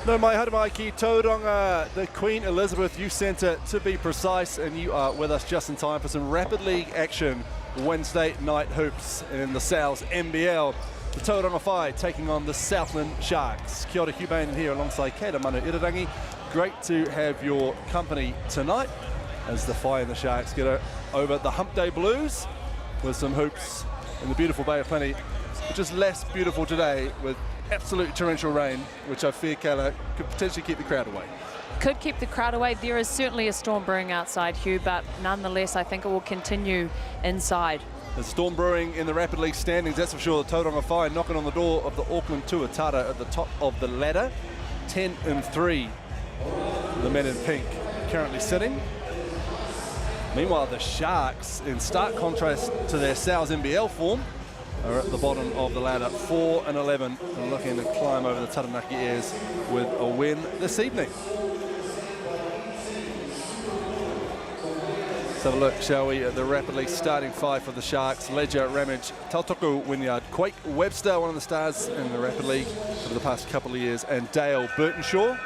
No mai haramai ki Tauranga, the Queen Elizabeth Youth Centre to be precise, and you are with us just in time for some Rapid League action. Wednesday night hoops in the South's NBL. The Tauranga Whai taking on the Southland Sharks. Kia ora, Hugh Bain here alongside Kata Manu Irarangi. Great to have your company tonight as the Whai and the Sharks get over the Hump Day Blues with some hoops in the beautiful Bay of Plenty, which is less beautiful today with absolute torrential rain, which I fear, Kayla, could potentially keep the crowd away. Could keep the crowd away. There is certainly a storm brewing outside, Hugh, but nonetheless, I think it will continue inside. There's a storm brewing in the Rapid League standings, that's for sure. The Tauranga Whai knocking on the door of the Auckland Tuatara at the top of the ladder. 10-3, the men in pink currently sitting. Meanwhile, the Sharks, in stark contrast to their South's NBL form, are at the bottom of the ladder, 4-11, and looking to climb over the Taranaki airs with a win this evening. Let's have a look, shall we, at the Rapid League starting five for the Sharks. Ledger, Ramage, Tautoku, Wynyard, Quake, Webster, one of the stars in the Rapid League over the past couple of years, and Dale Burtonshaw.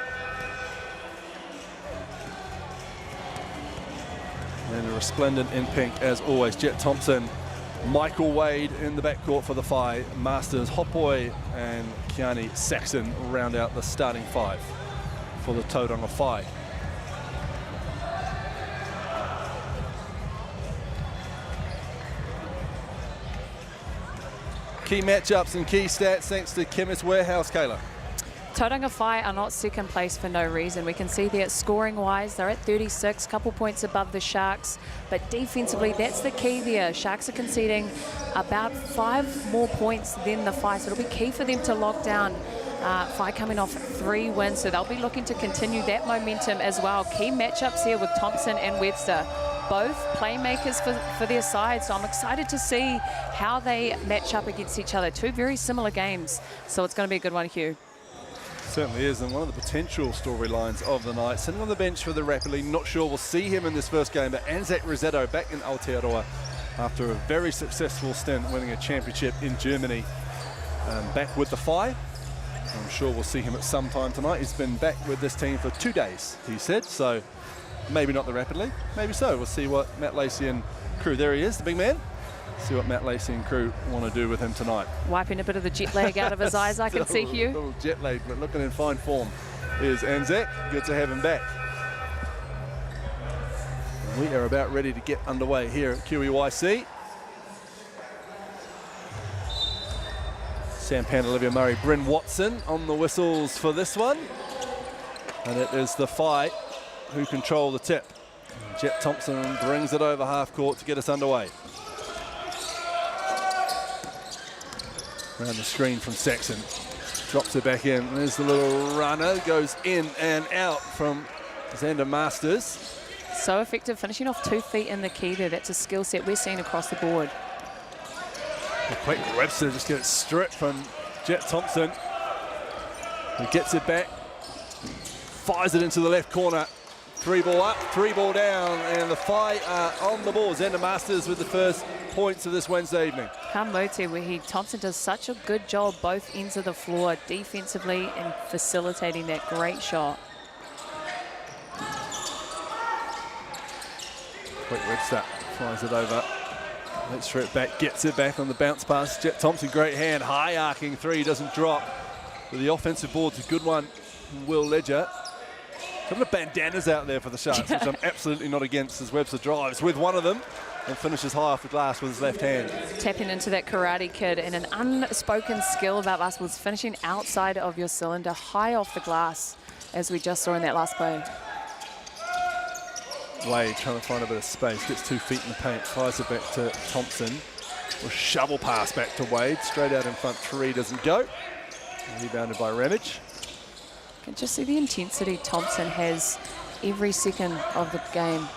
And a resplendent in pink, as always, Jet Thompson, Michael Wade in the backcourt for the Whai. Masters, Hopoi and Kiani Saxon round out the starting five for the Tauranga Whai. Key matchups and key stats thanks to Chemist Warehouse, Kayla. Tauranga Whai are not second place for no reason. We can see that scoring-wise, they're at 36, couple points above the Sharks. But defensively, that's the key there. Sharks are conceding about 5 more points than the Whai, so it'll be key for them to lock down. Whai coming off 3 wins, so they'll be looking to continue that momentum as well. Key matchups here with Thompson and Webster. Both playmakers for their side, so I'm excited to see how they match up against each other. 2 very similar games, so it's going to be a good one, Hugh. Certainly is, and one of the potential storylines of the night. Sitting on the bench for the Rapid League, not sure we'll see him in this first game, but Anzac Rossetto back in Aotearoa after a very successful stint winning a championship in Germany. Back with the Whai. I'm sure we'll see him at some time tonight. He's been back with this team for 2 days, he said, so maybe not the Rapid League, maybe so. We'll see what Matt Lacey and crew, there he is, the big man. See what Matt Lacey and crew want to do with him tonight. Wiping a bit of the jet lag out of his eyes, I can see, Hugh. A little jet lag, but looking in fine form is Anzac. Good to have him back. We are about ready to get underway here at QEYC. Sampan, Olivia Murray, Bryn Watson on the whistles for this one. And it is the Whai who control the tip. Jet Thompson brings it over half court to get us underway. Around the screen from Saxon. Drops it back in. There's the little runner. Goes in and out from Xander Masters. So effective, finishing off 2 feet in the key there. That's a skill set we're seeing across the board. Quick Webster just gets stripped from Jet Thompson. He gets it back. Fires it into the left corner. 3 ball up, 3 ball down, and the Whai are on the ball. Xander Masters with the first points of this Wednesday evening. Kamote, where Thompson does such a good job both ends of the floor, defensively and facilitating that great shot. Quick Webster fires it over. Let's throw it back, gets it back on the bounce pass. Jet Thompson, great hand, high arcing 3, doesn't drop. But the offensive board's a good one. Will Ledger. Couple of bandanas out there for the Sharks, which I'm absolutely not against, as Webster drives with one of them and finishes high off the glass with his left hand. Tapping into that Karate Kid, and an unspoken skill about basketball is finishing outside of your cylinder, high off the glass, as we just saw in that last play. Wade trying to find a bit of space, gets 2 feet in the paint, fires it back to Thompson. A shovel pass back to Wade, straight out in front, 3 doesn't go. Rebounded by Ramage. You can just see the intensity Thompson has every second of the game.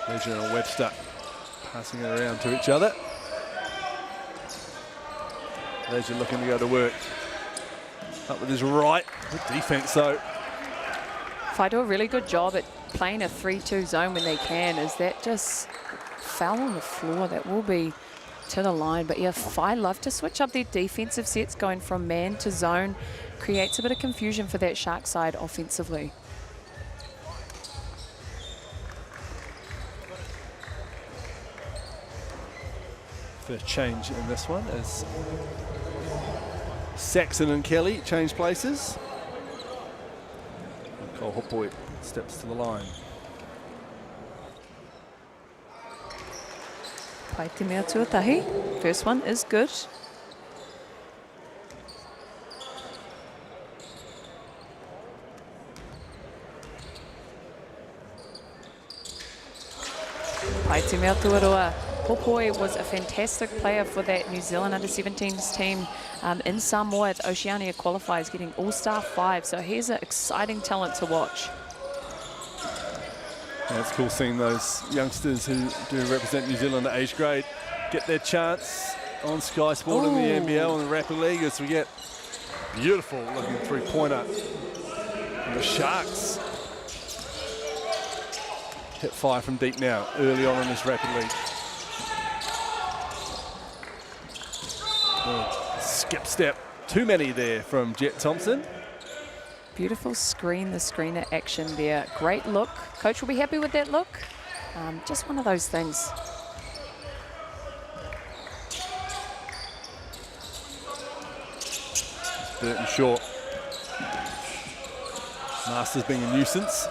Ledger and Webster passing it around to each other. Ledger looking to go to work. Up with his right. Good defense though. If I do a really good job at playing a 3-2 zone when they can, is that just foul on the floor? That will be to the line. But yeah, Whai love to switch up their defensive sets, going from man to zone. Creates a bit of confusion for that Shark side offensively. First change in this one is Saxon and Kelly change places. Cole Hopoi steps to the line. Pai te mea tuatahi. First one is good. Pai te mea tuaroa. Hopoi was a fantastic player for that New Zealand under-17s team in Samoa at Oceania qualifiers, getting All-Star 5. So he's an exciting talent to watch. Yeah, it's cool seeing those youngsters who do represent New Zealand at age grade get their chance on Sky Sport in the NBL and the Rapid League as we get beautiful looking three-pointer. And the Sharks hit fire from deep now, early on in this Rapid League. Skip step, too many there from Jet Thompson. Beautiful screen, the screener action there. Great look. Coach will be happy with that look. Just one of those things. Burton short. Masters being a nuisance.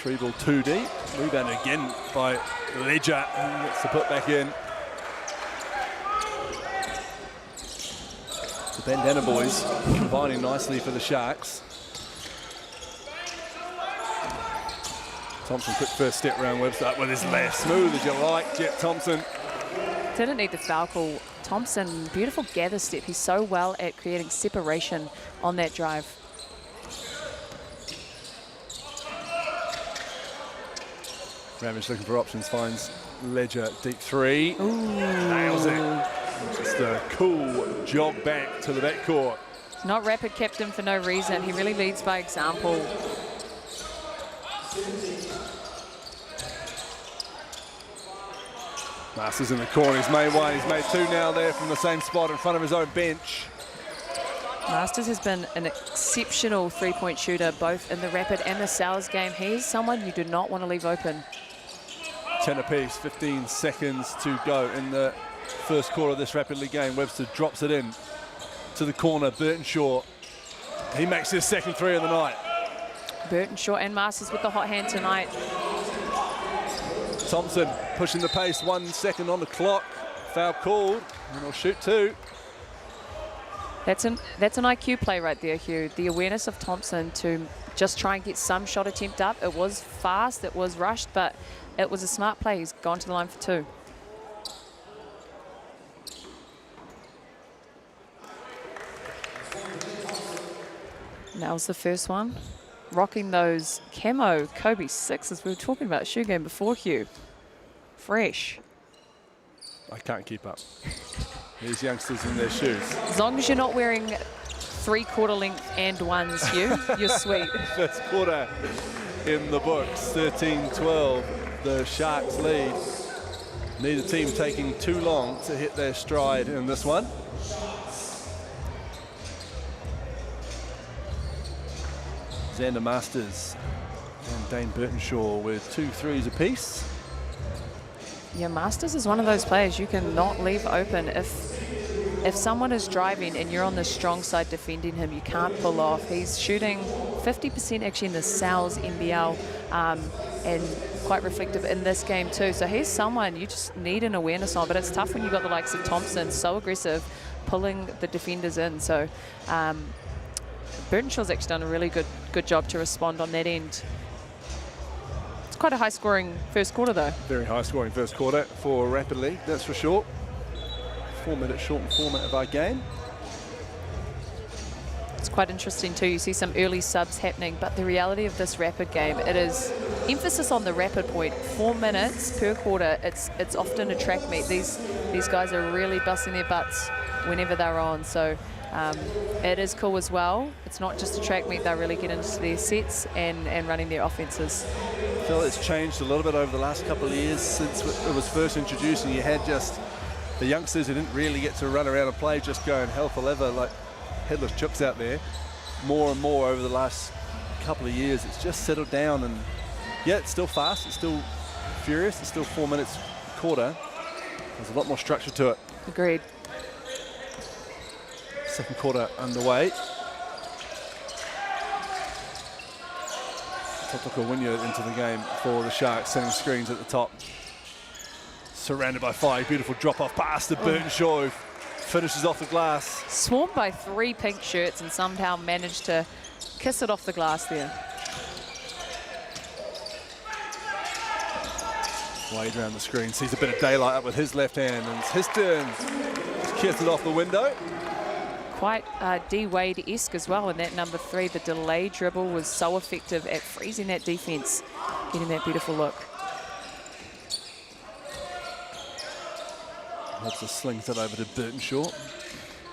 3-ball, 2 deep. Rebound again by Ledger. He gets the put back in. The Bandana boys combining nicely for the Sharks. Thompson, quick first step round Webster up with his left. Smooth as you like, Jet Thompson. Didn't need the foul call. Thompson, beautiful gather step. He's so well at creating separation on that drive. Ramage looking for options, finds Ledger, deep three. Ooh. Nails it. Just a cool jog back to the backcourt. Not Rapid captain for no reason. He really leads by example. Masters in the corner. He's made one. He's made two now there from the same spot in front of his own bench. Masters has been an exceptional three-point shooter, both in the Rapid and the Sal's game. He's someone you do not want to leave open. 10 apiece, 15 seconds to go in the first quarter of this Rapid League game. Webster drops it in to the corner. Burton Shaw. He makes his second three of the night. Burton Shaw and Masters with the hot hand tonight. Thompson pushing the pace, 1 second on the clock. Foul called, and he'll shoot two. That's an IQ play right there, Hugh. The awareness of Thompson to just try and get some shot attempt up. It was fast, it was rushed, but it was a smart play. He's gone to the line for two. Nails the first one. Rocking those camo Kobe 6s. We were talking about shoe game before, Hugh. Fresh. I can't keep up. These youngsters in their shoes. As long as you're not wearing 3/4 length and ones, Hugh, you're sweet. First quarter in the books, 13-12. The Sharks lead. Neither team taking too long to hit their stride in this one. Xander Masters and Dane Burtonshaw with 2 threes apiece. Yeah, Masters is one of those players you cannot leave open. If someone is driving and you're on the strong side defending him, you can't pull off. He's shooting 50% actually in the Sal's NBL and quite reflective in this game too. So he's someone you just need an awareness on, but it's tough when you've got the likes of Thompson, so aggressive, pulling the defenders in. So Burtonshaw's actually done a really good job to respond on that end. It's quite a high-scoring first quarter, though. Very high-scoring first quarter for Rapid League, that's for sure. 4-minute shortened format of our game. It's quite interesting too. You see some early subs happening, but the reality of this Rapid game, it is emphasis on the Rapid point. 4 minutes per quarter. It's often a track meet. These guys are really busting their butts whenever they're on. So it is cool as well. It's not just a track meet. They really get into their sets and running their offenses. feel it's changed a little bit over the last couple of years since it was first introduced, and you had just the youngsters who didn't really get to run around and play, just going hell for leather like headless chooks out there. More and more over the last couple of years, it's just settled down, and yeah, it's still fast, it's still furious, it's still 4 minutes a quarter. There's a lot more structure to it. Agreed. Second quarter underway. Tauranga Whai into the game for the Sharks, setting screens at the top. Surrounded by 5, beautiful drop-off pass to Burtonshaw, who finishes off the glass. Swarmed by 3 pink shirts and somehow managed to kiss it off the glass there. Wade around the screen, sees a bit of daylight up with his left hand, and it's his turn. Just kissed it off the window. Quite D. Wade-esque as well in that number 3. The delay dribble was so effective at freezing that defense, getting that beautiful look. Hobson slings it over to Burtonshaw.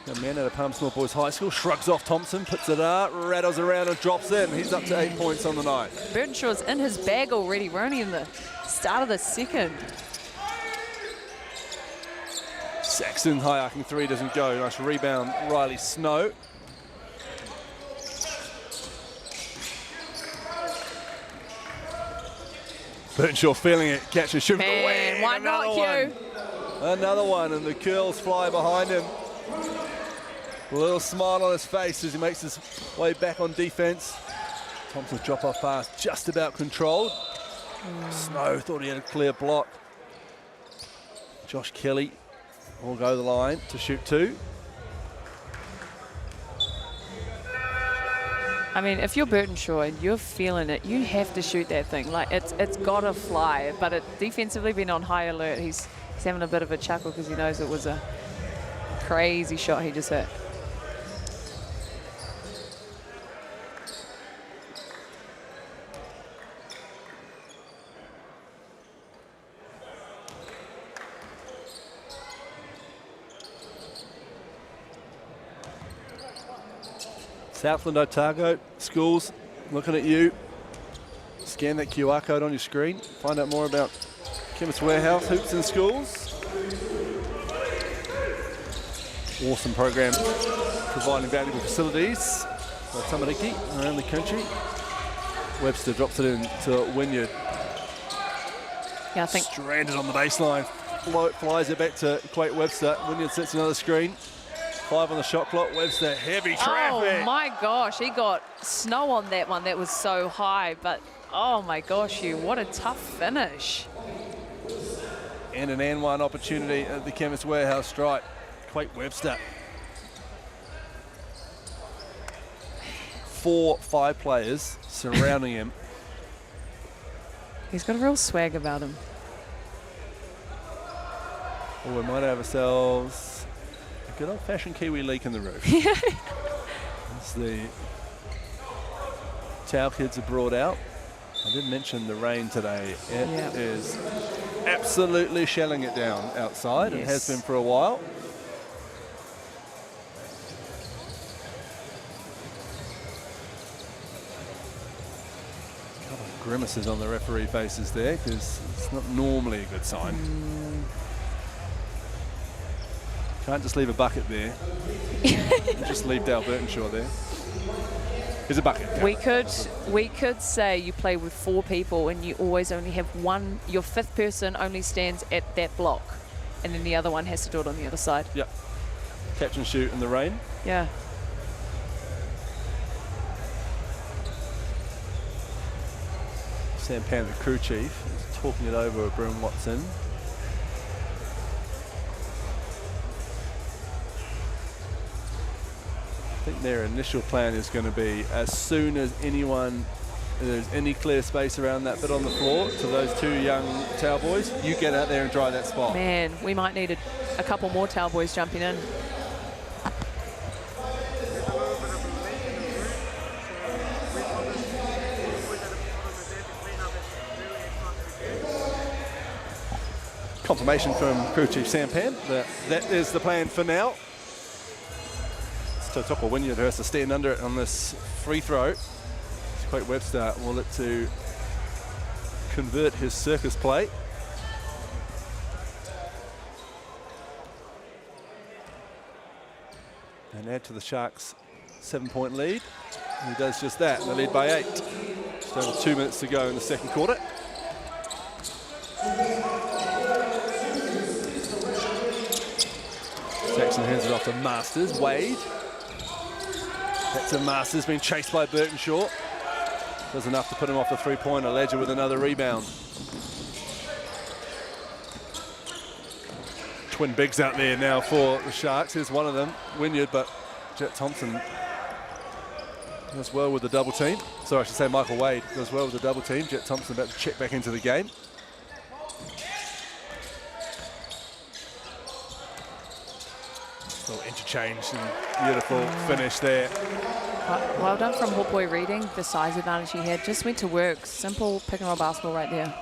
A man out of Palm Small Boys High School, shrugs off Thompson, puts it up, rattles around and drops in. He's up to 8 points on the night. Burtonshaw's in his bag already. We're only in the start of the second. Saxon high arcing 3 doesn't go. Nice rebound, Riley Snow. Burtonshaw feeling it, catches, shooting away. Why not, Hugh? Another one, and the curls fly behind him. A little smile on his face as he makes his way back on defense. Thompson's drop-off pass just about controlled. Snow thought he had a clear block. Josh Kelly will go the line to shoot 2. I mean, if you're Burtonshaw and you're feeling it, you have to shoot that thing. Like, it's got to fly. But it defensively been on high alert. He's having a bit of a chuckle because he knows it was a crazy shot he just hit. Southland, Otago, schools, looking at you. Scan that QR code on your screen. Find out more about Chemist Warehouse, Hoops and Schools. Awesome program, providing valuable facilities by Tamariki around the country. Webster drops it in to Wynyard. Yeah, I think Stranded on the baseline. Flies it back to Quate Webster. Wynyard sets another screen. 5 on the shot clock. Webster, heavy traffic. Oh my gosh, he got snow on that one. That was so high, but oh my gosh, Hugh, what a tough finish. And an and one opportunity at the Chemist Warehouse strike. Quate Webster. 4-5 players surrounding him. He's got a real swag about him. Well, we might have ourselves a good old-fashioned Kiwi leak in the roof. As the Tau kids are brought out. I did mention the rain today. It is absolutely shelling it down outside. Yes. It has been for a while. A couple of grimaces on the referee faces there, because it's not normally a good sign. Can't just leave a bucket there. Just leave Dale Burtonshaw there. Here's a bucket. We could say you play with 4 people and you always only have one. Your 5th person only stands at that block, and then the other one has to do it on the other side. Yep. Catch and shoot in the rain. Yeah. Sam Pan, the crew chief, is talking it over with Bryn Watson. I think their initial plan is going to be, as soon as there's any clear space around that bit on the floor to those 2 young Tau boys, you get out there and try that spot. Man, we might need a couple more Tau boys jumping in. Confirmation from crew chief Sam Pan that is the plan for now. Tauranga Whai has to stand under it on this free throw. Quate Webster will it to convert his circus play. And add to the Sharks' 7-point lead. And he does just that. They lead by 8. Just over 2 minutes to go in the second quarter. Saxon hands it off to Masters. Wade. Back to Masters, being chased by Burtonshaw. Does enough to put him off the three-pointer. Ledger with another rebound. Twin bigs out there now for the Sharks. Here's one of them, Wynyard, but Jet Thompson does well with the double team. Sorry, I should say Michael Wade does well with the double team. Jet Thompson about to check back into the game. Little interchange and beautiful finish there. Well done from Hot Boy reading the size advantage he had. Just went to work. Simple pick and roll basketball right there.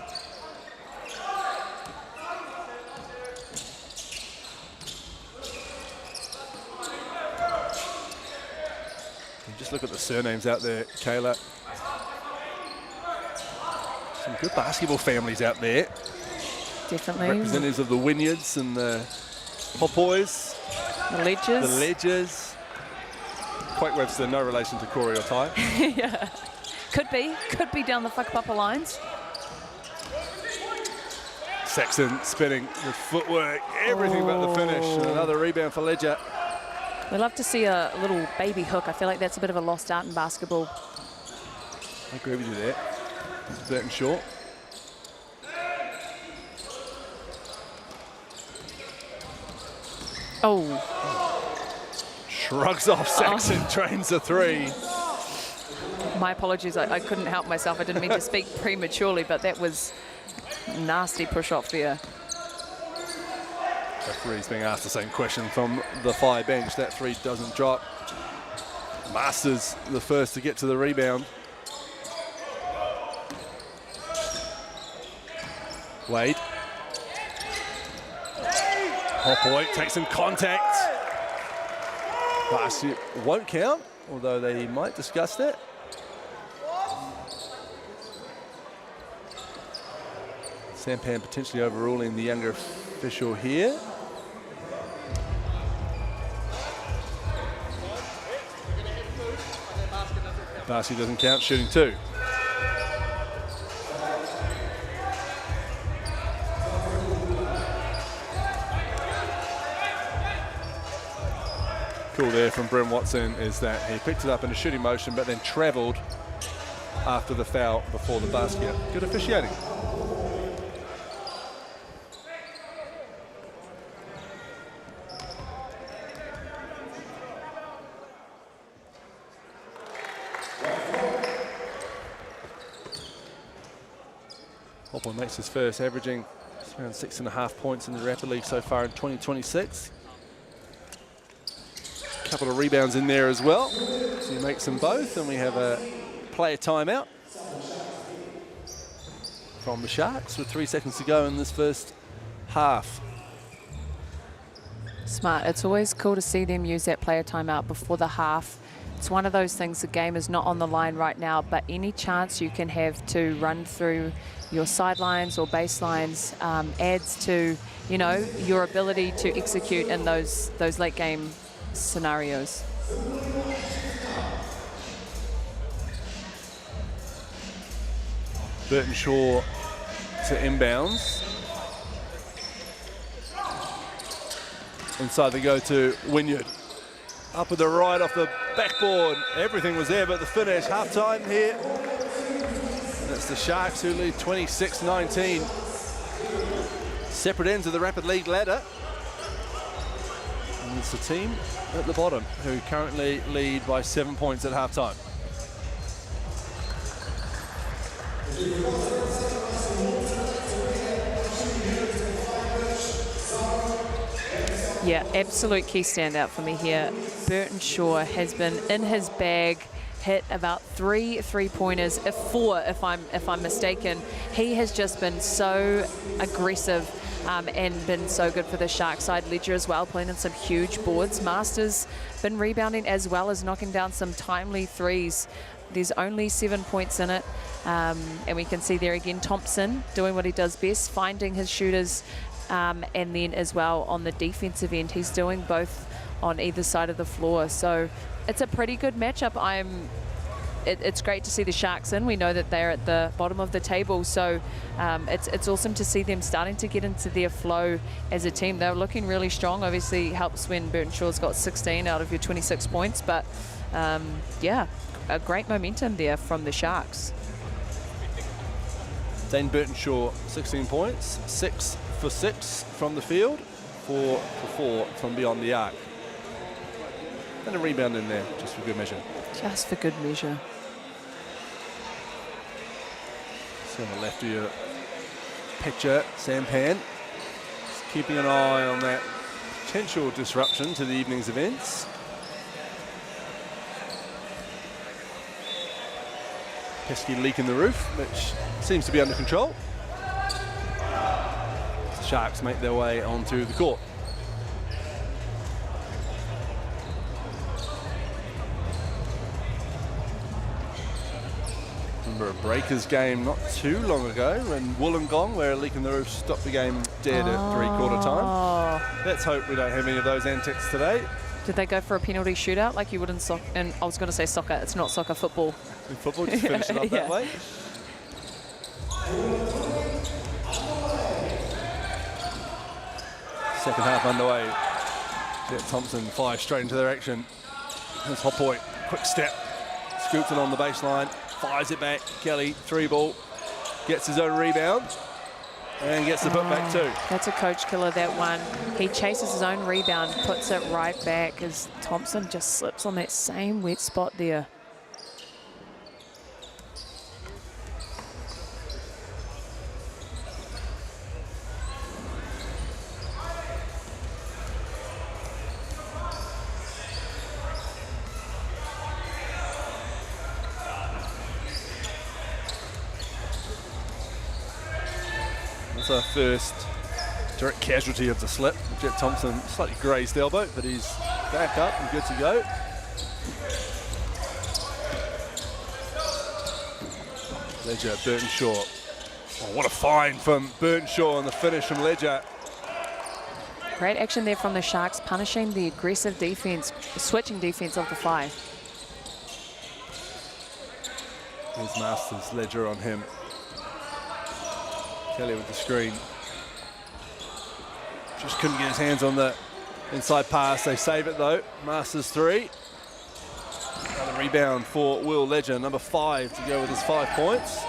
Just look at the surnames out there, Kayla. Some good basketball families out there. Definitely. Representatives of the Wynyards and the Hot Boys. The Ledgers. The Ledgers. Quake Webster, no relation to Corey or Ty. Yeah. Could be down the whakapapa lines. Saxon spinning with footwork, everything but the finish. And another rebound for Ledger. We love to see a little baby hook. I feel like that's a bit of a lost art in basketball. I agree with you there. Burtonshaw. Shrugs off Saxon, drains a three. My apologies, I couldn't help myself. I didn't mean to speak prematurely, but that was nasty push off there. Referee's being asked the same question from the Phi bench. That three doesn't drop. Masters the first to get to the rebound. Wade. Hot Boy takes some contact. Basket won't count, although they might discuss that. Sampan potentially overruling the younger official here. Basket doesn't count, shooting two. Cool there from Bryn Watson is that he picked it up in a shooting motion but then travelled after the foul before the basket. Good officiating. Hopper makes his first, averaging around 6.5 points in the Rapid League so far in 2026. A couple of rebounds in there as well. So he makes them both, and we have a player timeout from the Sharks with 3 seconds to go in this first half. Smart. It's always cool to see them use that player timeout before the half. It's one of those things, the game is not on the line right now, but any chance you can have to run through your sidelines or baselines adds to, you know, your ability to execute in those late game scenarios. Burtonshaw to inbounds. Inside they go to Wynyard. Up with the right off the backboard. Everything was there but the finish. Half time here. That's the Sharks who lead 26-19. Separate ends of the Rapid League ladder. And it's the team at the bottom who currently lead by 7 points at half time. Yeah, absolute key standout for me here. Burtonshaw has been in his bag, hit about 3 3-pointers, 4 if I'm mistaken. He has just been so aggressive and been so good for the Shark side. Ledger as well, playing in some huge boards. Masters been rebounding as well as knocking down some timely threes. There's only 7 points in it. And we can see there again Thompson doing what he does best, finding his shooters, and then as well on the defensive end, he's doing both on either side of the floor. So it's a pretty good matchup. It's great to see the Sharks in. We know that they're at the bottom of the table, so it's awesome to see them starting to get into their flow as a team. They're looking really strong. Obviously helps when Burton Shaw's got 16 out of your 26 points, but yeah, a great momentum there from the Sharks. Dane Burton Shaw, 16 points, 6 for 6 from the field, 4 for 4 from beyond the arc. And a rebound in there, just for good measure. Just for good measure. So on the left of your picture, Sampan, just keeping an eye on that potential disruption to the evening's events. Pesky leak in the roof, which seems to be under control. The Sharks make their way onto the court. Remember a Breakers game not too long ago in Wollongong where a leak in the roof stopped the game dead at 3/4 time. Let's hope we don't have any of those antics today. Did they go for a penalty shootout like you would in soccer? And I was going to say soccer, it's not soccer, football. In football, just finish it up that way. Second half underway. Jet Thompson fires straight into their action. There's Hot Point, quick step, scoops it on the baseline, fires it back. Kelly, 3-ball, gets his own rebound and gets the putback too. That's a coach killer, that one. He chases his own rebound, puts it right back as Thompson just slips on that same wet spot there. That's our first direct casualty of the slip. Jet Thompson, slightly grazed elbow, but he's back up and good to go. Ledger, Burton Shaw. Oh, what a find from Burton Shaw on the finish from Ledger. Great action there from the Sharks, punishing the aggressive defense, switching defense of the Phi. There's Masters, Ledger on him. Kelly with the screen. Just couldn't get his hands on the inside pass. They save it though. Masters 3. Another rebound for Will Ledger, number 5 to go with his 5 points.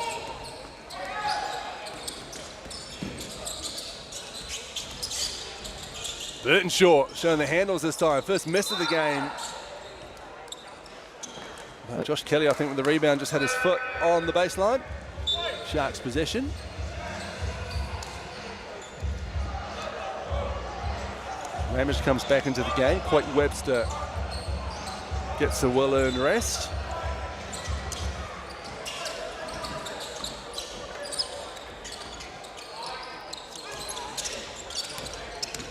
Burton Shaw showing the handles this time. First miss of the game. Josh Kelly, I think, with the rebound, just had his foot on the baseline. Sharks possession. Ramage comes back into the game. Quite Webster gets a well-earned rest.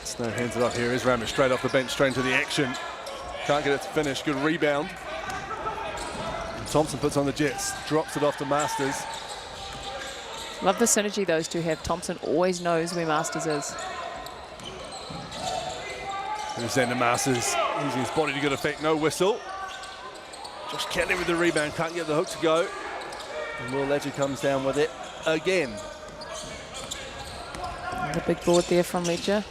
Snow hands it up here. Is Ramage straight off the bench, straight into the action. Can't get it to finish. Good rebound. And Thompson puts on the Jets, drops it off to Masters. Love the synergy those two have. Thompson always knows where Masters is. There's then the Masters using his body to good effect. No whistle. Josh Kelly with the rebound, can't get the hook to go. And Will Ledger comes down with it again. The big board there from Ledger.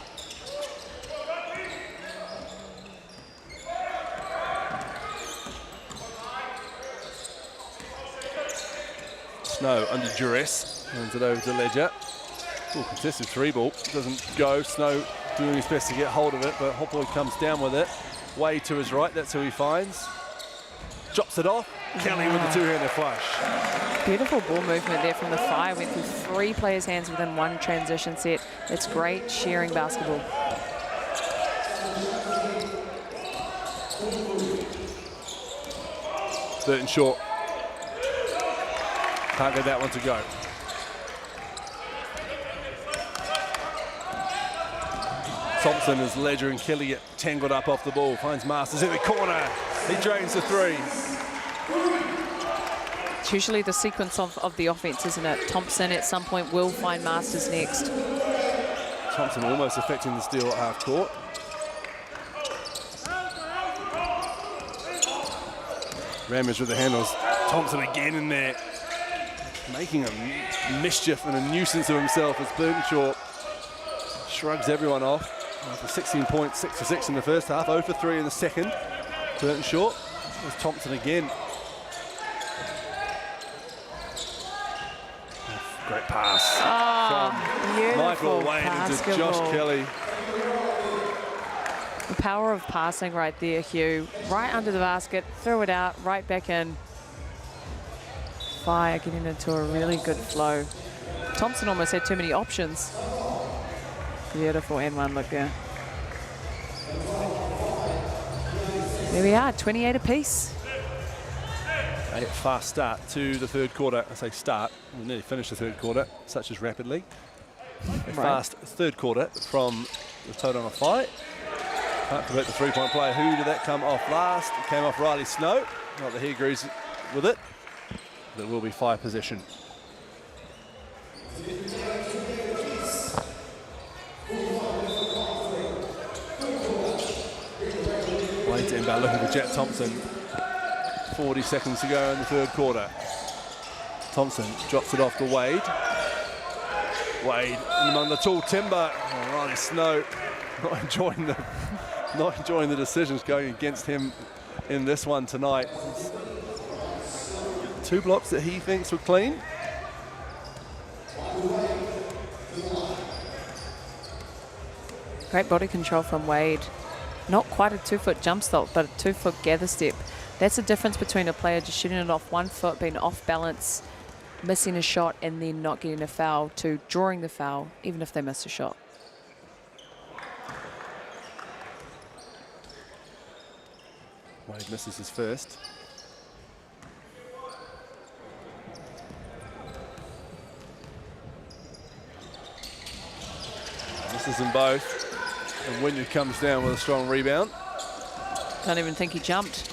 Snow under duress, hands it over to Ledger. Ooh, contested 3-ball, doesn't go. Snow doing his best to get hold of it, but Hopwood comes down with it. Way to his right, that's who he finds. Drops it off. Kelly with the two-handed flush. Beautiful ball movement there from the Phi. Went through 3 players' hands within 1 transition set. It's great sharing basketball. Burton Shaw. Can't get that one to go. Thompson as Ledger and Kelly get tangled up off the ball. Finds Masters in the corner. He drains the 3. It's usually the sequence of the offense, isn't it? Thompson at some point will find Masters next. Thompson almost affecting the steal at half court. Ramage with the handles. Thompson again in there, making a mischief and a nuisance of himself as Burtonshaw shrugs everyone off. After 16 points, 6 for 6 in the first half, 0 for 3 in the second. Burtonshaw. There's Thompson again. Great pass from Michael Wade into Josh Kelly. The power of passing right there, Hugh. Right under the basket, throw it out, right back in. Fire getting into a really good flow. Thompson almost had too many options. Beautiful N1 look there. There we are, 28 apiece. A fast start to the third quarter. I say start, we'll nearly finish the third quarter, such as rapidly. A fast third quarter from the Tauranga Whai. Can't convert the three-point play. Who did that come off last? It came off Riley Snow. Not that he agrees with it. There will be 5 possession. Wade's inbound looking for Jet Thompson. 40 seconds to go in the third quarter. Thompson drops it off to Wade. Wade in among the tall timber. Oh, Riley Snow not enjoying the decisions going against him in this one tonight. 2 blocks that he thinks were clean. Great body control from Wade. Not quite a 2-foot jump stop, but a 2-foot gather step. That's the difference between a player just shooting it off 1 foot, being off balance, missing a shot, and then not getting a foul, to drawing the foul, even if they miss a shot. Wade misses his first. Misses them both. And Wynyard comes down with a strong rebound. Don't even think he jumped.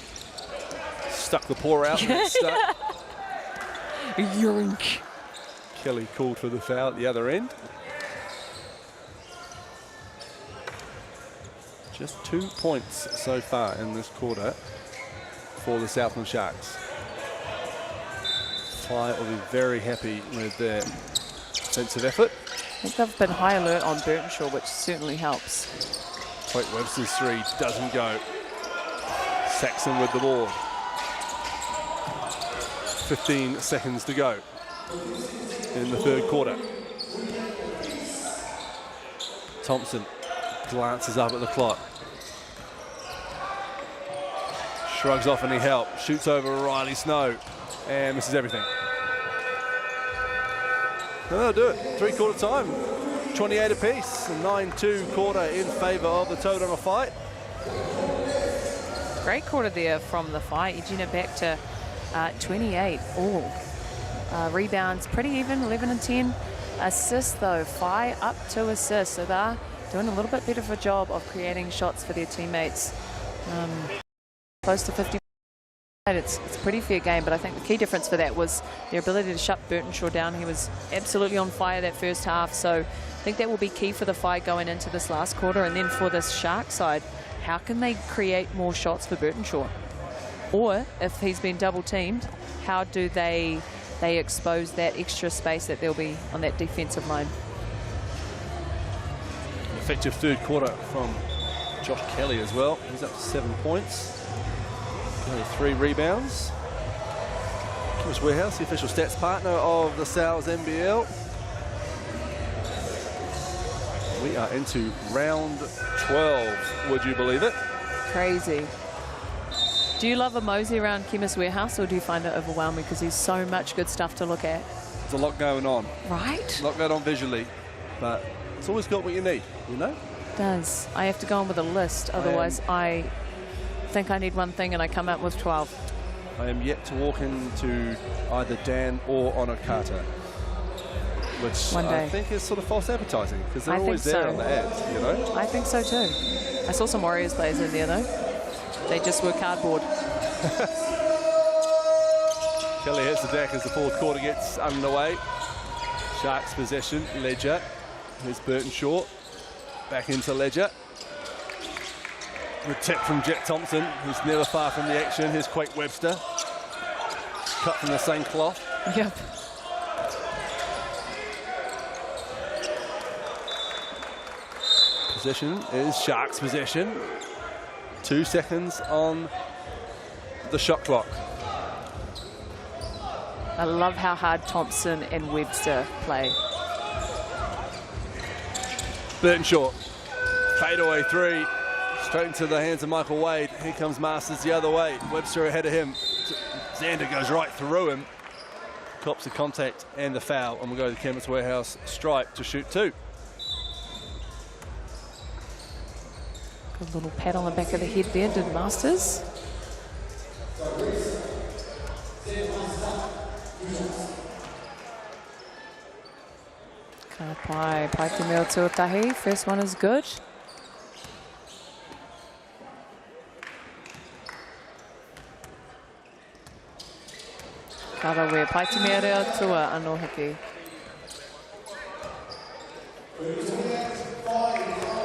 Stuck the paw out. And stuck. Yoink. Kelly called for the foul at the other end. Just 2 points so far in this quarter for the Southland Sharks. Whai will be very happy with their defensive effort. I think they've been high alert on Burtonshaw, which certainly helps. Hoyt Webster's 3 doesn't go. Saxon with the ball. 15 seconds to go in the third quarter. Thompson glances up at the clock. Shrugs off any help. Shoots over Riley Snow and misses everything. And they'll do it. 3-quarter time. 28 apiece. A 9-2 quarter in favour of the Tauranga Whai. Great quarter there from the Whai, edging it back to 28 all. Rebounds pretty even, 11 and 10. Assists though, Whai up 2 assists. So they're doing a little bit better of a job of creating shots for their teammates. Close to 50. It's a pretty fair game, but I think the key difference for that was their ability to shut Burtonshaw down. He was absolutely on fire that first half, so I think that will be key for the Whai going into this last quarter. And then for this Shark side, how can they create more shots for Burtonshaw? Or if he's been double teamed, how do they expose that extra space that there'll be on that defensive line? An effective third quarter from Josh Kelly as well. He's up to 7 points. Only 3 rebounds. Chris Warehouse, the official stats partner of the NZNBL. We are into round 12, would you believe it? Crazy. Do you love a mosey around Chemist Warehouse, or do you find it overwhelming because there's so much good stuff to look at? There's a lot going on. Right? A lot going on visually, but it's always got what you need, you know? It does. I have to go on with a list, otherwise I think I need one thing and I come out with 12. I am yet to walk into either Dan or Onokata, which I think is sort of false advertising, because they're always there on the ads, you know? I think so too. I saw some Warriors players in there though. They just were cardboard. Kelly hits the deck as the fourth quarter gets underway. Sharks possession, Ledger. Here's Burton Short. Back into Ledger. The tip from Jet Thompson, who's never far from the action. Here's Quake Webster. Cut from the same cloth. Yep. Possession is Sharks possession. 2 seconds on the shot clock. I love how hard Thompson and Webster play. Burton Short. Fadeaway three. Straight into the hands of Michael Wade. Here comes Masters the other way. Webster ahead of him. Xander goes right through him. Cops the contact and the foul. And we'll go to the Chemist Warehouse stripe to shoot 2. Good little pat on the back of the head there, did Masters. Pai te meo tuatahi. First one is good. Kawawe, pai te mea reo tua anō hiki.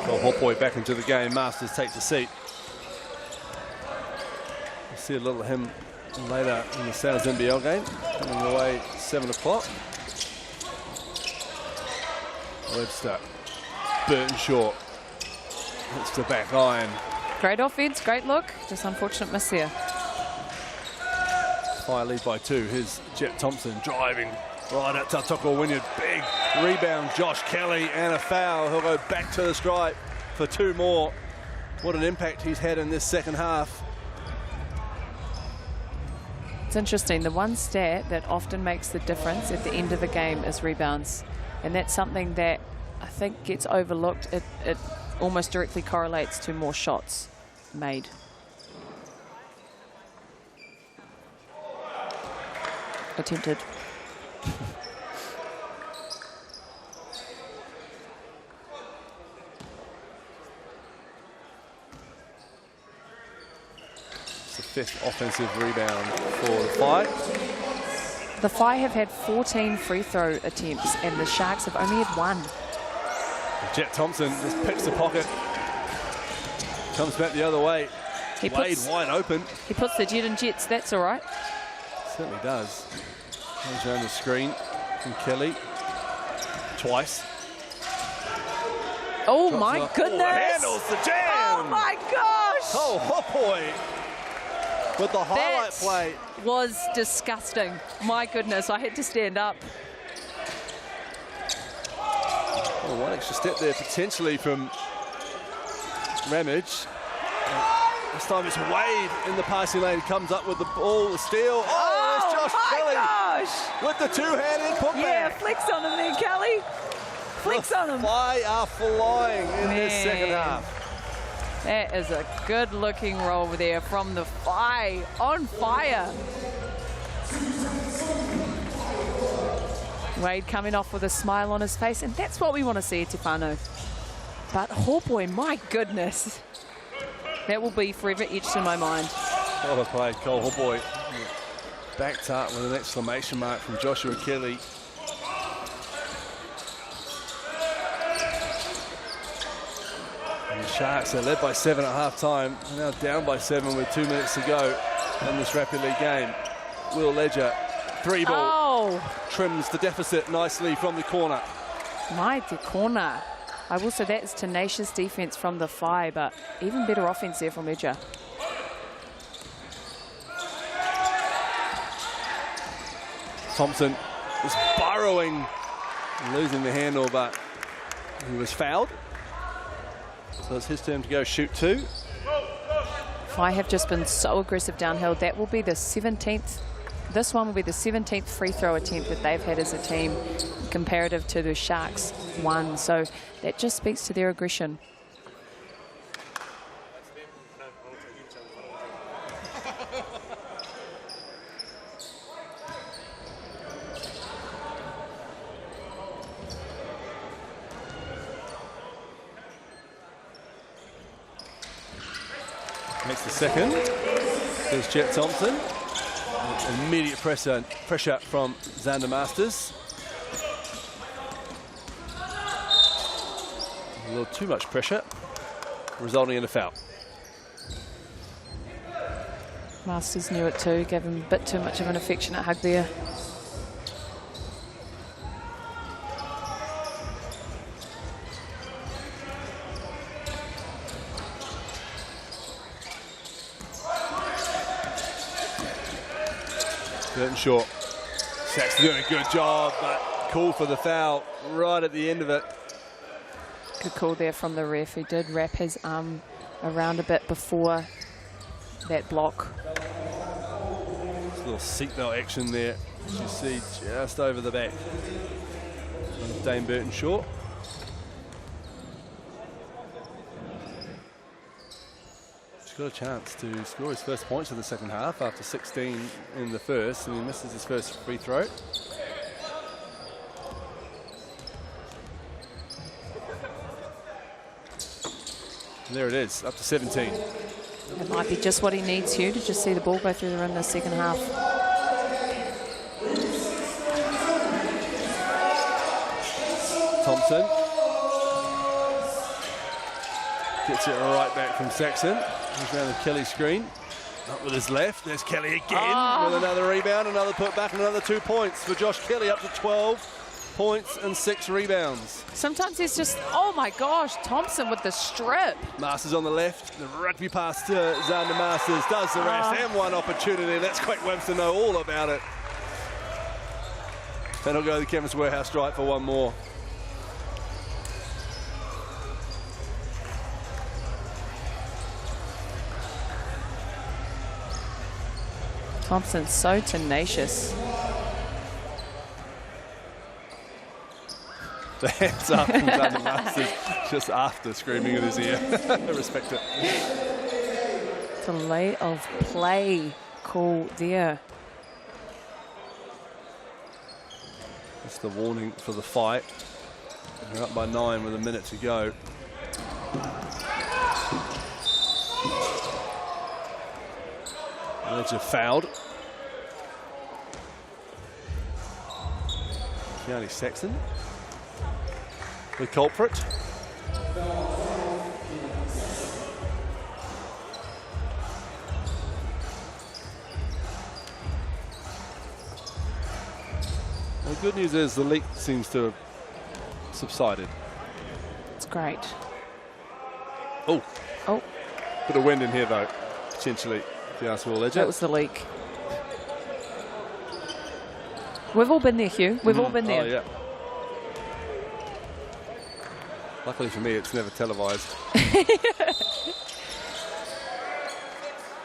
Well, Hopoi back into the game. Masters takes a seat. We'll see a little of him later in the Southland NBL game. Coming away 7 o'clock. Webster. Burton Short. Hits the back iron. Great offense, great look. Just unfortunate miss there. Fire lead by 2. Here's Jet Thompson driving right at Tautoko Wynyard. Big rebound, Josh Kelly, and a foul. He'll go back to the stripe for 2 more. What an impact he's had in this second half. It's interesting. The one stat that often makes the difference at the end of the game is rebounds. And that's something that I think gets overlooked. It almost directly correlates to more shots made. Attempted. It's the 5th offensive rebound for the Five. The Phi have had 14 free throw attempts and the Sharks have only had 1. Jet Thompson just picks the pocket. Comes back the other way. Wade wide open. He puts the Jet in Jets, that's all right. Certainly does. Comes around the screen from Kelly. Twice. Oh, Drops my goodness. Handles the jam. Oh, my gosh. Oh, Hopoi with the highlight play. Was disgusting. My goodness, I had to stand up. Oh, one extra step there potentially from Ramage. This time it's Wade in the passing lane. Comes up with the ball, the steal. Oh, there's Josh Kelly. Gosh. With the two-handed putback. Yeah, flicks on him there, Kelly. Flicks on him. Fly are flying in this second half. That is a good-looking roll there from the Phi. On fire. Wade coming off with a smile on his face, and that's what we want to see at Tefano. But, oh boy, my goodness. That will be forever etched in my mind. What a play, Cole Hopoi. Backed up with an exclamation mark from Joshua Kelly. And the Sharks are led by 7 at half-time. Now down by 7 with 2 minutes to go in this Rapid League game. Will Ledger, 3-ball, trims the deficit nicely from the corner. Mighty corner. I will say that is tenacious defense from the Phi, but even better offense there from Ledger. Thompson is burrowing, losing the handle, but he was fouled. So it's his turn to go shoot 2. Phi have just been so aggressive downhill. That will be the 17th. This one will be the 17th free throw attempt that they've had as a team, comparative to the Sharks' 1. So that just speaks to their aggression. Makes the second. There's Jet Thompson. Immediate pressure from Xander Masters. A little too much pressure, resulting in a foul. Masters knew it too, gave him a bit too much of an affectionate hug there. Burton short. Saxon doing a good job, but called for the foul right at the end of it. Good call there from the ref. He did wrap his arm around a bit before that block. There's a little seatbelt action there, as you see just over the back. Dane Burton short. He's got a chance to score his first points in the second half after 16 in the first, and he misses his first free throw. And there it is, up to 17. It might be just what he needs, Hugh, to just see the ball go through the rim in the second half. Thompson gets it right back from Saxon. He's around the Kelly screen. Up with his left. There's Kelly again with another rebound, another putback, and another 2 points for Josh Kelly, up to 12 points and 6 rebounds. Sometimes it's just, oh my gosh, Thompson with the strip. Masters on the left. The rugby pass to Xander Masters does the rest, and one opportunity. Let's Quake Webster know all about it. And he'll go to the Chemist Warehouse stripe for one more. Thompson's so tenacious. The hands up from Xander Masters just after screaming in his ear. Respect it. Delay of play call there. That's the warning for the fight. They're up by 9 with a minute to go. Ledger fouled. Keani Saxon, the culprit. The good news is the leak seems to have subsided. It's great. Oh. Oh. Bit of wind in here though, potentially. That was the leak. We've all been there, Hugh. We've all been there. Oh, yeah. Luckily for me, it's never televised.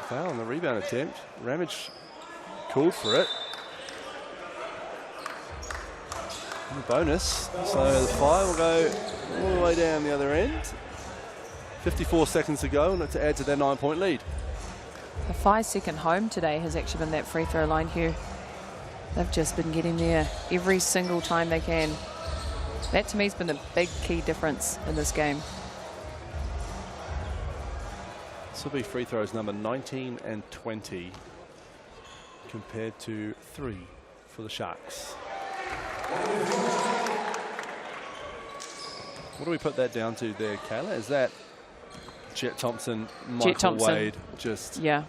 Foul on the rebound attempt. Ramage called for it. And a bonus. So the fire will go all the way down the other end. 54 seconds to go, and to add to their 9-point lead. The 5-second home today has actually been that free throw line, Hugh. They've just been getting there every single time they can. That to me has been the big key difference in this game. This will be free throws number 19 and 20 compared to 3 for the Sharks. What do we put that down to there, Kayla? Is that Jet Thompson, Michael Wade, just yeah.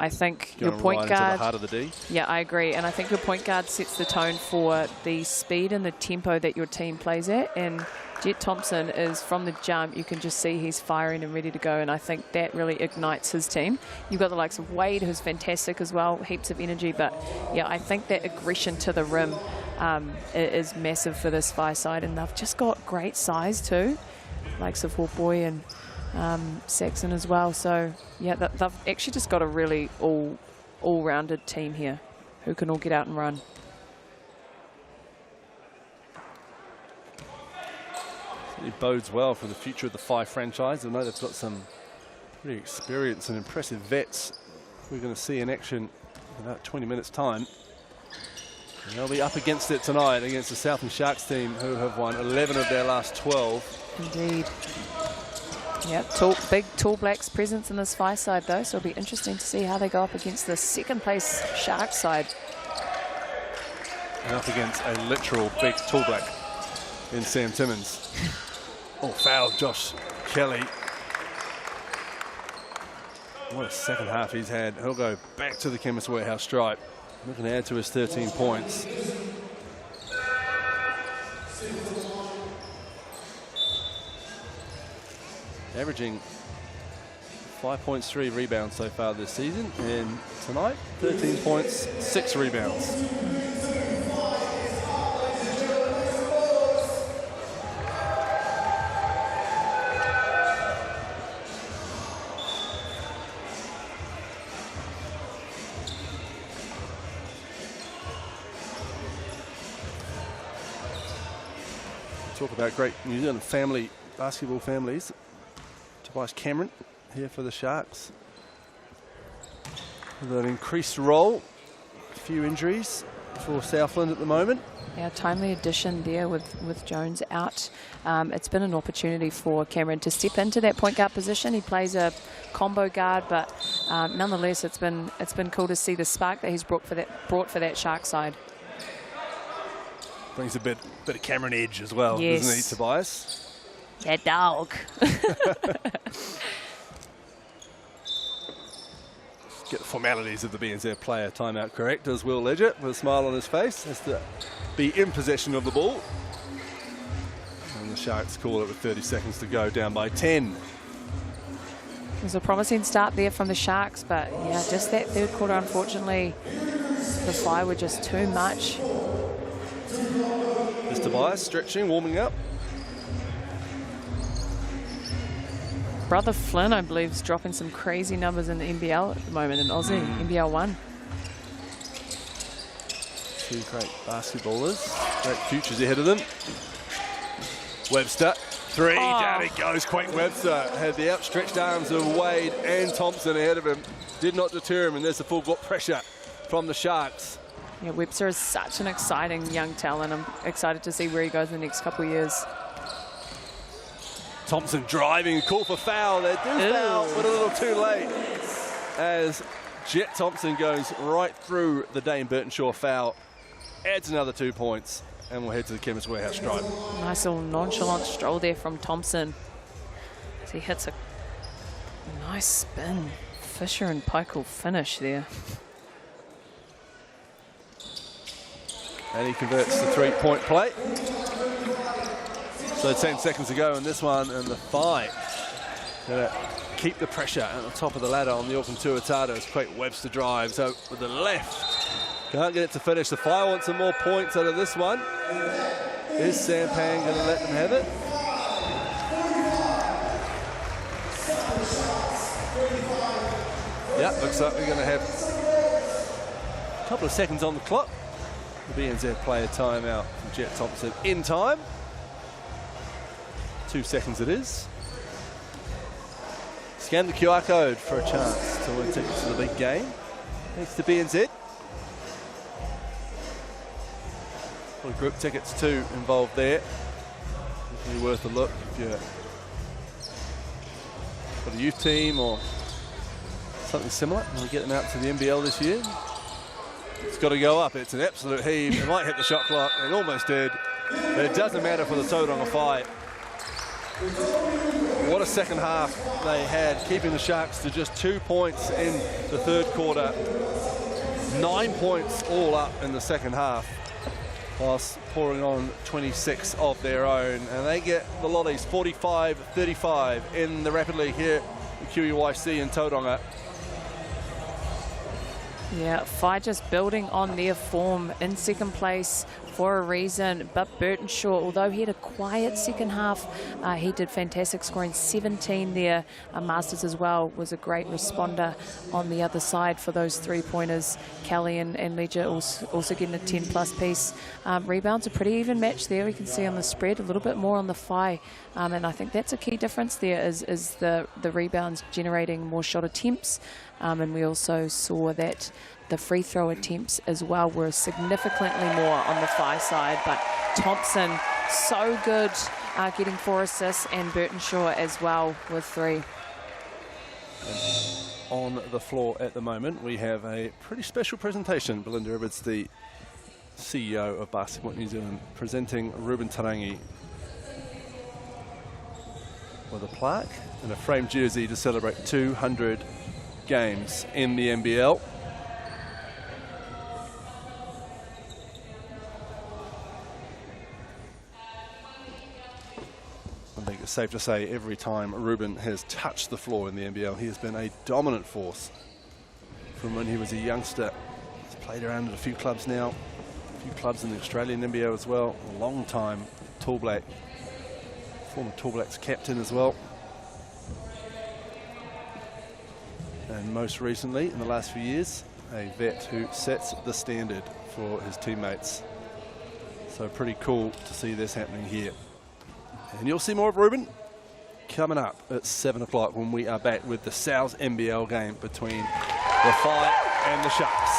I think your point right guard. into the heart of the D. Yeah, I agree, and I think your point guard sets the tone for the speed and the tempo that your team plays at. And Jet Thompson is from the jump. You can just see he's firing and ready to go, and I think that really ignites his team. You've got the likes of Wade, who's fantastic as well, heaps of energy. But yeah, I think that aggression to the rim is massive for this Phi side, and they've just got great size too, likes of Hawkboy and Saxon as well. So yeah, they've actually just got a really all-rounded team here who can all get out and run. It bodes well for the future of the Phi franchise. I know they've got some pretty experienced and impressive vets we're going to see in action in about 20 minutes time. And they'll be up against it tonight against the Southland Sharks team, who have won 11 of their last 12. Indeed. Yeah, big Tall Blacks presence in this FI side though, so it'll be interesting to see how they go up against the second place Sharks side. And up against a literal big Tall Black in Sam Timmins. Oh, foul, Josh Kelly. What a second half he's had. He'll go back to the Chemist Warehouse stripe. Looking to add to his 13 points. Averaging 5.3 rebounds so far this season, and tonight 13 points, 6 rebounds. Talk about great New Zealand basketball families. Tobias Cameron here for the Sharks with an increased role. A few injuries for Southland at the moment. Yeah, timely addition there with Jones out. It's been an opportunity for Cameron to step into that point guard position. He plays a combo guard, but nonetheless, it's been cool to see the spark that he's brought for that Shark side. Brings a bit of Cameron edge as well, yes. Doesn't he, Tobias? Yeah, dog. Get the formalities of the BNZ player timeout correct, as Will Ledger, with a smile on his face, has to be in possession of the ball. And the Sharks call it with 30 seconds to go, down by 10. It was a promising start there from the Sharks, but yeah, just that third quarter, unfortunately, the FI were just too much. There's Tobias stretching, warming up. Brother Flynn, I believe, is dropping some crazy numbers in the NBL at the moment in Aussie, NBL 1. Two great basketballers, great futures ahead of them. Webster, three, down it goes. Quake Webster had the outstretched arms of Wade and Thompson ahead of him. Did not deter him, and there's the full court pressure from the Sharks. Yeah, Webster is such an exciting young talent. I'm excited to see where he goes in the next couple of years. Thompson driving, call for foul. They do foul, but a little too late as Jet Thompson goes right through the Dane Burtonshaw foul. Adds another 2 points, and we'll head to the Chemist Warehouse stripe. Nice little nonchalant stroll there from Thompson as he hits a nice spin. Fisher and Pike will finish there. And he converts the three-point play. So 10 seconds to go in this one, and the FI keep the pressure at the top of the ladder on the Auckland Tuatara as Quake Webster drives out with the left. Can't get it to finish. The FI want some more points out of this one. Is Sampan going to let them have it? Yeah, looks like we're going to have a couple of seconds on the clock. The BNZ player timeout from Jet Thompson in time. 2 seconds it is. Scan the QR code for a chance to win tickets to the big game. Thanks to BNZ. Well, group tickets too involved there. Definitely worth a look if you've got a youth team or something similar. We'll get them out to the NBL this year. It's got to go up. It's an absolute heave. It might hit the shot clock. It almost did. But it doesn't matter for the Tauranga Whai. What a second half they had, keeping the Sharks to just 2 points in the third quarter. 9 points all up in the second half, whilst pouring on 26 of their own. And they get the Lollies 45-35 in the Rapid League here at QUIC in Tauranga. Yeah, FI just building on their form in second place for a reason. But Burtonshaw, although he had a quiet second half, he did fantastic, scoring 17 there. Masters as well was a great responder on the other side for those three-pointers. Kelly and Ledger also getting a 10-plus piece. Rebounds, a pretty even match there. We can see on the spread a little bit more on the FI. And I think that's a key difference there is the rebounds generating more shot attempts. And we also saw that the free throw attempts as well were significantly more on the FI side. But Thompson, so good getting 4 assists, and Burton Shaw as well with 3. On the floor at the moment, we have a pretty special presentation. Belinda Edwards, the CEO of Basketball New Zealand, presenting Ruben Tarangi with a plaque and a framed jersey to celebrate 200 games in the NBL. I think it's safe to say every time Ruben has touched the floor in the NBL, he has been a dominant force from when he was a youngster. He's played around at a few clubs now, a few clubs in the Australian NBL as well. A long time Tall Black, former Tall Blacks captain as well. And most recently, in the last few years, a vet who sets the standard for his teammates. So pretty cool to see this happening here. And you'll see more of Ruben coming up at 7 o'clock when we are back with the South NBL game between the Whai and the Sharks.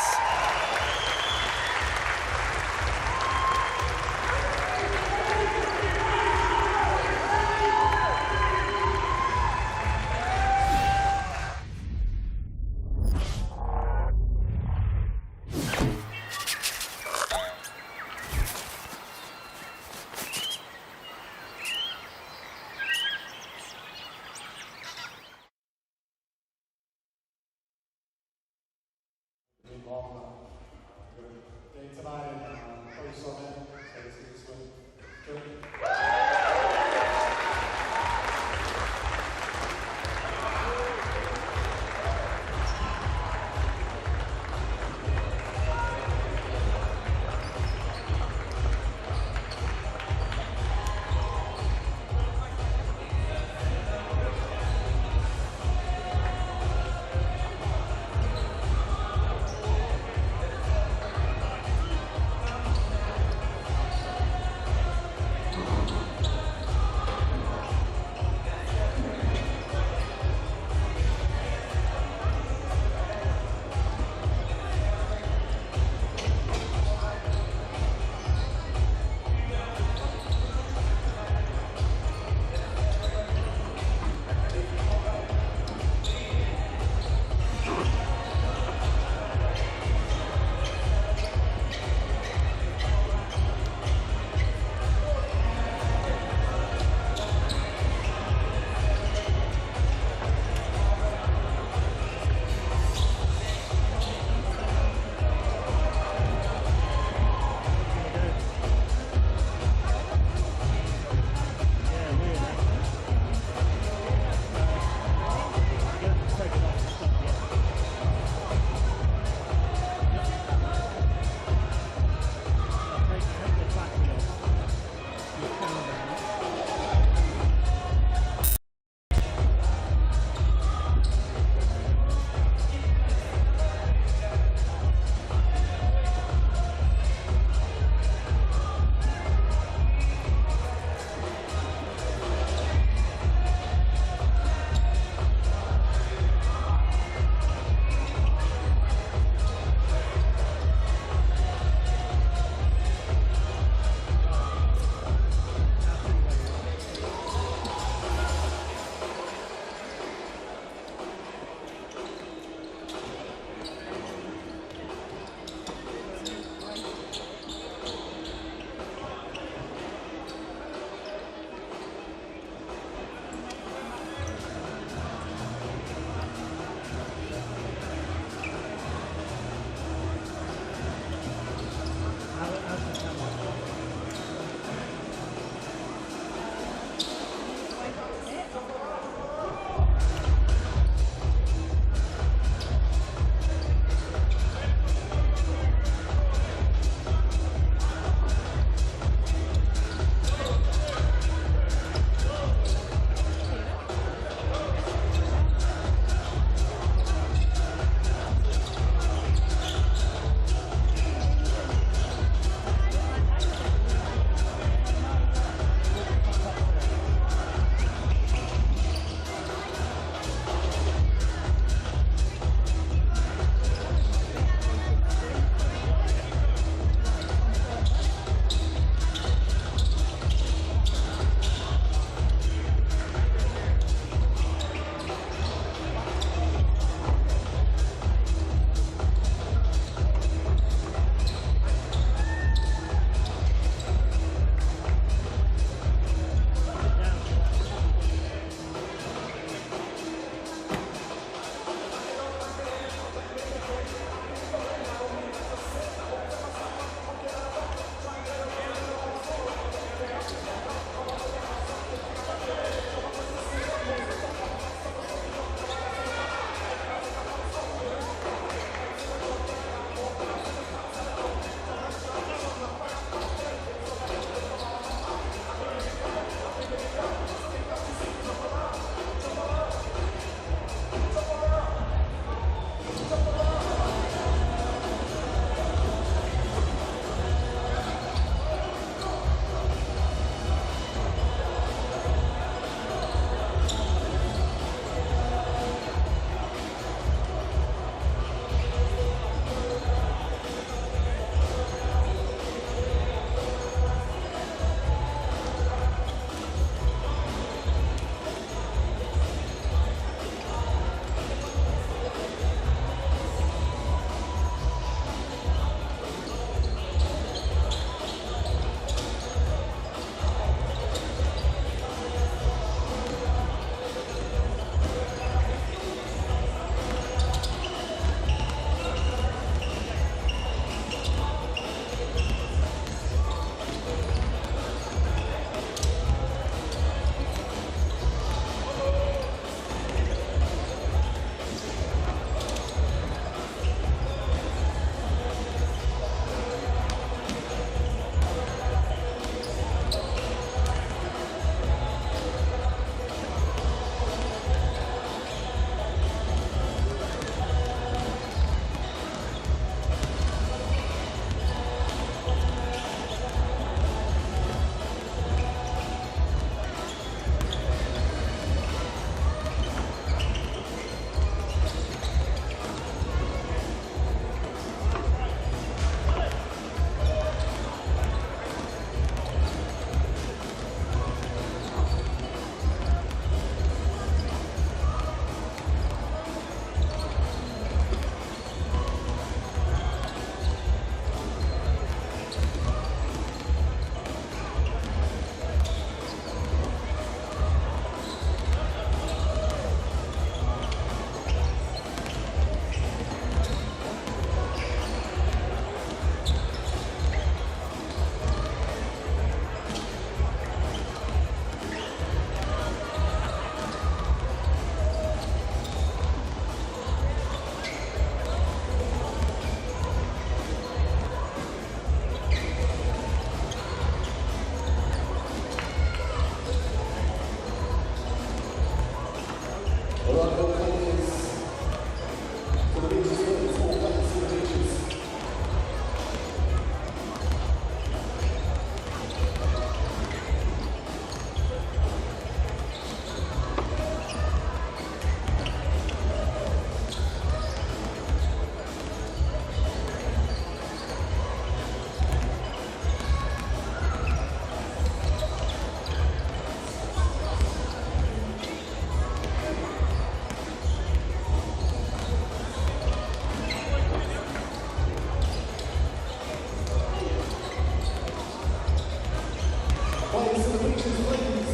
Players to the beaches, please.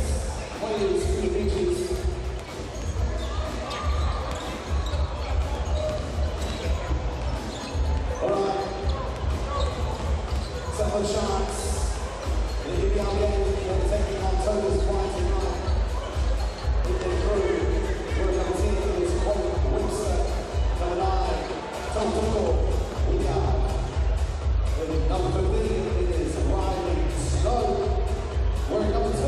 Players to the beaches. All right. Southland Sharks. The NBL game, they're taking on Tauranga Whai tonight. With their crew, we're number 10 is number 9, Tauranga Whai. With number 15 is Riley Snow. Wearing number 2.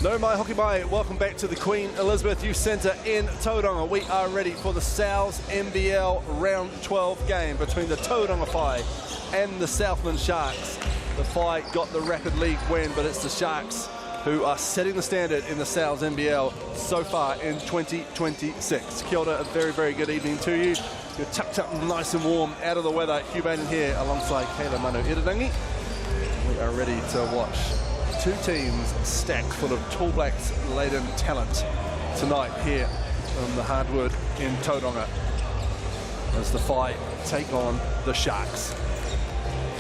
No mai hoki mai, welcome back to the Queen Elizabeth Youth Centre in Tauranga. We are ready for the NZNBL round 12 game between the Tauranga Whai and the Southland Sharks. The Whai got the Rapid League win, but it's the Sharks who are setting the standard in the NZNBL so far in 2026. Kia ora, a very, very good evening to you. You're tucked up nice and warm out of the weather. Hugh Baden here alongside Kayla Manu Irarangi. We are ready to watch two teams stacked full of Tall Blacks laden talent tonight here on the hardwood in Tauranga as the Whai take on the Sharks.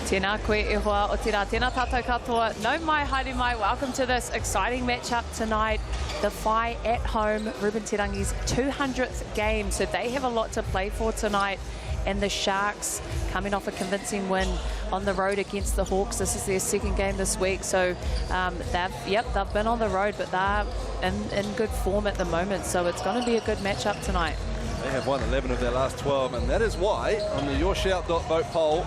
Tēnā koe e hoa o tērā, tēnā tātou katoa. No mai, haere mai, welcome to this exciting matchup tonight. The Whai at home, Ruben Terangi's 200th game, so they have a lot to play for tonight. And the Sharks coming off a convincing win on the road against the Hawks. This is their second game this week, so they've been on the road, but they're in good form at the moment, so it's going to be a good matchup tonight. They have won 11 of their last 12, and that is why on the YourShout.vote poll,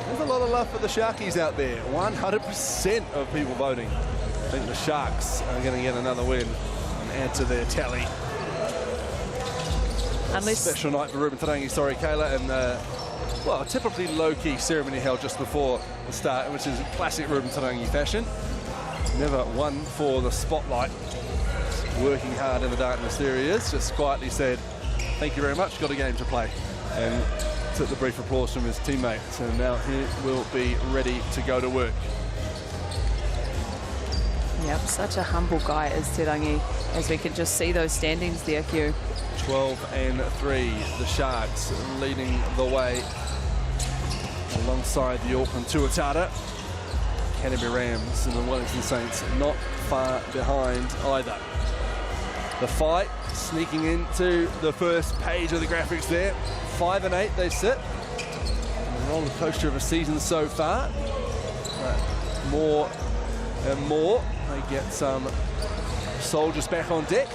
there's a lot of love for the Sharkies out there. 100% of people voting. I think the Sharks are going to get another win and add to their tally. Special night for Ruben Terangi, sorry Kayla, and well, typically low-key ceremony held just before the start, which is classic Ruben Terangi fashion. Never one for the spotlight. Just working hard in the darkness, there he is, just quietly said, thank you very much, got a game to play. And took the brief applause from his teammates, and now he will be ready to go to work. Yep, such a humble guy is Terangi, as we can just see those standings there, Hugh. 12-3, the Sharks leading the way alongside the Auckland Tuatara. Canterbury Rams and the Wellington Saints not far behind either. The Whai sneaking into the first page of the graphics there. 5-8 they sit. A roller coaster of a season so far. But more and more, they get some soldiers back on deck.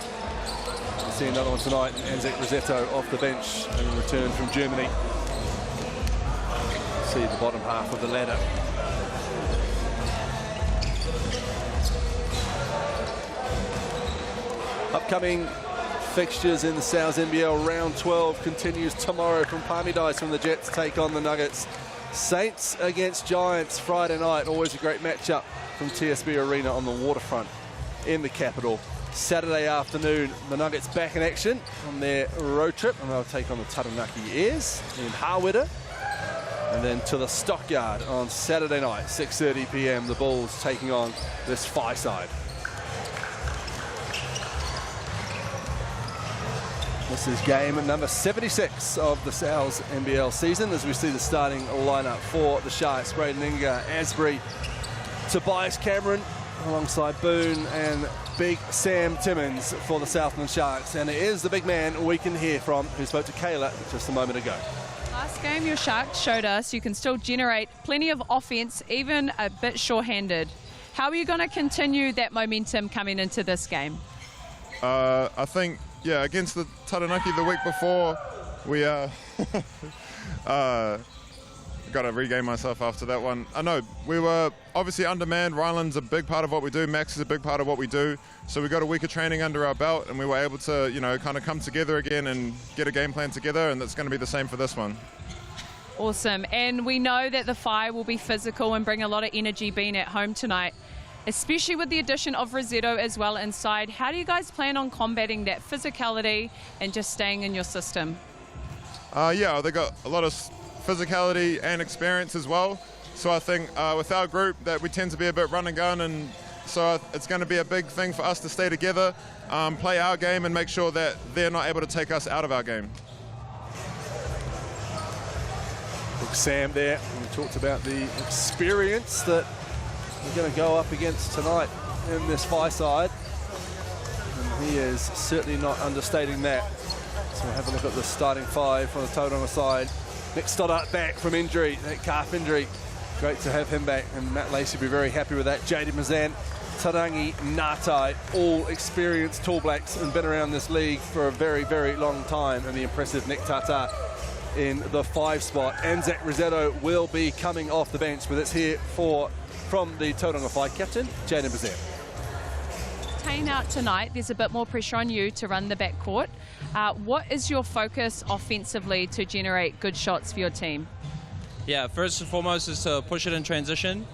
We'll see another one tonight. Anzac Rosetto off the bench and return from Germany. See the bottom half of the ladder. Upcoming fixtures in the NZNBL round 12 continues tomorrow from Palmy Dice when the Jets take on the Nuggets. Saints against Giants Friday night, always a great matchup from TSB Arena on the waterfront in the capital. Saturday afternoon, the Nuggets back in action on their road trip, and they'll take on the Taranaki Airs in Hawera. And then to the Stockyard on Saturday night, 6:30 p.m, the Bulls taking on this Whai side. This is game number 76 of the NZNBL season as we see the starting lineup for the Sharks. Braden Inga, Asbury, Tobias Cameron alongside Boone and Big Sam Timmins for the Southland Sharks. And it is the big man we can hear from who spoke to Kayla just a moment ago. Last game your Sharks showed us you can still generate plenty of offense, even a bit short-handed. How are you going to continue that momentum coming into this game? I think, yeah, against the Taranaki the week before, we got to regain myself after that one. I know we were obviously undermanned. Ryland's a big part of what we do. Max is a big part of what we do. So we got a week of training under our belt, and we were able to, you know, kind of come together again and get a game plan together, and that's going to be the same for this one. Awesome. And we know that the Whai will be physical and bring a lot of energy being at home tonight, especially with the addition of Rosetto as well inside. How do you guys plan on combating that physicality and just staying in your system? Yeah, they got a lot of physicality and experience as well. So I think with our group that we tend to be a bit run and gun, and so it's going to be a big thing for us to stay together, play our game and make sure that they're not able to take us out of our game. Look, Sam there, we talked about the experience that we're going to go up against tonight in this Whai side, and he is certainly not understating that. So we'll have a look at the starting five for the Tauranga side. Nick Stoddart back from injury, that calf injury. Great to have him back, and Matt Lacey will be very happy with that. Jaden Mazan, Tarangi, Ngātai, all experienced Tall Blacks and been around this league for a very, very long time. And the impressive Nick Tata in the 5 spot. Anzac Rosetto will be coming off the bench, but it's here from the Tauranga Whai captain, Jaden Mazan. Payne out tonight, there's a bit more pressure on you to run the backcourt. What is your focus offensively to generate good shots for your team? Yeah, first and foremost is to push it in transition,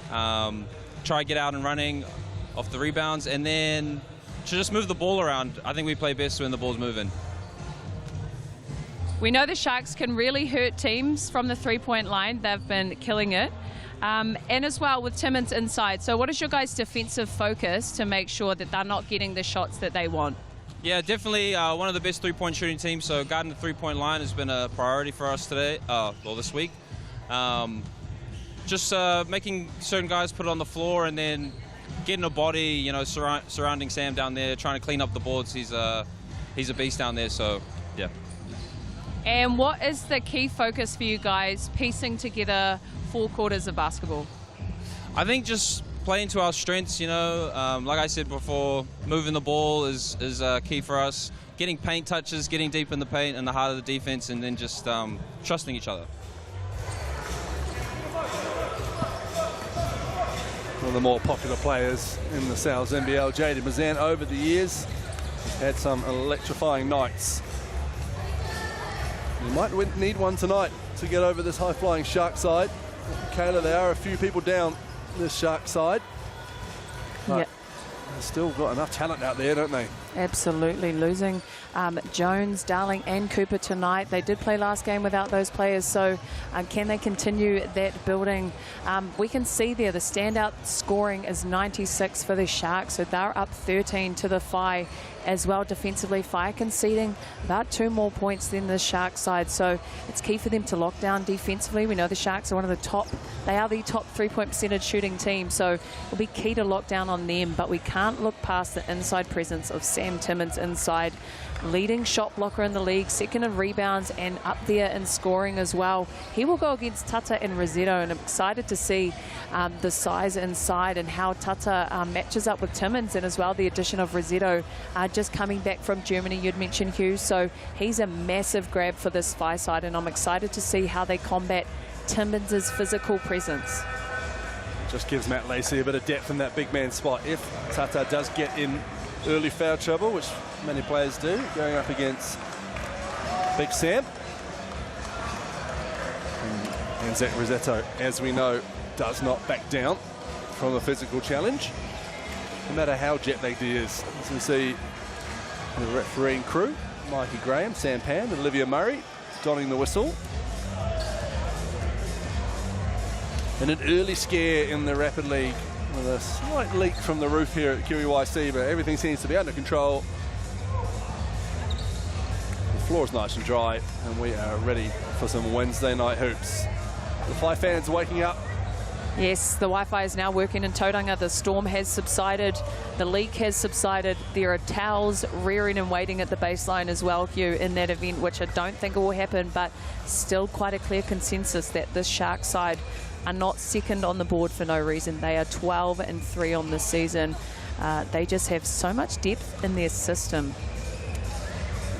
try get out and running off the rebounds, and then to just move the ball around. I think we play best when the ball's moving. We know the Sharks can really hurt teams from the three-point line. They've been killing it. And as well with Timmins inside. So what is your guys' defensive focus to make sure that they're not getting the shots that they want? Yeah, definitely one of the best three-point shooting teams, so guarding the three-point line has been a priority for us today, this week. Just making certain guys put it on the floor and then getting a body, you know, surrounding Sam down there, trying to clean up the boards. He's a beast down there, so yeah. And what is the key focus for you guys piecing together 4 quarters of basketball? I think just playing to our strengths, you know, like I said before, moving the ball is key for us. Getting paint touches, getting deep in the paint and the heart of the defense, and then just trusting each other. One of the more popular players in the Southland NBL, Jaden Mazan, over the years, had some electrifying nights. You might need one tonight to get over this high-flying Shark side. Kayla, there are a few people down this Shark side. But Yeah. they've still got enough talent out there, don't they? Absolutely. Losing Jones, Darling and Cooper tonight. They did play last game without those players, so can they continue that building? We can see there the standout scoring is 96 for the Sharks, so they're up 13 to the Phi as well defensively. Phi conceding about 2 more points than the Shark side, so it's key for them to lock down defensively. We know the Sharks are one of the top, they are the top 3-point percentage shooting team, so it'll be key to lock down on them, but we can't look past the inside presence of Sam Timmins inside. Leading shot blocker in the league, second in rebounds and up there in scoring as well. He will go against Tata and Rossetto, and I'm excited to see the size inside and how Tata matches up with Timmins, and as well the addition of Rossetto just coming back from Germany, you'd mentioned, Hugh, so he's a massive grab for this Phi side, and I'm excited to see how they combat Timmins' physical presence. Just gives Matt Lacey a bit of depth in that big man spot. If Tata does get in early foul trouble, which many players do, going up against Big Sam. And Zach Rossetto, as we know, does not back down from a physical challenge, no matter how jet-lagged he is. As we see the refereeing crew, Mikey Graham, Sam Pan and Olivia Murray donning the whistle. And an early scare in the Rapid League with a slight leak from the roof here at QEYC, but everything seems to be under control. The floor is nice and dry, and we are ready for some Wednesday night hoops. The Phi fans waking up. Yes, the Wi-Fi is now working in Tauranga. The storm has subsided. The leak has subsided. There are towels rearing and waiting at the baseline as well, Hugh, in that event, which I don't think will happen, but still quite a clear consensus that this Shark side are not second on the board for no reason. They are 12-3 on this season. They just have so much depth in their system.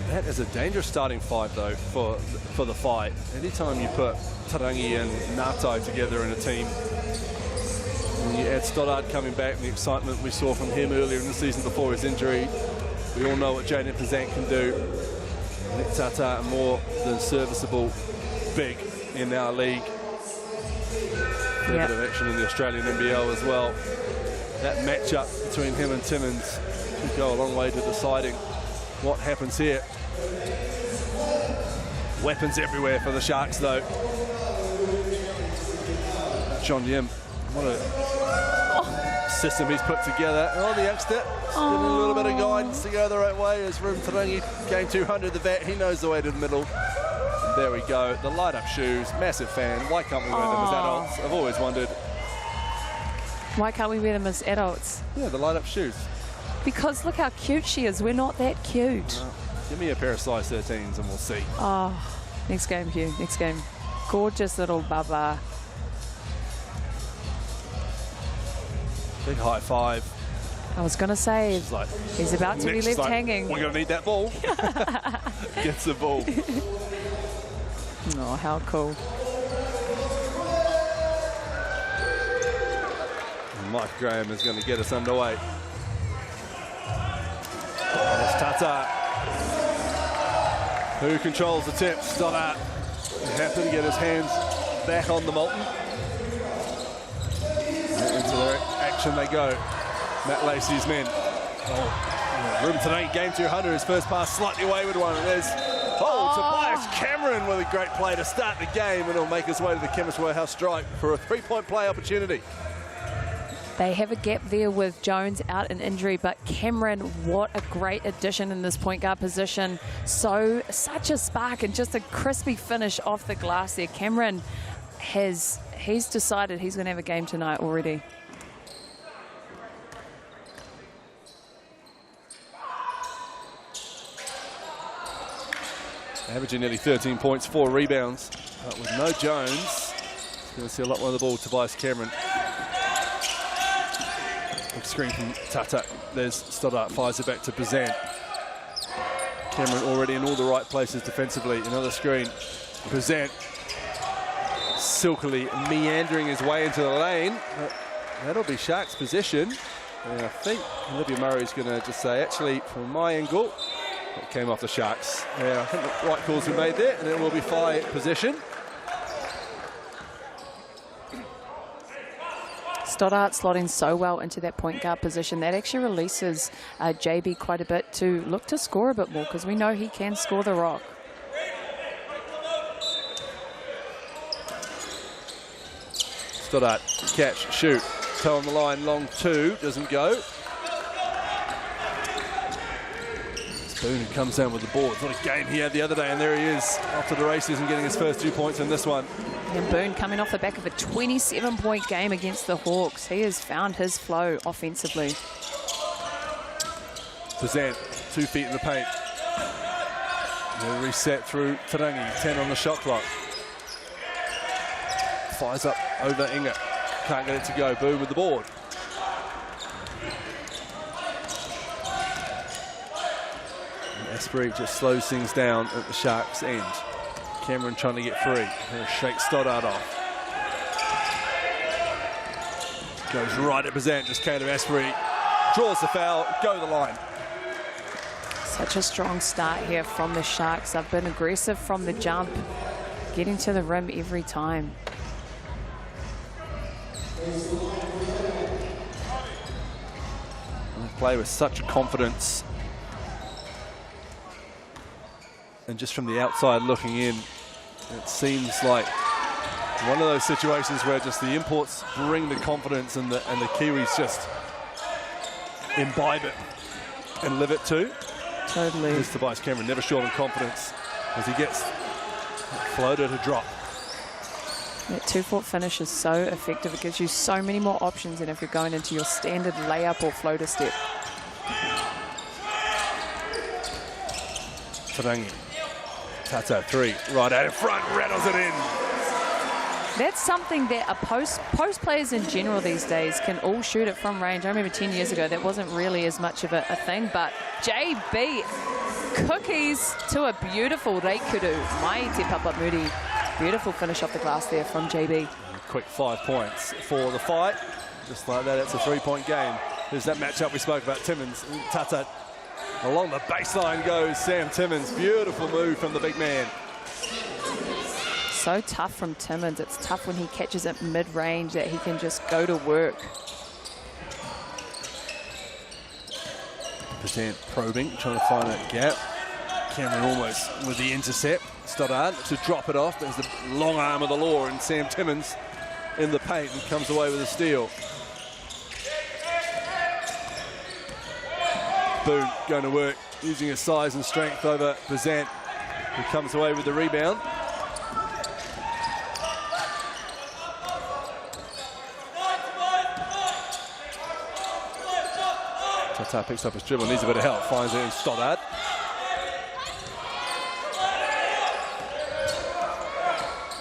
That is a dangerous starting 5, though, for the Phi. Anytime you put Tarangi and Natai together in a team, and you add Stoddard coming back and the excitement we saw from him earlier in the season before his injury, we all know what Jaden Pazant can do. Nick Tata, a more than serviceable big in our league. A bit of action in the Australian NBL as well. That matchup between him and Timmins could go a long way to deciding what happens here. Weapons everywhere for the Sharks, though. John Yim, what a system he's put together. Oh, the youngster, getting a little bit of guidance to go the right way as Ruben Tarangi game 200, the vet, he knows the way to the middle. There we go, the light-up shoes, massive fan. Why can't we wear them as adults? I've always wondered. Why can't we wear them as adults? Yeah, the light-up shoes. Because look how cute she is. We're not that cute. Give me a pair of size 13s and we'll see. Oh, next game, Hugh, next game. Gorgeous little Baba. Big high five. I was going to say, Like, he's about to be next, left like, hanging. We're going to need that ball. Gets the ball. Oh, how cool. And Mike Graham is going to get us underway. Tata, who controls the tip. Stoddart happy to get his hands back on the Molten. Into their action they go. Matt Lacey's men. Room tonight, game 200. His first pass slightly wayward one. There's Tobias Cameron with a great play to start the game, and he'll make his way to the Chemist Warehouse strike for a three-point play opportunity. They have a gap there with Jones out in injury, but Cameron, what a great addition in this point guard position. Such a spark and just a crispy finish off the glass there. Cameron he's decided he's going to have a game tonight already. Averaging nearly 13 points, 4 rebounds, but with no Jones, he's going to see a lot more of the ball. Tobias Cameron. Big screen from Tata. There's Stoddart, fires it back to Bazan. Cameron already in all the right places defensively. Another screen. Bazan silkily meandering his way into the lane. That'll be Sharks' possession. And I think Olivia Murray's going to just say, actually, from my angle, it came off the Sharks. Yeah, I think the right calls were made there, and it will be Whai possession. Stoddart slotting so well into that point guard position. That actually releases JB quite a bit to look to score a bit more, because we know he can score the rock. Stoddart, catch, shoot. Toe on the line, long 2, doesn't go. Boone comes down with the board. What a game he had the other day, and there he is after the races and getting his first 2 points in this one. And Boone coming off the back of a 27-point game against the Hawks. He has found his flow offensively. Bazan, 2 feet in the paint. They'll reset through Tarangi, 10 on the shot clock. Fires up over Inga. Can't get it to go. Boone with the board. Esprit just slows things down at the Sharks' end. Cameron trying to get free. Going to shake Stoddart off. Goes right at Bazan, just came to Esprit. Draws the foul, go to the line. Such a strong start here from the Sharks. They've been aggressive from the jump, getting to the rim every time. And they play with such confidence. And just from the outside looking in, it seems like one of those situations where just the imports bring the confidence and the Kiwis just imbibe it and live it too. Totally. Here's Tobias Cameron, never short on confidence as he gets floater to drop. That 2-foot finish is so effective. It gives you so many more options than if you're going into your standard layup or floater step. Tarangi. Tata, 3, right out in front, rattles it in. That's something that post players in general these days can all shoot it from range. I remember 10 years ago that wasn't really as much of a thing, but JB cookies to a beautiful Reikuru. Mai te papa muri. Beautiful finish off the glass there from JB. Quick 5 points for the fight. Just like that, it's a 3-point game. There's that matchup we spoke about, Timmins and Tata. Along the baseline goes Sam Timmins. Beautiful move from the big man. So tough from Timmins. It's tough when he catches it mid-range that he can just go to work. Percent probing, trying to find that gap. Cameron almost with the intercept. Stoddart to drop it off. There's the long arm of the law, and Sam Timmins in the paint and comes away with a steal. Boone going to work, using his size and strength over Bazant, who comes away with the rebound. Tata picks up his dribble, needs a bit of help, finds it in Stoddart.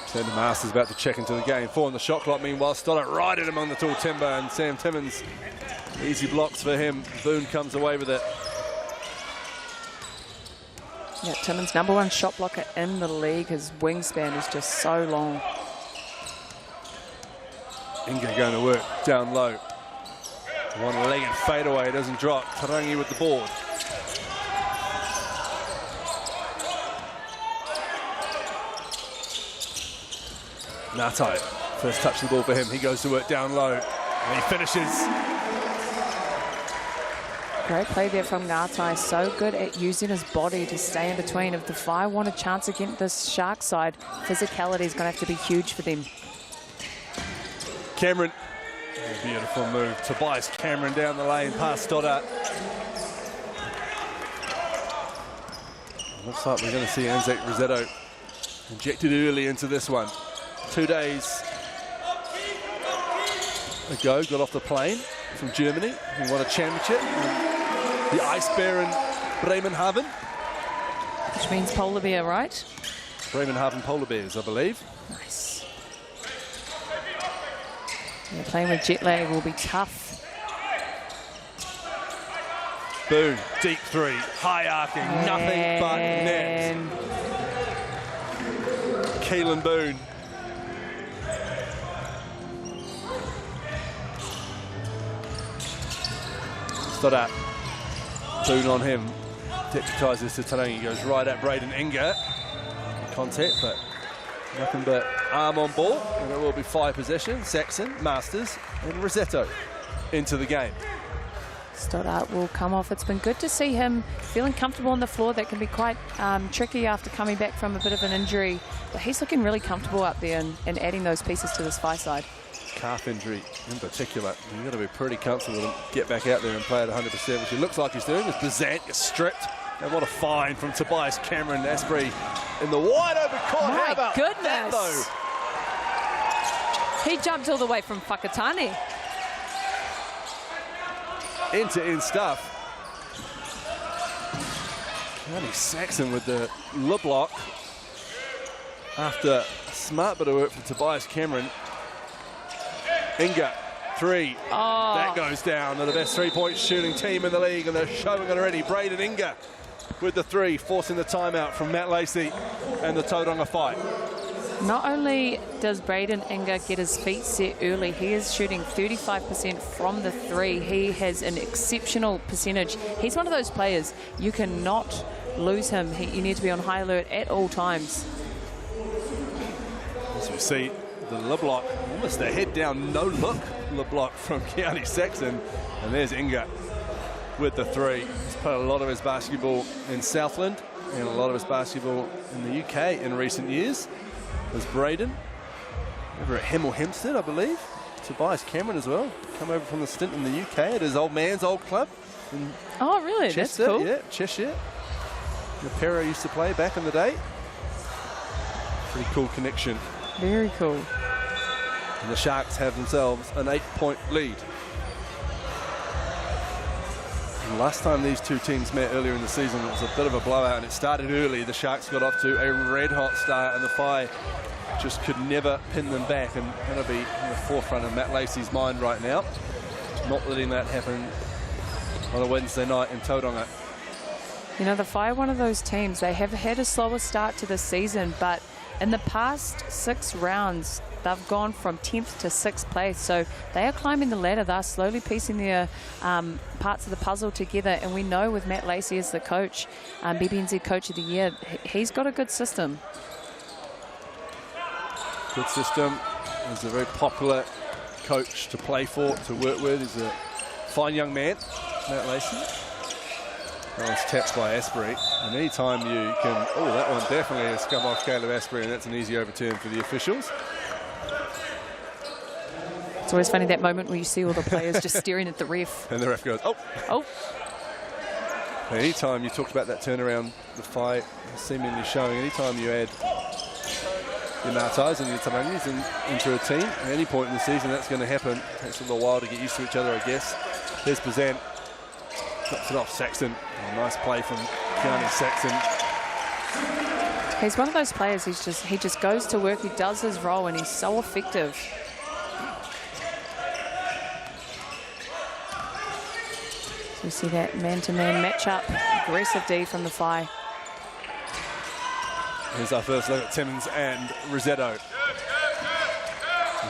Sandy Masters about to check into the game. 4 on the shot clock, meanwhile Stoddart right in among the tall timber, and Sam Timmins, easy blocks for him. Boone comes away with it. Yeah, Timmins, #1 shot blocker in the league. His wingspan is just so long. Inga going to work down low. One-legged fadeaway, doesn't drop. Tarangi with the board. Ngatai, first touch of the ball for him. He goes to work down low, and he finishes. Great play there from Ngatai. So good at using his body to stay in between. If the Whai want a chance against this Shark side, physicality is going to have to be huge for them. Cameron, a beautiful move. Tobias Cameron down the lane past Stoddart. Looks like we're going to see Anzac Rosetto injected early into this one. 2 days ago, got off the plane from Germany. He won a championship. The Ice Bear in Bremenhaven. Which means polar bear, right? Bremenhaven Polar Bears, I believe. Nice. Yeah, playing with jet lag will be tough. Boone, deep three, high arcing, nothing but net. Keelan Boone. Stoddart. Boone on him. Deputises to Tauranga. He goes right at Braden Inga. Contact, but nothing but arm on ball. And it will be 5 possessions. Saxon, Masters, and Rosetto into the game. Stoddart will come off. It's been good to see him feeling comfortable on the floor. That can be quite tricky after coming back from a bit of an injury. But he's looking really comfortable up there and adding those pieces to this Whai side. Calf injury in particular. You've got to be pretty comfortable to get back out there and play at 100%, which he looks like he's doing. As Bazant gets stripped. And what a find from Tobias Cameron. Asprey in the wide open court. My How about goodness. that, though? He jumped all the way from Whakatane. End-to-end stuff. County Saxon with the lip lock after a smart bit of work from Tobias Cameron. Inga, 3. Oh. That goes down. They're the best three-point shooting team in the league, and they're showing it already. Braden Inga with the 3, forcing the timeout from Matt Lacey and the Tauranga Whai. Not only does Braden Inga get his feet set early, he is shooting 35% from the 3. He has an exceptional percentage. He's one of those players, you cannot lose him. You need to be on high alert at all times. As we see the lip lock, almost a head down, no look lip lock from County Saxon. And there's Inga with the 3. He's played a lot of his basketball in Southland and a lot of his basketball in the UK in recent years. There's Braden over at Hemel Hempstead, I believe. Tobias Cameron as well. Come over from the stint in the UK at his old man's old club. Oh, really? Chester, that's cool. Yeah, Cheshire. The Pero used to play back in the day. Pretty cool connection. Very cool. And the Sharks have themselves an 8-point lead. And last time these two teams met earlier in the season, it was a bit of a blowout, and it started early. The Sharks got off to a red-hot start, and the Whai just could never pin them back, and that'll be in the forefront of Matt Lacey's mind right now. Not letting that happen on a Wednesday night in Tauranga. You know, the Whai are one of those teams, they have had a slower start to the season, but in the past 6 rounds, they've gone from 10th to 6th place. So they are climbing the ladder. They're slowly piecing their parts of the puzzle together. And we know with Matt Lacey as the coach, BBNZ Coach of the Year, he's got a good system. Good system. He's a very popular coach to play for, to work with. He's a fine young man, Matt Lacey. Nice taps by Asprey. And anytime you can... Oh, that one definitely has come off Caleb Asprey, and that's an easy overturn for the officials. It's always funny, that moment where you see all the players just staring at the ref. And the ref goes, oh. Oh. Anytime you talked about that turnaround, the fight seemingly showing, anytime you add your Martais and your Tarangas into a team, at any point in the season, that's going to happen. It takes a little while to get used to each other, I guess. There's Bazant. Drops it off Saxon. Oh, nice play from Keanu Saxon. He's one of those players, he just goes to work, he does his role, and he's so effective. So we see that man-to-man matchup. Aggressive D from the Whai. Here's our first look at Timmins and Rosetto.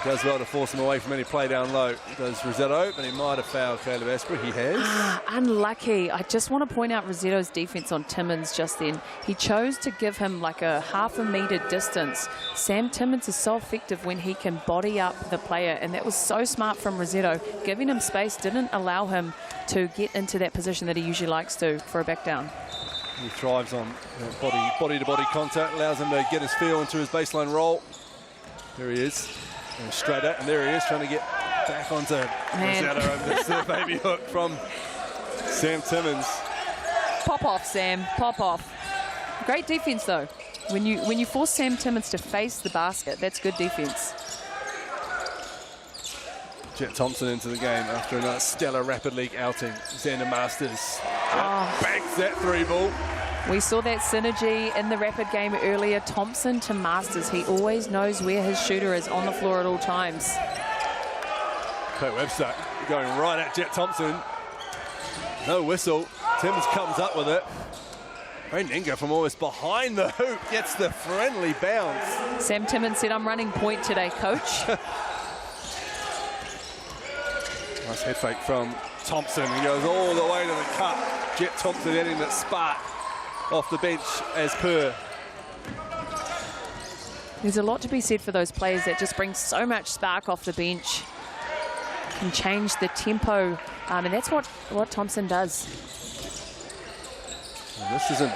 Does well to force him away from any play down low. Does Rossetto, but he might have fouled Caleb Asprey. He has. Unlucky. I just want to point out Rossetto's defense on Timmins just then. He chose to give him like a half-a metre distance. Sam Timmins is so effective when he can body up the player, and that was so smart from Rossetto. Giving him space didn't allow him to get into that position that he usually likes to for a back down. He thrives on body-to-body contact, allows him to get his feel into his baseline roll. There he is. And straight at, and there he is, trying to get back onto Rossetto, and this baby hook from Sam Timmins. Pop off, Sam. Pop off. Great defense, though. When you force Sam Timmins to face the basket, that's good defense. Jet Thompson into the game after another stellar Rapid League outing. Xander Masters banks that 3-ball. We saw that synergy in the Rapid game earlier. Thompson to Masters. He always knows where his shooter is on the floor at all times. Kurt Webster going right at Jet Thompson. No whistle. Timmins comes up with it. Inga from almost behind the hoop gets the friendly bounce. Sam Timmins said, "I'm running point today, coach." Nice head fake from Thompson. He goes all the way to the cup. Jet Thompson getting that spark off the bench as per. There's a lot to be said for those players that just bring so much spark off the bench. Can change the tempo, and that's what Thompson does. Well, this isn't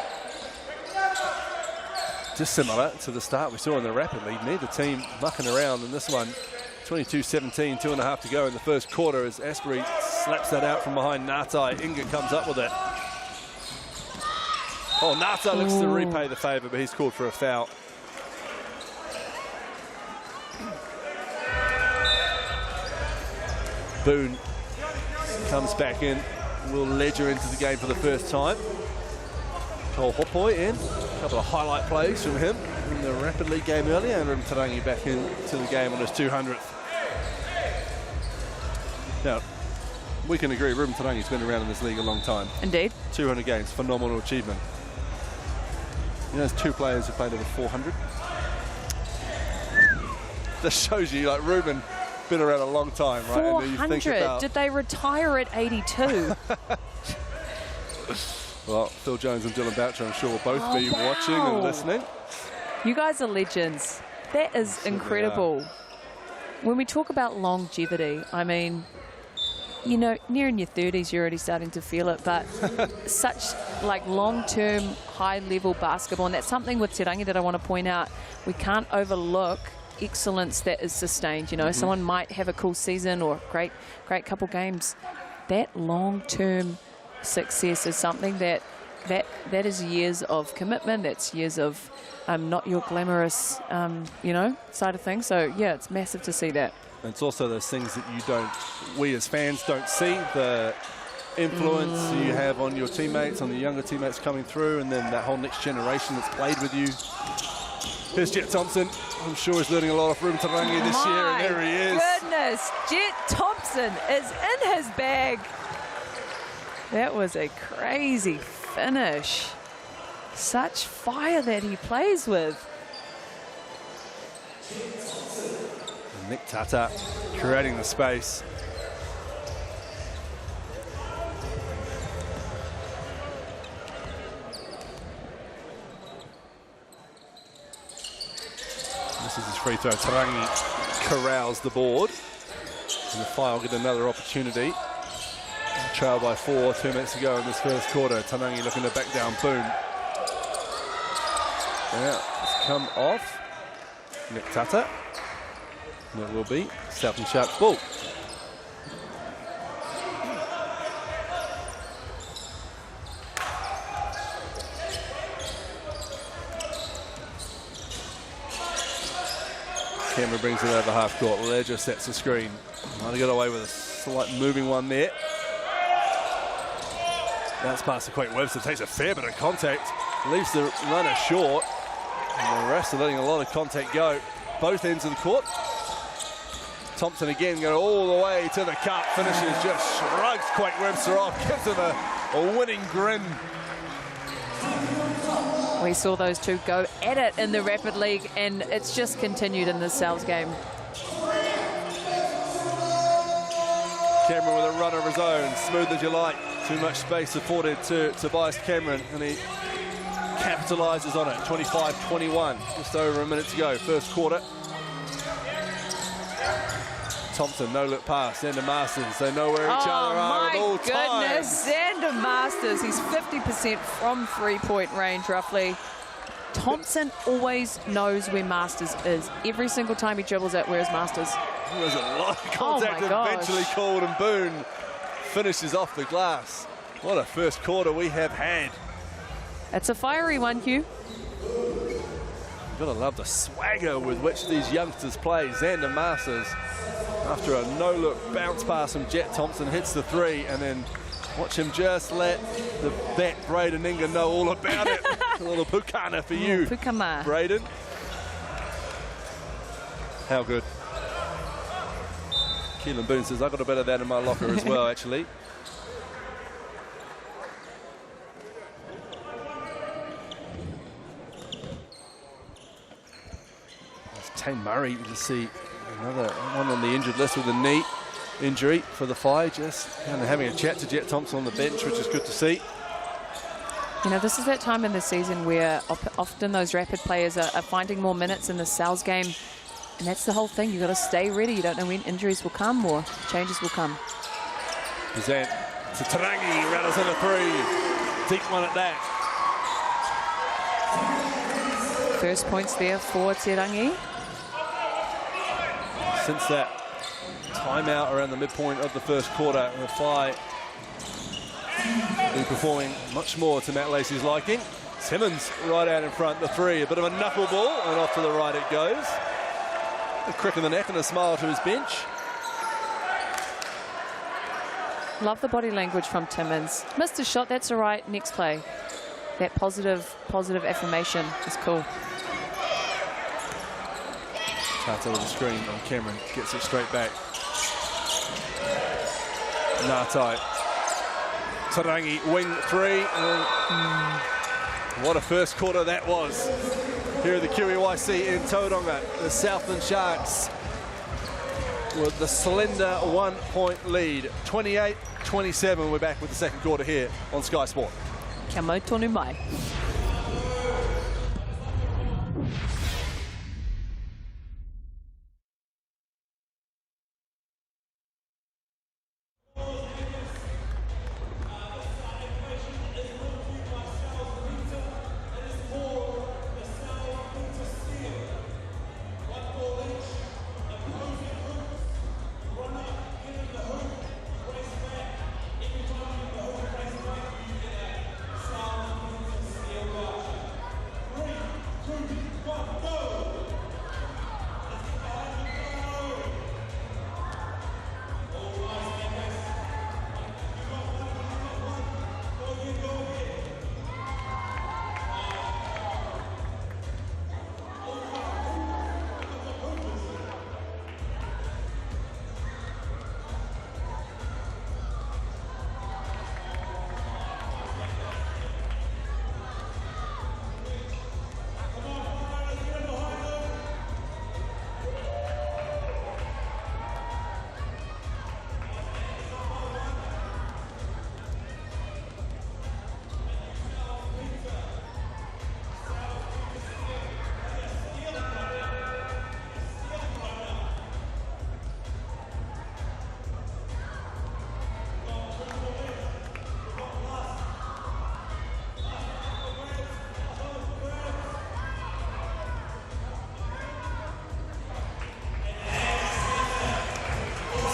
dissimilar to the start we saw in the Rapid League. Neither team mucking around in this one. 22-17, 2.5 to go in the first quarter as Asprey slaps that out from behind Natai. Inga comes up with it. Oh, Nata looks to repay the favour, but he's called for a foul. Boone comes back in, will ledger into the game for the first time. Cole Hopoi in, a couple of highlight plays from him in the Rapid League game earlier, and Tarangi back into the game on his 200th. Now, we can agree, Ruben Tarangi's been around in this league a long time. Indeed. 200 games, phenomenal achievement. You know, there's two players who played over 400. That shows you, like, Ruben been around a long time, right? 400? And you think about, did they retire at 82? well, Phil Jones and Dylan Boucher, I'm sure, will both be watching and listening. You guys are legends. That is incredible. When we talk about longevity, I mean, you know, nearing your 30s, you're already starting to feel it, but such like long-term, high-level basketball, and that's something with Te Rangi that I want to point out. We can't overlook excellence that is sustained. You know, someone might have a cool season or great couple games. That long-term success is something that is years of commitment. That's years of not your glamorous, you know, side of things. So yeah, it's massive to see that. And it's also those things that we as fans don't see, the influence you have on your teammates, on the younger teammates coming through, and then that whole next generation that's played with you. Here's Jet Thompson. I'm sure he's learning a lot off Ruben Tarangi this year, and there he is. Goodness, Jet Thompson is in his bag. That was a crazy finish. Such fire that he plays with. Nick Tata creating the space. This is his free throw. Tarangi corrals the board. And the Fire will get another opportunity. Trail by 4, 2 minutes to go in this first quarter. Tarangi looking to back down. Boom. Yeah, it's come off. Nick Tata. And it will be Southland Sharks ball. Camera brings it over half court. Ledger sets the screen. Might have got away with a slight moving one there. Bounce past the Quake Webster, takes a fair bit of contact, leaves the runner short, and the rest are letting a lot of contact go. Both ends of the court. Thompson again going all the way to the cup, finishes, just shrugs Quake Webster off, gives him a winning grin. We saw those two go at it in the Rapid League, and it's just continued in this Sal's game. Cameron with a run of his own, smooth as you like. Too much space afforded to Tobias Cameron, and he capitalises on it. 25-21, just over a minute to go, first quarter. Thompson, no-look pass, Xander Masters, they know where each other are at all times. Oh my goodness, Xander Masters, he's 50% from three-point range, roughly. Thompson always knows where Masters is. Every single time he dribbles it, where's Masters? There's a lot of contact, eventually called, and Boone finishes off the glass. What a first quarter we have had. It's a fiery one, Hugh. You've got to love the swagger with which these youngsters play. Xander Masters, after a no-look bounce pass from Jet Thompson, hits the three, and then watch him just let that Braden Inga know all about it. A little pukana for you, Pukama. Braden. How good. Keelan Boone says, I got a bit of that in my locker as well, actually. Tane Murray, you can see another one on the injured list with a knee injury for the Phi. Just kind of having a chat to Jet Thompson on the bench, which is good to see. You know, this is that time in the season where often those rapid players are finding more minutes in the Sal's game. And that's the whole thing. You've got to stay ready. You don't know when injuries will come or changes will come. Present to Tarangi, rattles in a three. Deep one at that. First points there for Tarangi. Since that timeout around the midpoint of the first quarter, the Phi been performing much more to Matt Lacey's liking. Simmons right out in front, the three, a bit of a knuckleball, and off to the right it goes. A crick in the neck and a smile to his bench. Love the body language from Timmins. Missed a shot, that's all right, next play. That positive affirmation is cool. Tata with the screen on Cameron, gets it straight back. Ngatai. Tarangi, wing three. What a first quarter that was. Here at the QEYC in Tauranga, the Southland Sharks with the slender 1 point lead. 28-27, we're back with the second quarter here on Sky Sport. Kia mau tonu mai.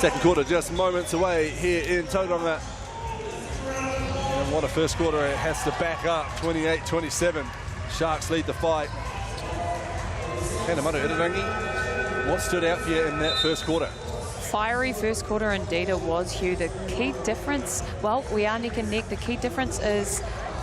Second quarter just moments away here in Tauranga. And what a first quarter it has to back up, 28-27. Sharks lead the fight. Hanamaru Irarangi, what stood out for you in that first quarter? Fiery first quarter indeed it was, Hugh. The key difference, well, we are neck and neck. The key difference is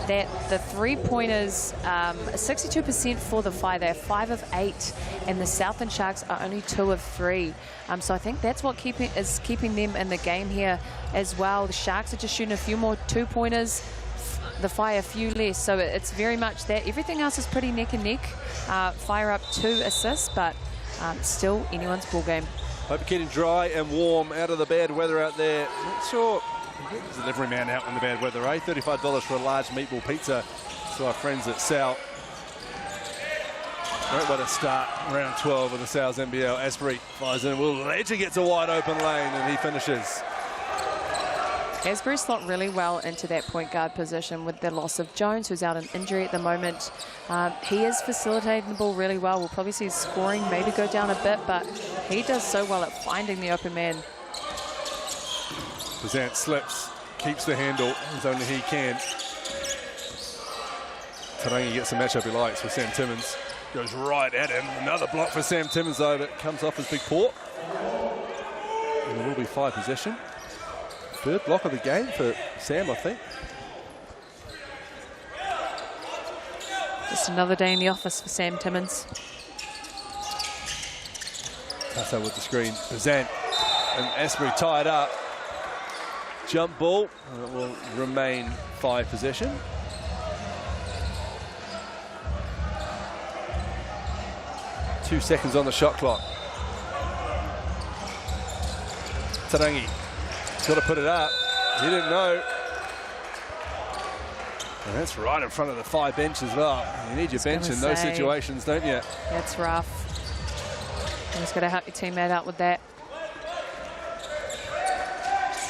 that the three-pointers, 62% for the Phi. They're 5 of 8, and the Southland Sharks are only 2 of 3. So I think that's what is keeping them in the game here as well. The Sharks are just shooting a few more two-pointers, the Phi a few less. So it's very much that. Everything else is pretty neck and neck. Phi up 2 assists, but still anyone's ball game. Hope you're getting dry and warm out of the bad weather out there. Not sure. Get the delivery man out in the bad weather, eh? $35 for a large meatball pizza to our friends at Sal. Great way to start round 12 of the Sal's NBL. Asbury flies in. Will Ledger gets a wide open lane and he finishes. Asbury slot really well into that point guard position with the loss of Jones, who's out on injury at the moment. He is facilitating the ball really well. We'll probably see his scoring maybe go down a bit, but he does so well at finding the open man. Bazant slips, keeps the handle as only he can. Tauranga gets the matchup he likes with Sam Timmins. Goes right at him. Another block for Sam Timmins though, but comes off his big paw. And it will be 5 possession. Third block of the game for Sam, I think. Just another day in the office for Sam Timmins. Tasso with the screen. Bazant and Asbury tied up. Jump ball. And it will remain 5 possession. Two seconds on the shot clock. Tarangi. Got to put it up. He didn't know. And that's right in front of the 5 bench as well. You need your bench in those situations, don't you? That's rough. You just got to help your teammate out with that.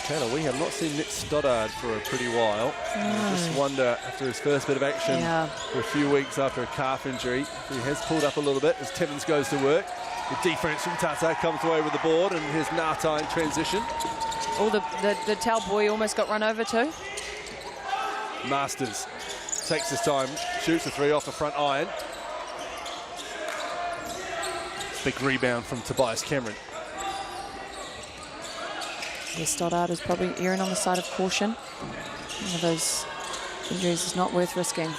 Taylor, we have not seen Nick Stoddard for a pretty while. I just wonder, after his first bit of action for a few weeks after a calf injury, he has pulled up a little bit as Timmins goes to work. The defense from Tata comes away with the board, and here's Nata in transition. Oh, the towel boy almost got run over too. Masters takes his time, shoots a 3 off the front iron. Big rebound from Tobias Cameron. Yeah, Stoddard is probably erring on the side of caution. One of those injuries is not worth risking.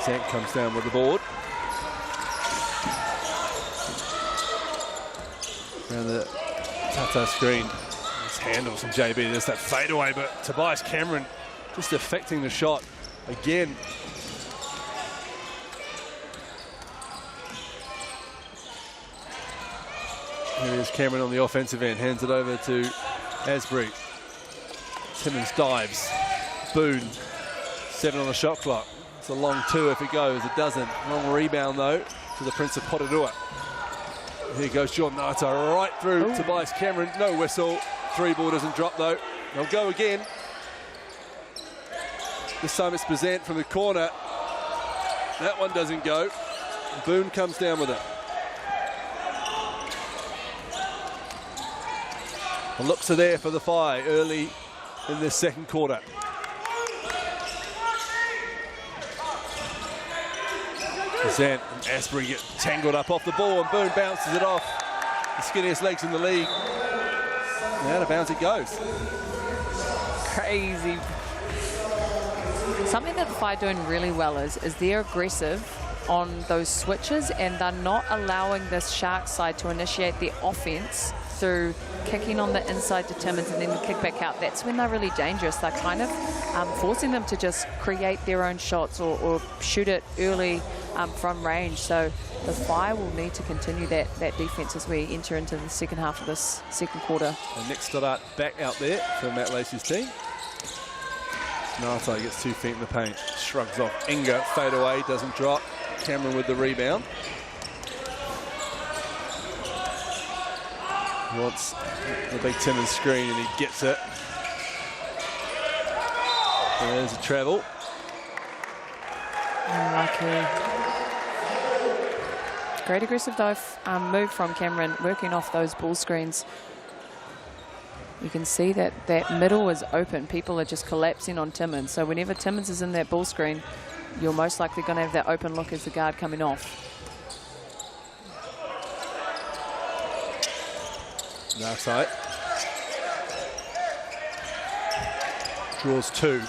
Zank comes down with the board. Around the Tata screen. Nice handles from JB. There's that fadeaway, but Tobias Cameron just affecting the shot again. Here is Cameron on the offensive end. Hands it over to Asbury. Timmins dives. Boone. 7 on the shot clock. It's a long 2 if it goes. It doesn't. Long rebound, though, to the Prince of Porirua. Here goes John Nata right through Tobias Cameron. No whistle. 3 ball doesn't drop, though. They'll go again. This time it's Bazant from the corner. That one doesn't go. Boone comes down with it. The looks are there for the Phi early in this second quarter. Bazant and Asbury get tangled up off the ball, and Boone bounces it off. The skinniest legs in the league. And out of bounds it goes. Crazy. Something that the Phi are doing really well is they're aggressive on those switches, and they're not allowing this Shark side to initiate the offense through kicking on the inside to Timmins and then the kick back out. That's when they're really dangerous. They're kind of forcing them to just create their own shots or shoot it early from range. So the Phi will need to continue that defense as we enter into the second half of this second quarter. And Nick Stoddart back out there for Matt Lacey's team. Nata gets 2 feet in the paint, shrugs off. Inga fade away, doesn't drop. Cameron with the rebound. Wants the big Timmins screen and he gets it. There's a travel. Unlucky. Great aggressive though move from Cameron, working off those ball screens. You can see that middle is open. People are just collapsing on Timmins. So whenever Timmins is in that ball screen, you're most likely going to have that open look as the guard coming off. Now side. Draws 2.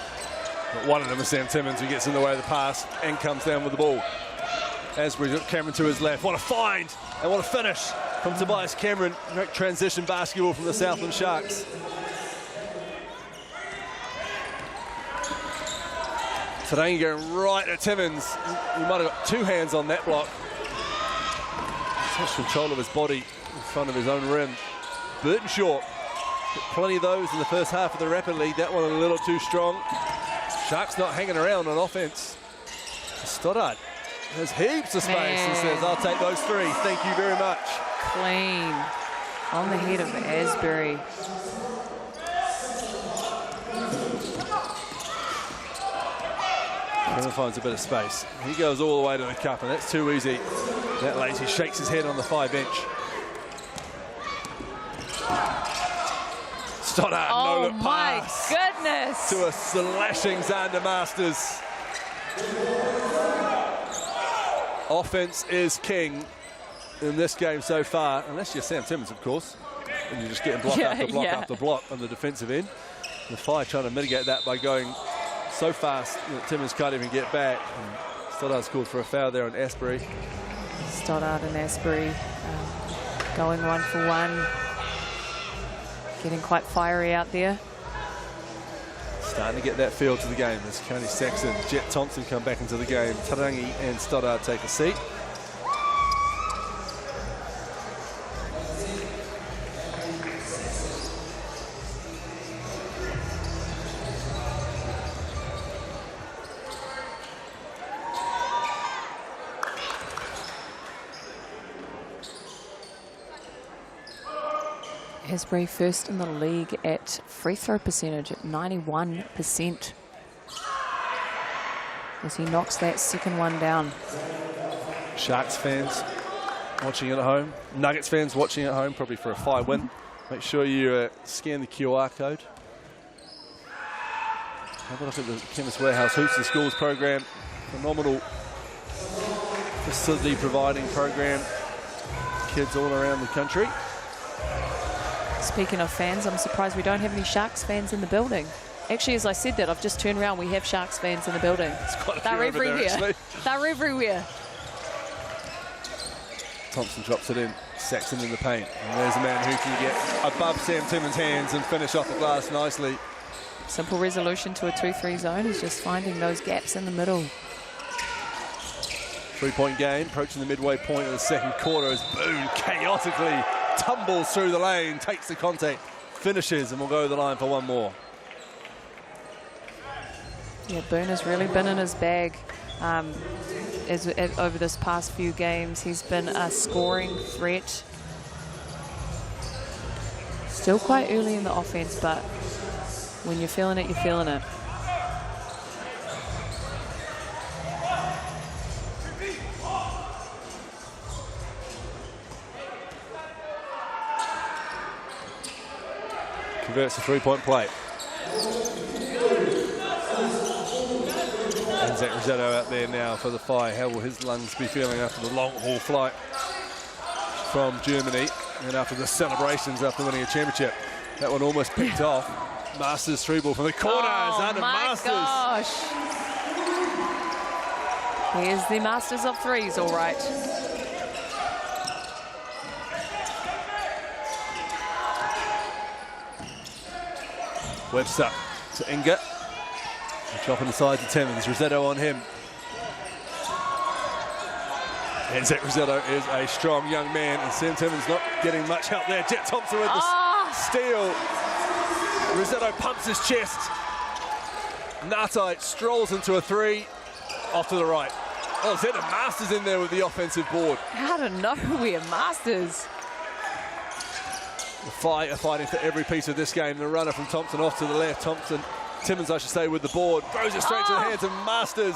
But one of them is Sam Timmins, who gets in the way of the pass and comes down with the ball. Asbury, Cameron to his left. What a find and what a finish from Tobias Cameron. Great transition basketball from the Southland Sharks. Tauranga going right at Timmins. He might have got 2 hands on that block. Lost control of his body in front of his own rim. Burton Short, plenty of those in the first half of the Rapid League. That one a little too strong. Sharks not hanging around on offense. Stoddard has heaps of space and says, I'll take those three. Thank you very much. Clean on the head of Asbury. Kevin finds a bit of space. He goes all the way to the cup, and that's too easy. That lazy shakes his head on the 5-inch. Stoddard, no-look pass. Oh, my goodness. To a slashing Xander Masters. Offense is king in this game so far, unless you're Sam Timmins, of course, and you're just getting block after block after block on the defensive end. The Fire trying to mitigate that by going so fast that Timmins can't even get back. And Stoddard scored for a foul there on Asbury. Stoddard and Asbury going 1 for 1. Getting quite fiery out there. Starting to get that feel to the game as Coney Saxon, Jet Thompson come back into the game. Tarangi and Stoddard take a seat. Asbury first in the league at free throw percentage at 91%. As he knocks that second one down. Sharks fans watching at home, Nuggets fans watching at home, probably for a 5 win. Make sure you scan the QR code. Have a look at the Chemist Warehouse Hoops and Schools program. Phenomenal facility providing program. Kids all around the country. Speaking of fans, I'm surprised we don't have any Sharks fans in the building. Actually, as I said that, I've just turned around. We have Sharks fans in the building. They're everywhere. They're everywhere. Thompson drops it in. Saxon in the paint. And there's a man who can get above Sam Timmins' hands and finish off the glass nicely. Simple resolution to a 2-3 zone is just finding those gaps in the middle. 3-point game, approaching the midway point of the second quarter as Boone chaotically tumbles through the lane, takes the contact, finishes, and will go to the line for one more. Yeah, Boone has really been in his bag over this past few games. He's been a scoring threat. Still quite early in the offense, but when you're feeling it, you're feeling it. Converts a 3-point play. And Zach Rosetto out there now for the Fire. How will his lungs be feeling after the long-haul flight from Germany and after the celebrations after winning a championship? That one almost picked off. Masters 3-ball from the corner. Xander Masters. Gosh. Here's the Masters of threes, all right. Webster to Inga. Chopping aside to Timmins. Rosetto on him. And Zach Rosetto is a strong young man, and Sam Timmins not getting much help there. Jet Thompson with the steal. Rosetto pumps his chest. Natai strolls into a 3. Off to the right. Oh, Xander Masters in there with the offensive board. Out of nowhere, Masters. The Fire are fighting for every piece of this game. The runner from Thompson off to the left. Timmins, I should say, with the board. Throws it straight to the hands of Masters.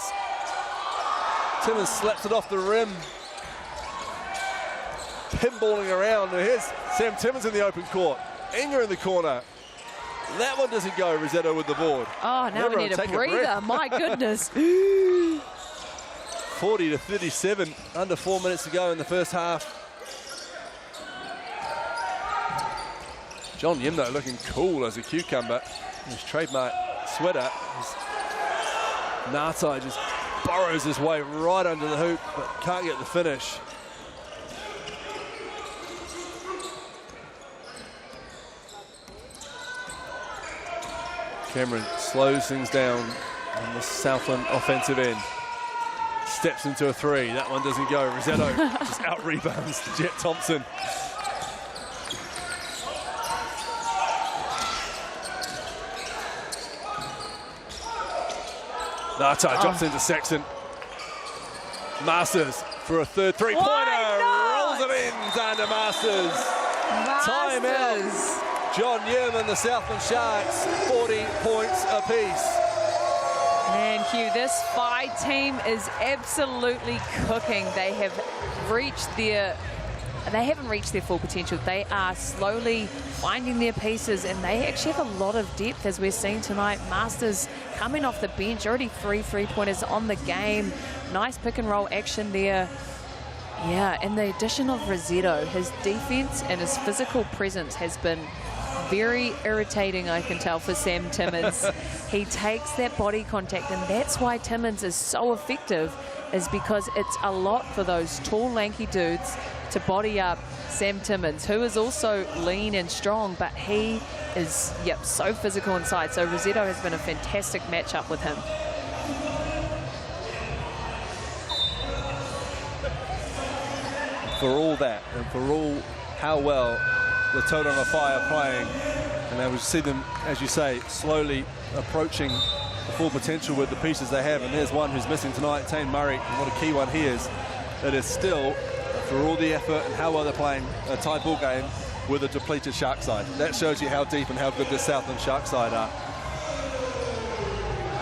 Timmins slaps it off the rim. Pinballing around. And here's Sam Timmins in the open court. Inga in the corner. That one doesn't go. Rosetto with the board. Oh, now we need a breather. My goodness. 40-37. Under 4 minutes to go in the first half. John Yimno looking cool as a cucumber. His trademark sweater. Natai just burrows his way right under the hoop, but can't get the finish. Cameron slows things down on the Southland offensive end. Steps into a three. That one doesn't go. Rosetto just out rebounds Jet Thompson. Nata drops into Saxon. Masters for a third three-pointer. Rolls it in. Xander Masters. Timeout. John Newman, the Southland Sharks, 40 points apiece. Man, Hugh, this FI team is absolutely cooking. They haven't reached their full potential. They are slowly finding their pieces, and they actually have a lot of depth, as we're seeing tonight. Masters coming off the bench, already 3 3-pointers on the game. Nice pick and roll action there. Yeah, and the addition of Rosetto, his defense and his physical presence has been very irritating, I can tell, for Sam Timmins. He takes that body contact, and that's why Timmins is so effective, is because it's a lot for those tall, lanky dudes to body up Sam Timmins, who is also lean and strong, but he is, so physical inside. So Rosetto has been a fantastic matchup with him. For all that, and for all how well the Tauranga Whai are playing, and they will see them, as you say, slowly approaching the full potential with the pieces they have. And there's one who's missing tonight, Tane Murray, and what a key one he is. It is still, for all the effort and how well they're playing, a tie ball game with a depleted Shark side. That shows you how deep and how good this Southland Shark side are.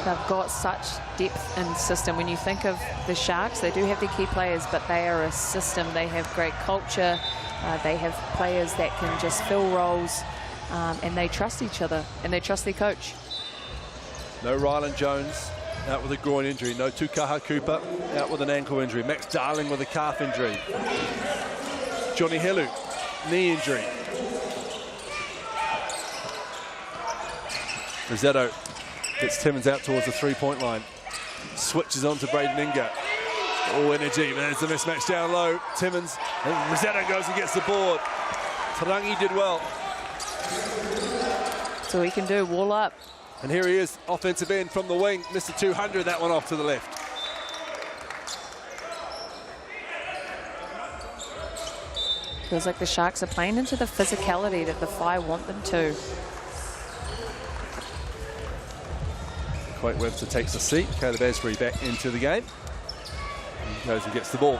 They've got such depth and system. When you think of the Sharks, they do have their key players, but they are a system. They have great culture. They have players that can just fill roles, and they trust each other, and they trust their coach. No Ryland Jones, out with a groin injury. No Tukaha Cooper, out with an ankle injury. Max Darling with a calf injury. Johnny Helu, knee injury. Rosetto gets Timmins out towards the three-point line. Switches on to Braden Inga. Oh, energy, but there's a mismatch down low. Timmins, and Rosetto goes and gets the board. Tarangi did well. So he can do, wall up. And here he is, offensive end from the wing. Mr. 200, that one off to the left. Feels like the Sharks are playing into the physicality that the Whai want them to. Quite Webster takes a seat. Caleb Asbury back into the game. He goes and gets the ball.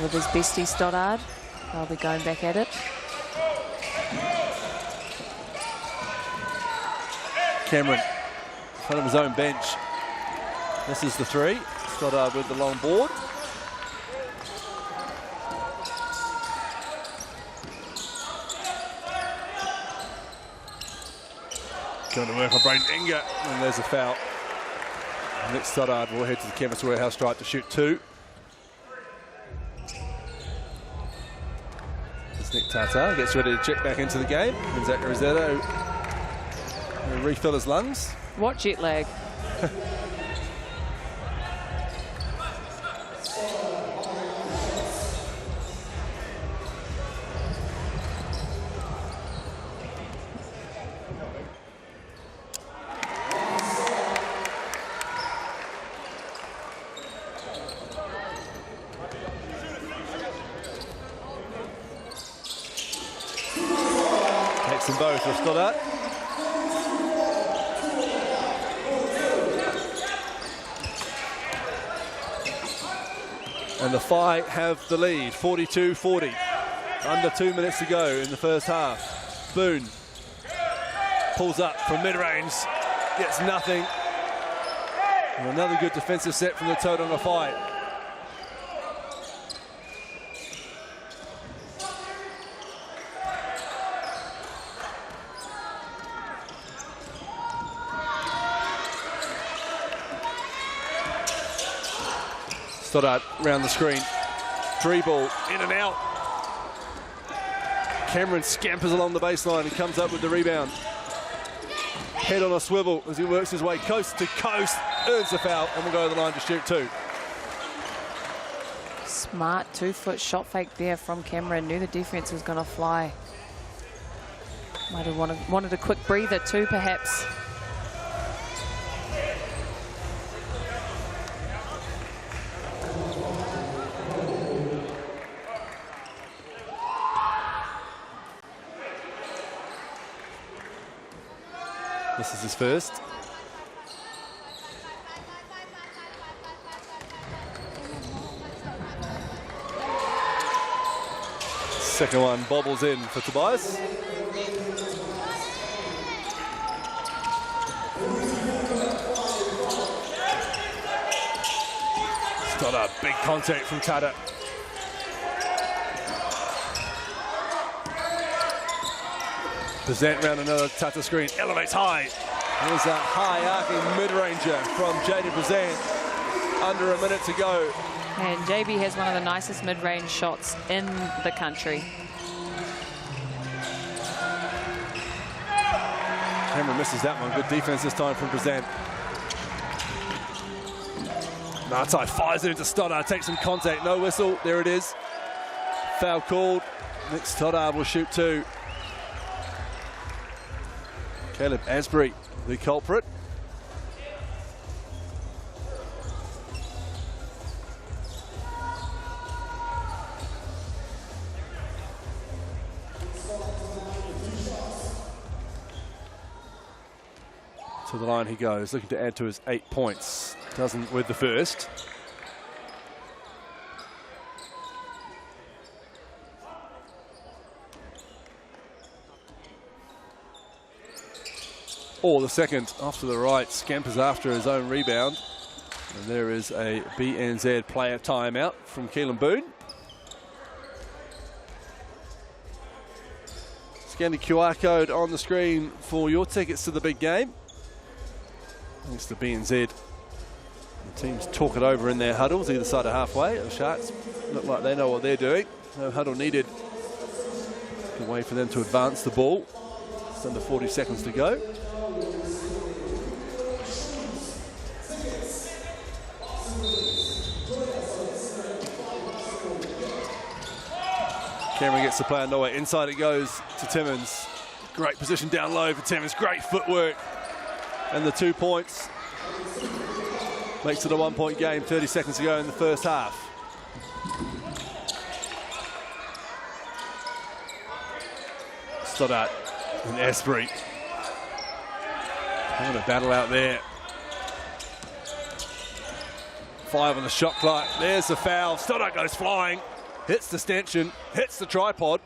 With his bestie Stoddard, they'll be going back at it. Cameron in front of his own bench. This is the three. Stoddard with the long board. Going to work on Braden Inga, and there's a foul. Nick Stoddard will head to the Chemist Warehouse stripe to shoot two. As Nick Tata gets ready to check back into the game. And Zach Rosetto will refill his lungs. What jet lag? Them both for Stoddard. And the Whai have the lead, 42-40. Under 2 minutes to go in the first half. Boone pulls up from mid-range, gets nothing. And another good defensive set from the Tauranga Whai. Stoddard round the screen. Three ball in and out. Cameron scampers along the baseline and comes up with the rebound. Head on a swivel as he works his way coast to coast. Earns the foul and will go to the line to shoot two. Smart 2-foot shot fake there from Cameron. Knew the defense was going to fly. Might have wanted a quick breather too, perhaps. This is his first. Second one bobbles in for Tobias. Stoddard, big contact from Tata. Present round another Tata screen, elevates high. There's a high arcing mid-ranger from Jaden Present. Under a minute to go. And JB has one of the nicest mid-range shots in the country. Cameron misses that one. Good defense this time from Present. Nartai fires it into Stoddard, takes some contact, no whistle, there it is. Foul called. Nick Stoddard will shoot two. Caleb Asbury, the culprit. To the line he goes, looking to add to his 8 points. Doesn't with the first. Or the second, off to the right, scampers after his own rebound. And there is a BNZ player timeout from Keelan Boone. Scan the QR code on the screen for your tickets to the big game. Thanks to BNZ. The teams talk it over in their huddles, either side of halfway. The Sharks look like they know what they're doing. No huddle needed. Good way for them to advance the ball. It's under 40 seconds to go. Cameron gets the play on the way. Inside it goes to Timmins. Great position down low for Timmins. Great footwork. And the 2 points. Makes it a 1 point game, 30 seconds to go in the first half. Stoddard and Asbury. Having a battle out there. 5 on the shot clock. There's the foul. Stoddard goes flying. Hits the stanchion. Hits the tripod.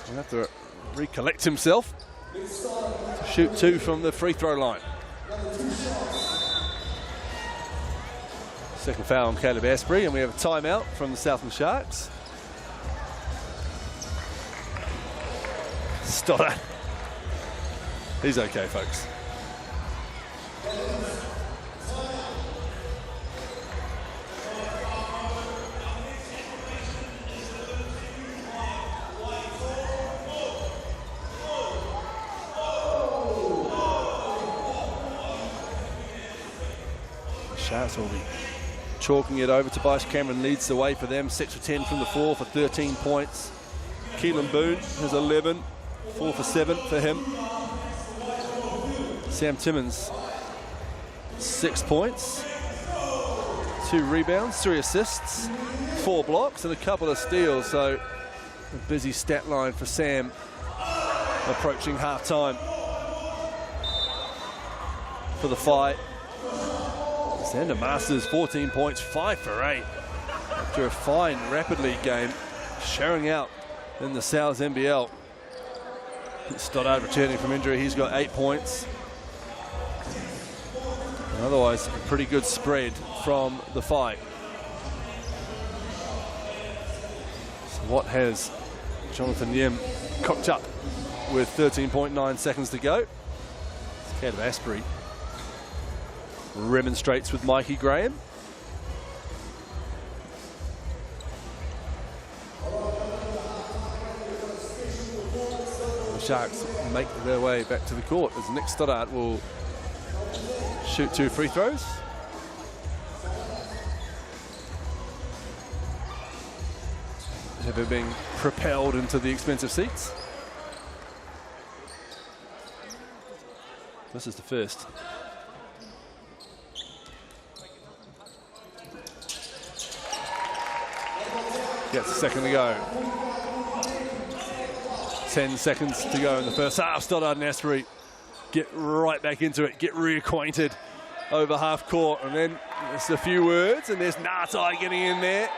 He'll have to recollect himself. Shoot two from the free throw line. Second foul on Caleb Asbury, and we have a timeout from the Southland Sharks. Stoddard. He's okay, folks. Sharks will be chalking it over. Tobias Cameron leads the way for them. 6 for 10 from the floor for 13 points. Keelan Boone has 11. 4 for 7 for him. Sam Timmins, 6 points. 2 rebounds, 3 assists, 4 blocks and a couple of steals. So a busy stat line for Sam approaching half-time for the fight. Xander Masters, 14 points, 5 for 8. After a fine Rapid League game, showing out in the Souths NBL. Stoddard returning from injury, he's got 8 points. And otherwise, a pretty good spread from the fight. So what has Jonathan Yim cooked up with 13.9 seconds to go? It's Caleb Asbury. Remonstrates with Mikey Graham. The Sharks make their way back to the court as Nick Stoddard will shoot 2 free throws. Ever being propelled into the expensive seats. This is the first. Gets a second to go. 10 seconds to go in the first half. Stoddard and Asprey get right back into it, get reacquainted over half court, and then there's a few words, and there's Natai getting in there.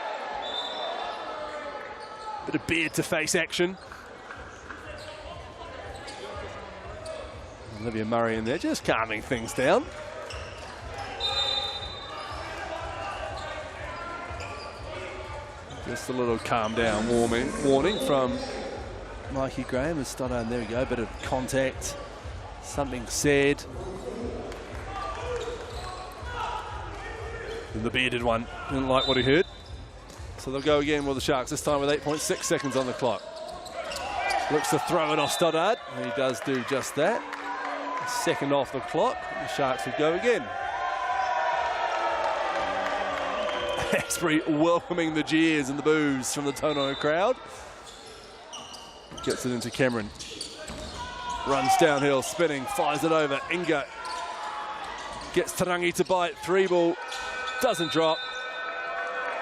Bit of beard to face action. Olivia Murray in there, just calming things down. Just a little calm down warning from Mikey Graham. And Stoddard, there we go, bit of contact, something said. And the bearded one didn't like what he heard. So they'll go again with the Sharks, this time with 8.6 seconds on the clock. Looks to throw it off Stoddard, and he does do just that. Second off the clock, the Sharks will go again. Asprey welcoming the jeers and the boos from the Tauranga crowd. Gets it into Cameron. Runs downhill, spinning, fires it over. Inga gets Tarangi to bite. 3-ball doesn't drop.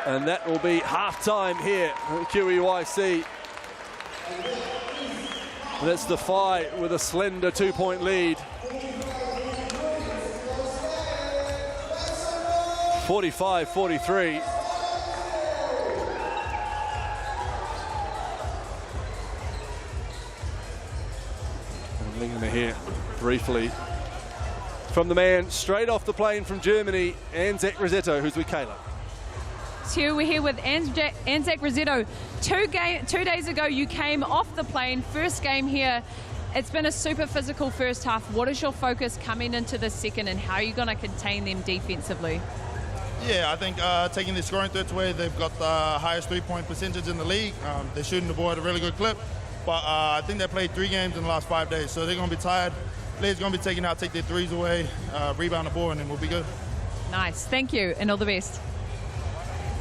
And that will be half-time here at QEYC. And it's the Phi with a slender 2-point lead. 45-43. And Lingner here briefly from the man straight off the plane from Germany, Anzac Rossetto, who's with Kayla. We're here with Anzac Rossetto. 2 days ago, you came off the plane, first game here. It's been a super physical first half. What is your focus coming into the second, and how are you going to contain them defensively? Yeah, I think taking their scoring threats away, they've got the highest three-point percentage in the league. They're shooting the ball at a really good clip. But I think they played 3 games in the last 5 days, so they're going to be tired. Players going to be taking out, take their threes away, rebound the ball, and then we'll be good. Nice. Thank you, and all the best.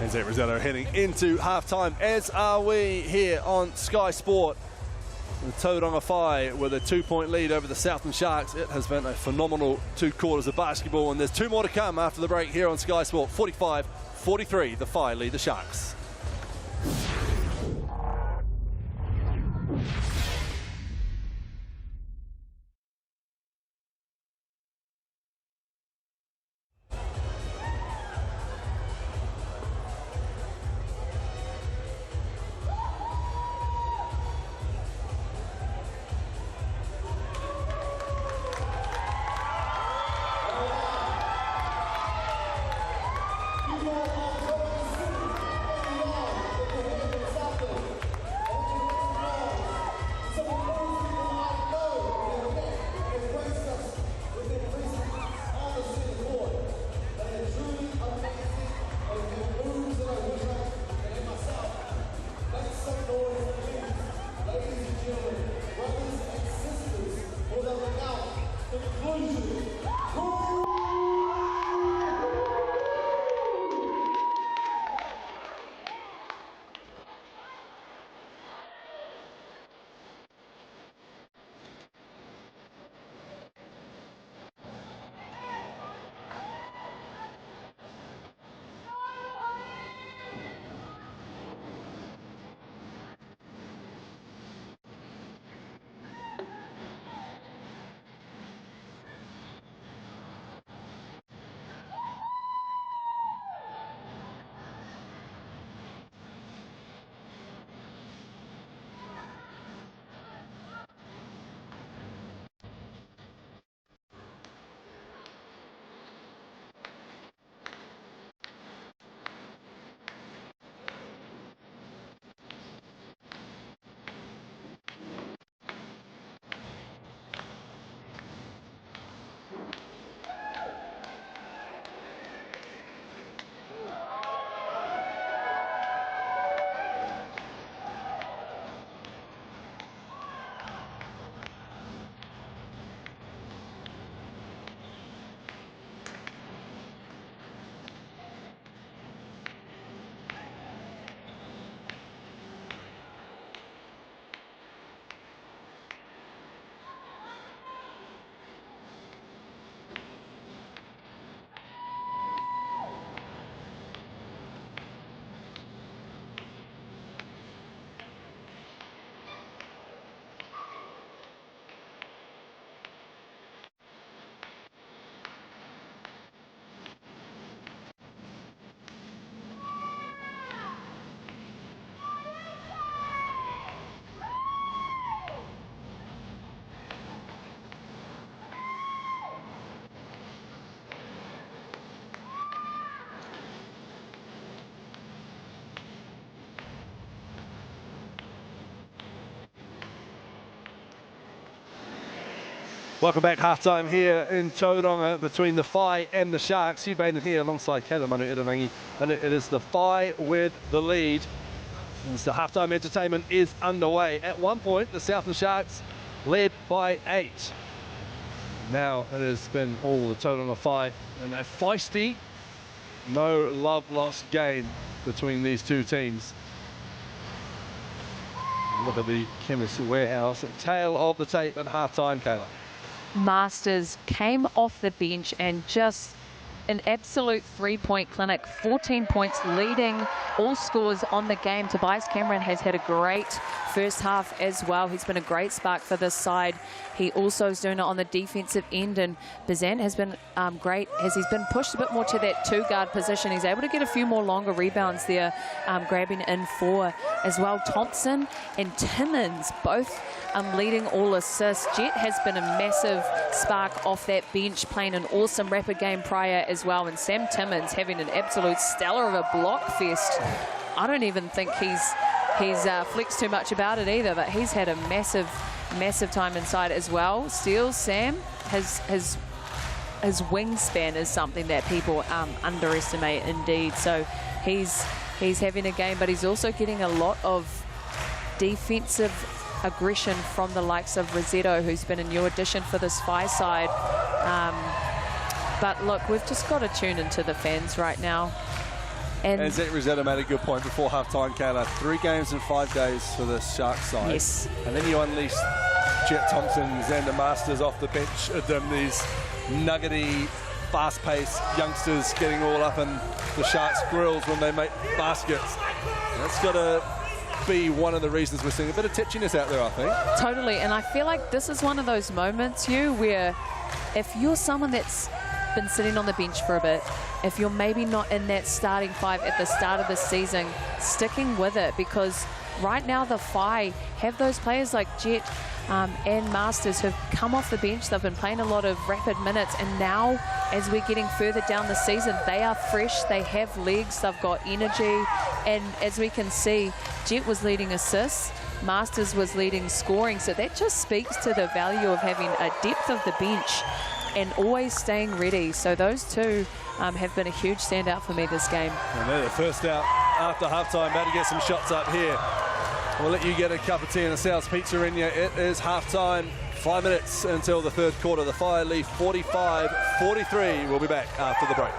Anzac Rossetto heading into halftime, as are we here on Sky Sport. The Tauranga Whai with a 2-point lead over the Southland Sharks. It has been a phenomenal 2 quarters of basketball, and there's 2 more to come after the break here on Sky Sport. 45-43, the Whai lead the Sharks. Welcome back, halftime here in Tauranga between the Whai and the Sharks. Hugh Baden here alongside Kata Manu Irarangi, and it is the Whai with the lead. As the halftime entertainment is underway. At one point, the Southland Sharks led by 8. Now it has been all the Tauranga Whai, and a feisty, no love lost game between these two teams. Look at the Chemist Warehouse tail of the tape at halftime, Kayla. Masters came off the bench and just an absolute three-point clinic, 14 points leading all scores on the game. Tobias Cameron has had a great first half as well. He's been a great spark for this side. He also is doing it on the defensive end, and Bazant has been great as he's been pushed a bit more to that 2-guard position. He's able to get a few more longer rebounds there, grabbing in 4 as well. Thompson and Timmins both leading all assists. Jet has been a massive spark off that bench, playing an awesome rapid game prior as well, and Sam Timmins having an absolute stellar of a block fest. I don't even think he's flexed too much about it either, but he's had a massive time inside as well. Steals, Sam, his wingspan is something that people underestimate indeed. So he's having a game, but he's also getting a lot of defensive aggression from the likes of Rossetto, who's been a new addition for this Whai side. But look, we've just got to tune into the fans right now. And Zach Rossetto made a good point before halftime, Kayla. 3 games in 5 days for the Sharks side. yes, And then you unleash Jet Thompson, Xander Masters off the bench, these nuggety, fast-paced youngsters getting all up in the Sharks' grills when they make baskets. That's got to be one of the reasons we're seeing a bit of tetchiness out there, I think. totally. And I feel like this is one of those moments, where if you're someone that's been sitting on the bench for a bit, if you're maybe not in that starting 5 at the start of the season, sticking with it, because right now the Whai have those players like Jet and Masters who've come off the bench. They've been playing a lot of rapid minutes, and now as we're getting further down the season, they are fresh, they have legs, they've got energy, and as we can see, Jet was leading assists, Masters was leading scoring, so that just speaks to the value of having a depth of the bench and always staying ready. So those two have been a huge standout for me this game. And they're the first out after halftime, about to get some shots up here. We'll let you get a cup of tea and a Sal's Pizzeria. It is halftime, 5 minutes until the third quarter. The Whai lead 45-43. We'll be back after the break.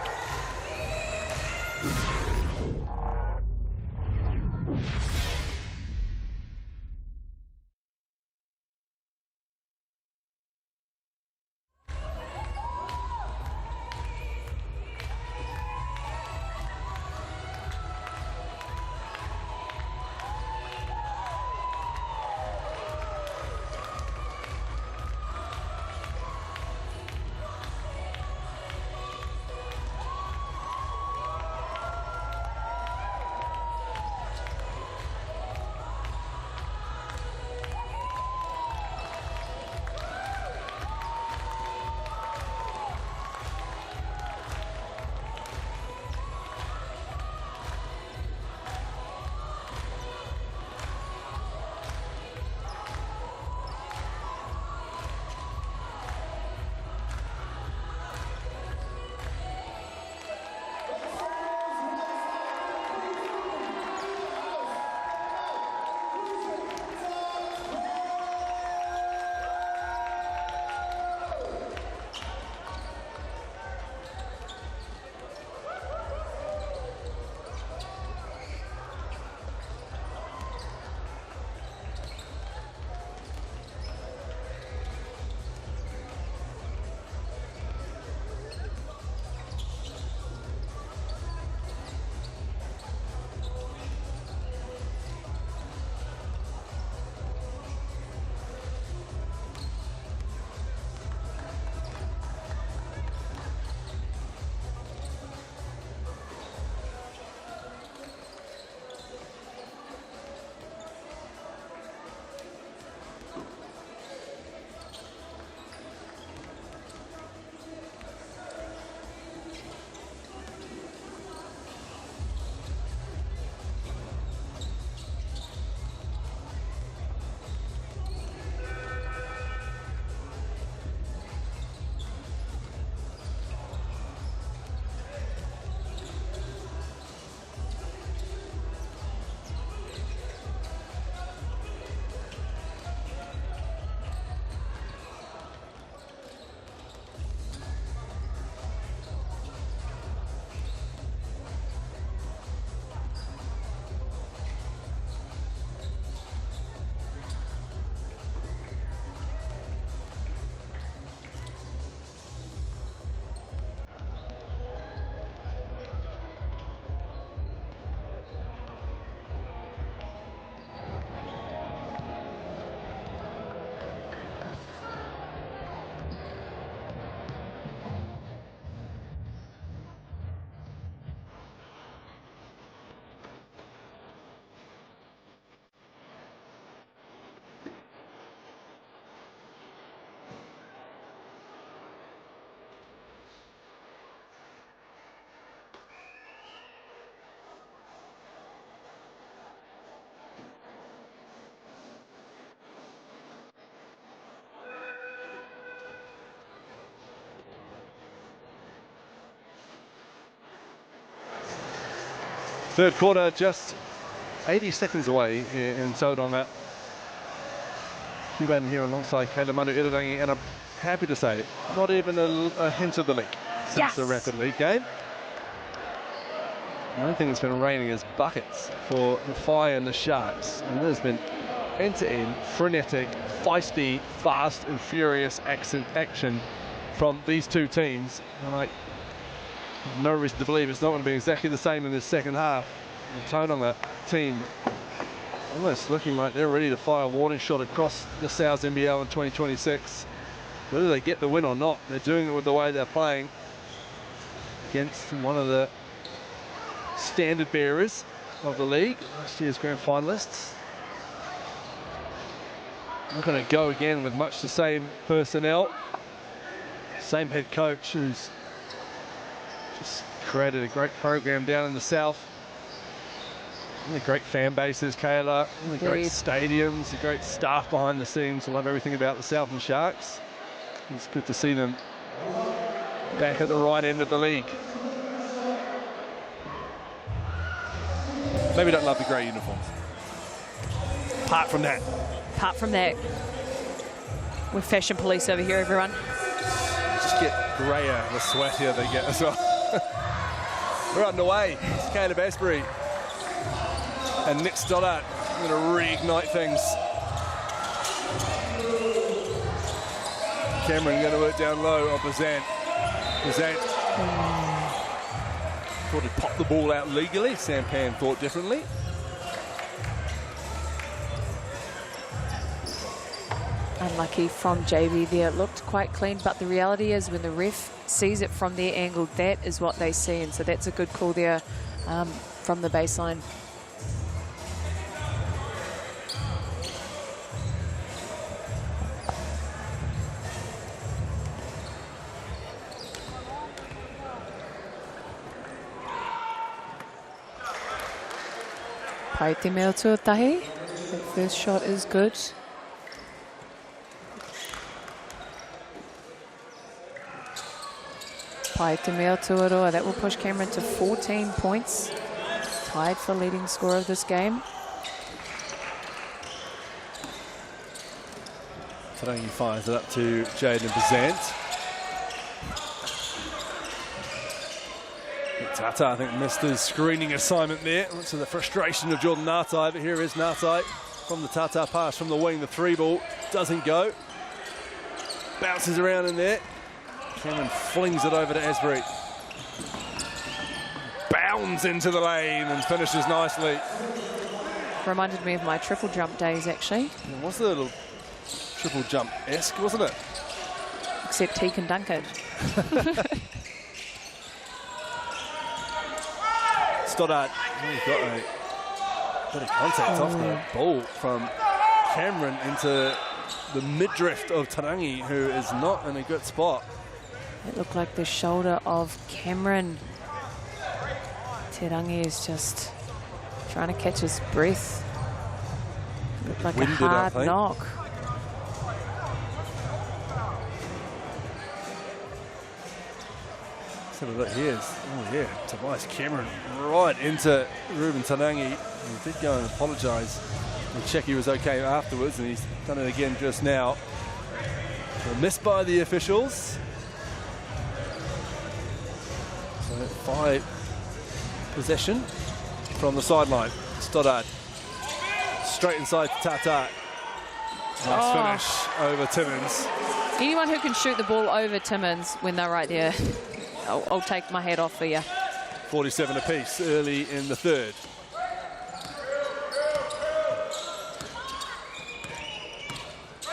Third quarter just 80 seconds away here in Tauranga. Cuban here alongside Kayla Manu Irarangi, and I'm happy to say, not even a hint of the leak since the Rapid League game. The only thing that's been raining is buckets for the Fire and the Sharks, and there's been end-to-end, frenetic, feisty, fast and furious action from these two teams. And I have no reason to believe it's not going to be exactly the same in this second half. The Tauranga team almost looking like they're ready to fire a warning shot across the South's NBL in 2026. Whether they get the win or not, they're doing it with the way they're playing against one of the standard bearers of the league, last year's grand finalists. Not going to go again with much the same personnel. Same head coach who's just created a great program down in the South. And the great fan bases, Kayla, and the great stadiums, the great staff behind the scenes. I love everything about the Southland Sharks. It's good to see them back at the right end of the league. Maybe don't love the grey uniforms. Apart from that. Apart from that, we're fashion police over here, everyone. Just get greyer the sweatier they get as well. We're underway. It's Caleb Asbury and Nick Stoddart going to reignite things. Cameron going to work down low on Bazant. Bazant thought he'd pop the ball out legally. Sampan thought differently. Unlucky from JB there. It looked quite clean, but the reality is when the ref sees it from their angle, that is what they see, and so that's a good call there from the baseline. Paetimeo tuatahi. That first shot is good. Paetimeo tuaroa. That will push Cameron to 14 points. Tied for leading scorer of this game. Tarangi fires it up to Jaden Bazant. Tata, I think, missed his screening assignment there. To the frustration of Jordan Natai, but here is Natai from the Tata pass from the wing. The three ball doesn't go. Bounces around in there. Cameron flings it over to Asbury. Bounds into the lane and finishes nicely. Reminded me of my triple jump days, actually. It was a little triple jump-esque, wasn't it? Except he can dunk it. Stoddart, got a bit of contact off the ball from Cameron into the midriff of Tarangi, who is not in a good spot. It looked like the shoulder of Cameron. Tarangi is just trying to catch his breath. Looked like Winded, a hard knock. Let's have a look here. Oh yeah, Tobias Cameron right into Ruben Tarangi. He did go and apologise and check he was okay afterwards, and he's done it again just now. So missed by the officials. So 5 possession from the sideline. Stoddart straight inside to Tata. Nice finish over Timmins. Anyone who can shoot the ball over Timmins when they're right there, I'll take my hat off for you. 47 apiece early in the third.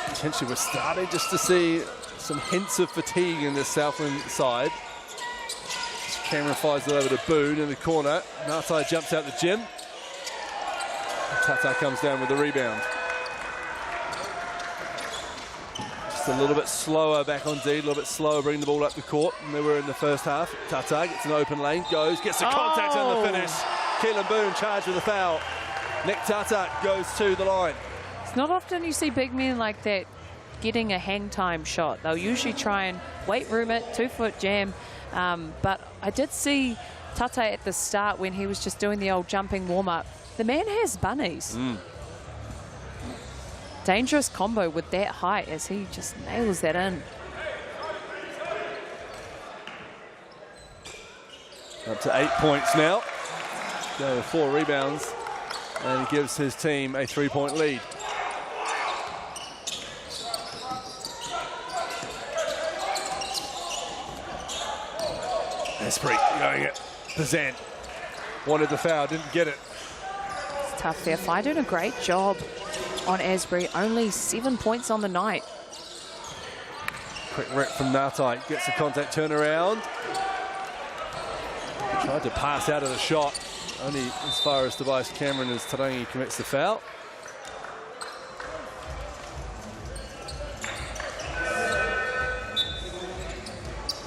Potentially we're starting just to see some hints of fatigue in the Southland side. Cameron fires it over to Boone in the corner. Natai jumps out the gym. Tata comes down with the rebound. Just a little bit slower back on D, a little bit slower bringing the ball up the court than they were in the first half. Tata gets an open lane, goes, gets the contact on the finish. Keelan Boone charged with a foul. Nick Tata goes to the line. It's not often you see big men like that getting a hang time shot. They'll usually try and weight room it, 2-foot jam. But I did see Tate at the start when he was just doing the old jumping warm-up. The man has bunnies. Dangerous combo with that height as he just nails that in. Up to 8 points now. Go with 4 rebounds. And he gives his team a 3-point lead. Esprit going it. Pazan wanted the foul, didn't get it. It's tough there. Fai doing a great job on Asbury. Only 7 points on the night. Quick rip from Natai. Gets the contact turnaround. Tried to pass out of the shot. Only as far as Tobias Cameron as Tarangi commits the foul.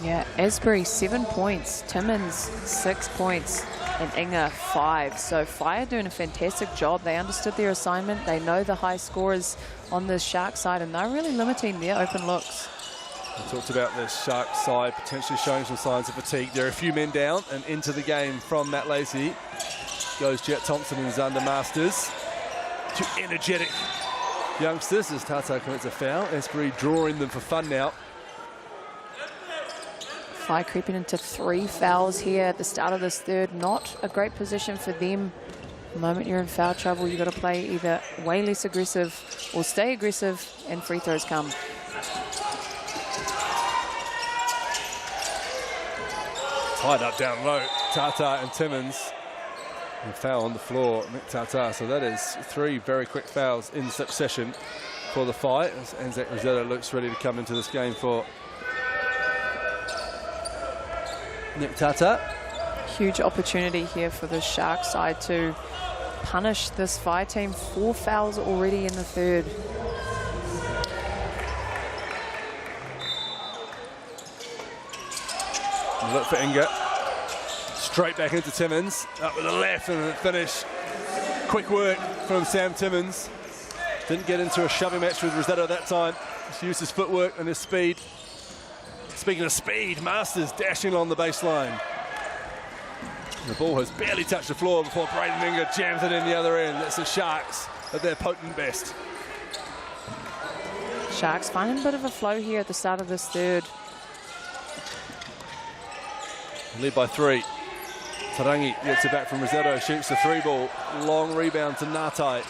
Yeah, Asbury 7 points, Timmins 6 points, and Inga 5. So Fire doing a fantastic job. They understood their assignment. They know the high scorers on the Shark side, and they're really limiting their open looks. We talked about the Shark side potentially showing some signs of fatigue. There are a few men down, and into the game from Matt Lacey goes Jet Thompson and Zander Masters. Two energetic youngsters as Tata commits a foul. Asbury drawing them for fun now. Fire creeping into 3 fouls here at the start of this third. Not a great position for them. The moment you're in foul trouble, you've got to play either way less aggressive or stay aggressive, and free throws come. Tied up down low, Tata and Timmins. And foul on the floor, Mick Tata. So that is 3 very quick fouls in succession for the fight. As Anzac Rosetta looks ready to come into this game for Nick Tata. Huge opportunity here for the Shark side to punish this Fire team. 4 fouls already in the third. Look for Inga. Straight back into Timmins. Up with the left and the finish. Quick work from Sam Timmins. Didn't get into a shoving match with Rosetta that time. Just used his footwork and his speed. Speaking of speed, Masters dashing along the baseline. The ball has barely touched the floor before Braden Inga jams it in the other end. That's the Sharks at their potent best. Sharks finding a bit of a flow here at the start of this third. Led by 3. Tarangi gets it back from Rossetto, shoots the 3 ball. Long rebound to Natai.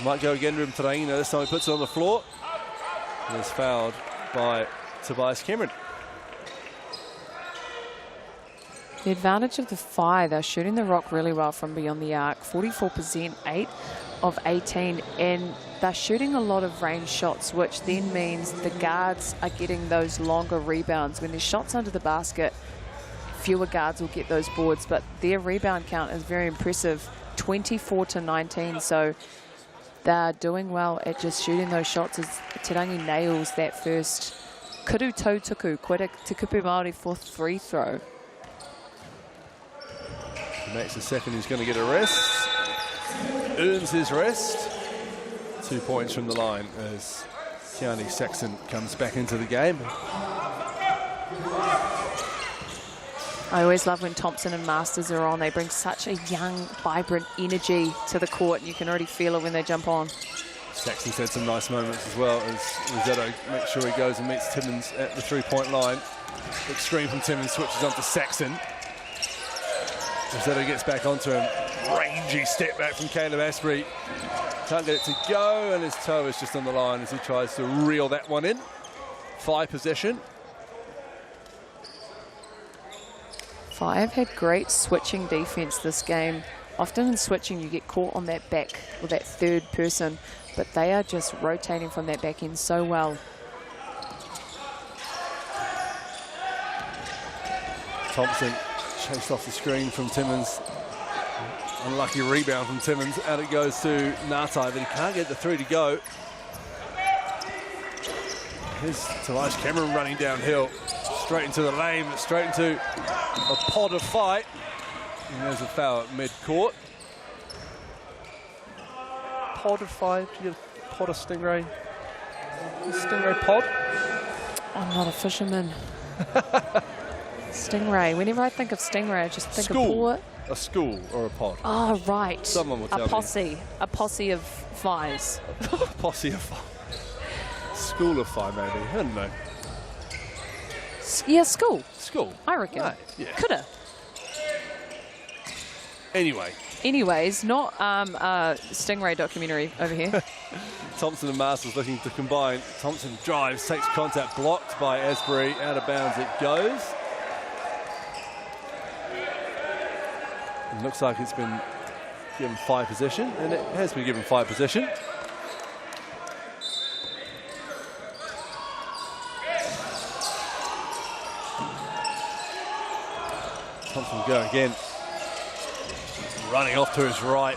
Might go again with Tarangi. Now this time he puts it on the floor. And is fouled by Tobias Cameron. The advantage of the Fire, they're shooting the rock really well from beyond the arc. 44%, 8 of 18, and they're shooting a lot of range shots, which then means the guards are getting those longer rebounds. When there's shots under the basket, fewer guards will get those boards, but their rebound count is very impressive, 24-19. So they're doing well at just shooting those shots as Tarangi nails that first Kuru Tautuku, Koera Tukupu Māori 4th free throw. Makes the second, he's going to get a rest. Earns his rest. 2 points from the line as Keani Saxon comes back into the game. I always love when Thompson and Masters are on. They bring such a young, vibrant energy to the court, and you can already feel it when they jump on. Saxon's had some nice moments as well as Rossetto makes sure he goes and meets Timmins at the 3-point line. Big screen from Timmins, switches on to Saxon. Rossetto gets back onto him. Rangy step back from Caleb Asprey. Can't get it to go, and his toe is just on the line as he tries to reel that one in. 5 possession. Five had great switching defense this game. Often in switching, you get caught on that back or that third person, but they are just rotating from that back end so well. Thompson chased off the screen from Timmins. Unlucky rebound from Timmins. Out it goes to Natai, but he can't get the 3 to go. Here's Tobias Cameron running downhill. Straight into the lane, straight into a pod of fight. And there's a foul at mid-court. Pod of fight, you get a pod of stingray. Stingray pod? I'm not a fisherman. Stingray. Whenever I think of Stingray, I just think of School. port. A school or a pod? Oh, right. Someone will tell me. A posse. A posse of flies. Posse of fire. School of fire, maybe. I don't know. Yeah, school. School. I reckon. Right, yeah. Coulda. Anyway, Anyways, not a Stingray documentary over here. Thompson and Masters looking to combine. Thompson drives, takes contact, blocked by Asbury. Out of bounds it goes. It looks like it's been given 5 possession, and it has been given 5 possession. Thompson will go again. Running off to his right.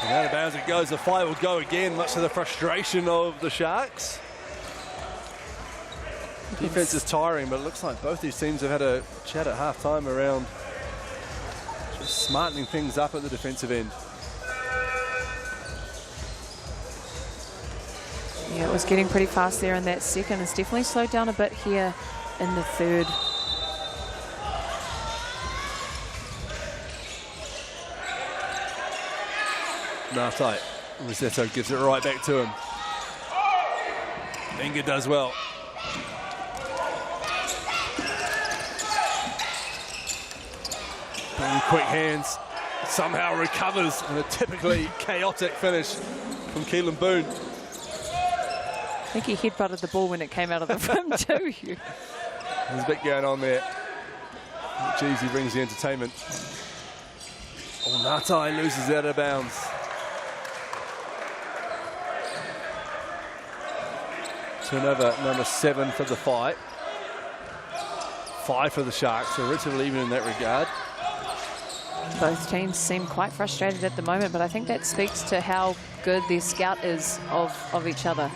And out of bounds it goes. The fight will go again, much to the frustration of the Sharks. Defense is tiring, but it looks like both these teams have had a chat at half-time around just smartening things up at the defensive end. Yeah, it was getting pretty fast there in that second. It's definitely slowed down a bit here in the third. Now tight. Rossetto gives it right back to him. Inga does well. Boone, quick hands, somehow recovers, and a typically chaotic finish from Keelan Boone. I think he headbutted the ball when it came out of the rim too. There's a bit going on there. Jeezy brings the entertainment. Oh, Natai loses out of bounds. Turnover number 7 for the fight. 5 for the Sharks, so relatively even in that regard. Both teams seem quite frustrated at the moment, but I think that speaks to how good their scout is of each other.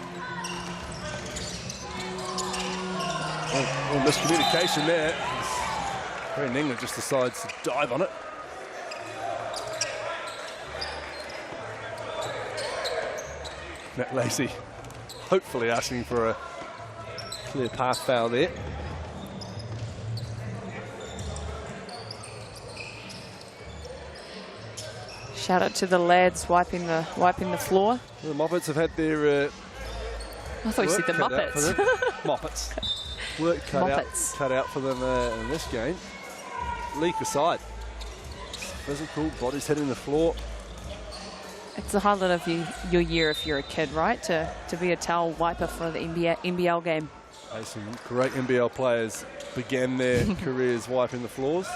Well, miscommunication there. Aaron England just decides to dive on it. Matt Lacey hopefully asking for a clear path foul there. Shout out to the lads wiping the floor. The Moppets have had their I thought you said the Muppets. Moppets. Work cut out for them in this game. Leak aside. Physical, bodies hitting the floor. It's the highlight of your year if you're a kid, right? To be a towel wiper for the NBL game. Some great NBL players began their careers wiping the floors.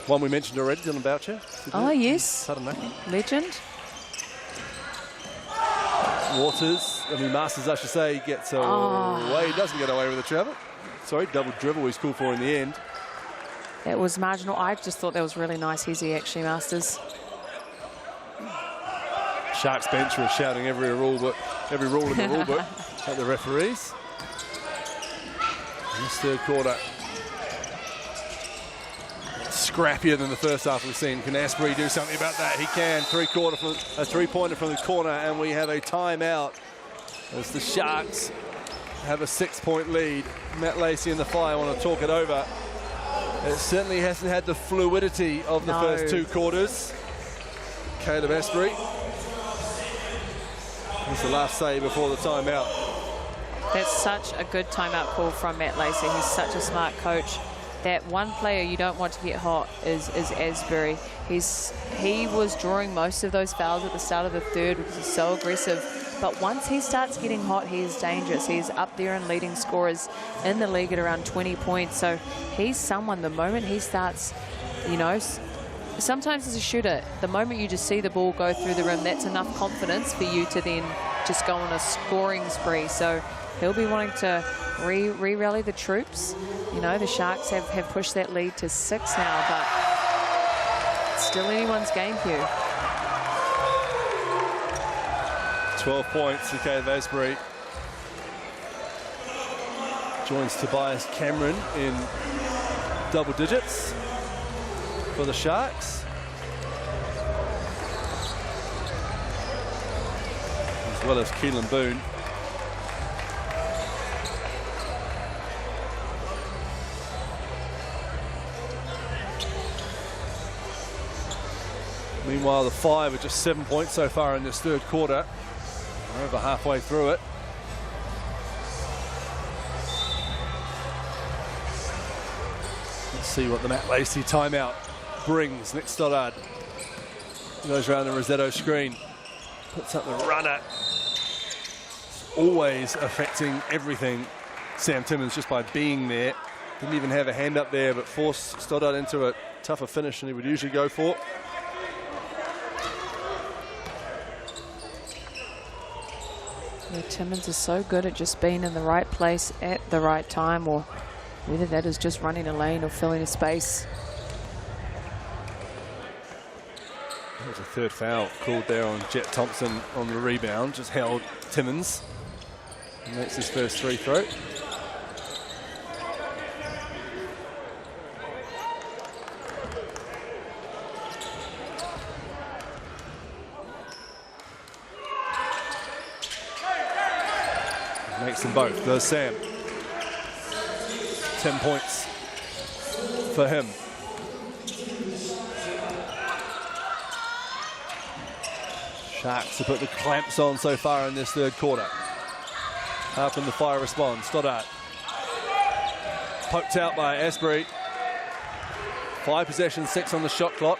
One we mentioned already, Dylan Boucher. Oh, yes. Taranaki. Legend. Masters, I should say, gets away. He doesn't get away with the travel. Sorry, double dribble he's called for in the end. That was marginal. I just thought that was really nice. Hezzy, actually, Masters. Sharks bench were shouting every rule in the rule book at the referees. In this third quarter, scrappier than the first half we've seen. Can Asbury do something about that? He can. A three-pointer from the corner, and we have a timeout as the Sharks have a 6-point lead. Matt Lacey and the Fire want to talk it over. It certainly hasn't had the fluidity of the first 2 quarters. Caleb Asbury. It's the last say before the timeout. That's such a good timeout call from Matt Lacey. He's such a smart coach. That one player you don't want to get hot is Asbury. He was drawing most of those fouls at the start of the third because he's so aggressive. But once he starts getting hot, he is dangerous. He's up there in leading scorers in the league at around 20 points. So he's someone, the moment he starts, sometimes as a shooter, the moment you just see the ball go through the rim, that's enough confidence for you to then just go on a scoring spree. So he'll be wanting to re-rally the troops. The Sharks have pushed that lead to 6 now, but it's still anyone's game, Hugh. 12 points, okay, Asbury. Joins Tobias Cameron in double digits for the Sharks. As well as Keelan Boone. Meanwhile, the Five are just 7 points so far in this third quarter. We're over halfway through it. Let's see what the Matt Lacey timeout brings. Nick Stoddard goes around the Rossetto screen, puts up the runner. It's always affecting everything. Sam Timmins just by being there. Didn't even have a hand up there, but forced Stoddard into a tougher finish than he would usually go for. Yeah, Timmins is so good at just being in the right place at the right time, or whether that is just running a lane or filling a space. There's a third foul called there on Jet Thompson on the rebound. Just held Timmins. And that's his first free throw. Makes them both. Goes Sam. 10 points for him. Sharks have put the clamps on so far in this third quarter. How can the Fire respond? Stoddard. Poked out by Asbury. 5 possessions, 6 on the shot clock.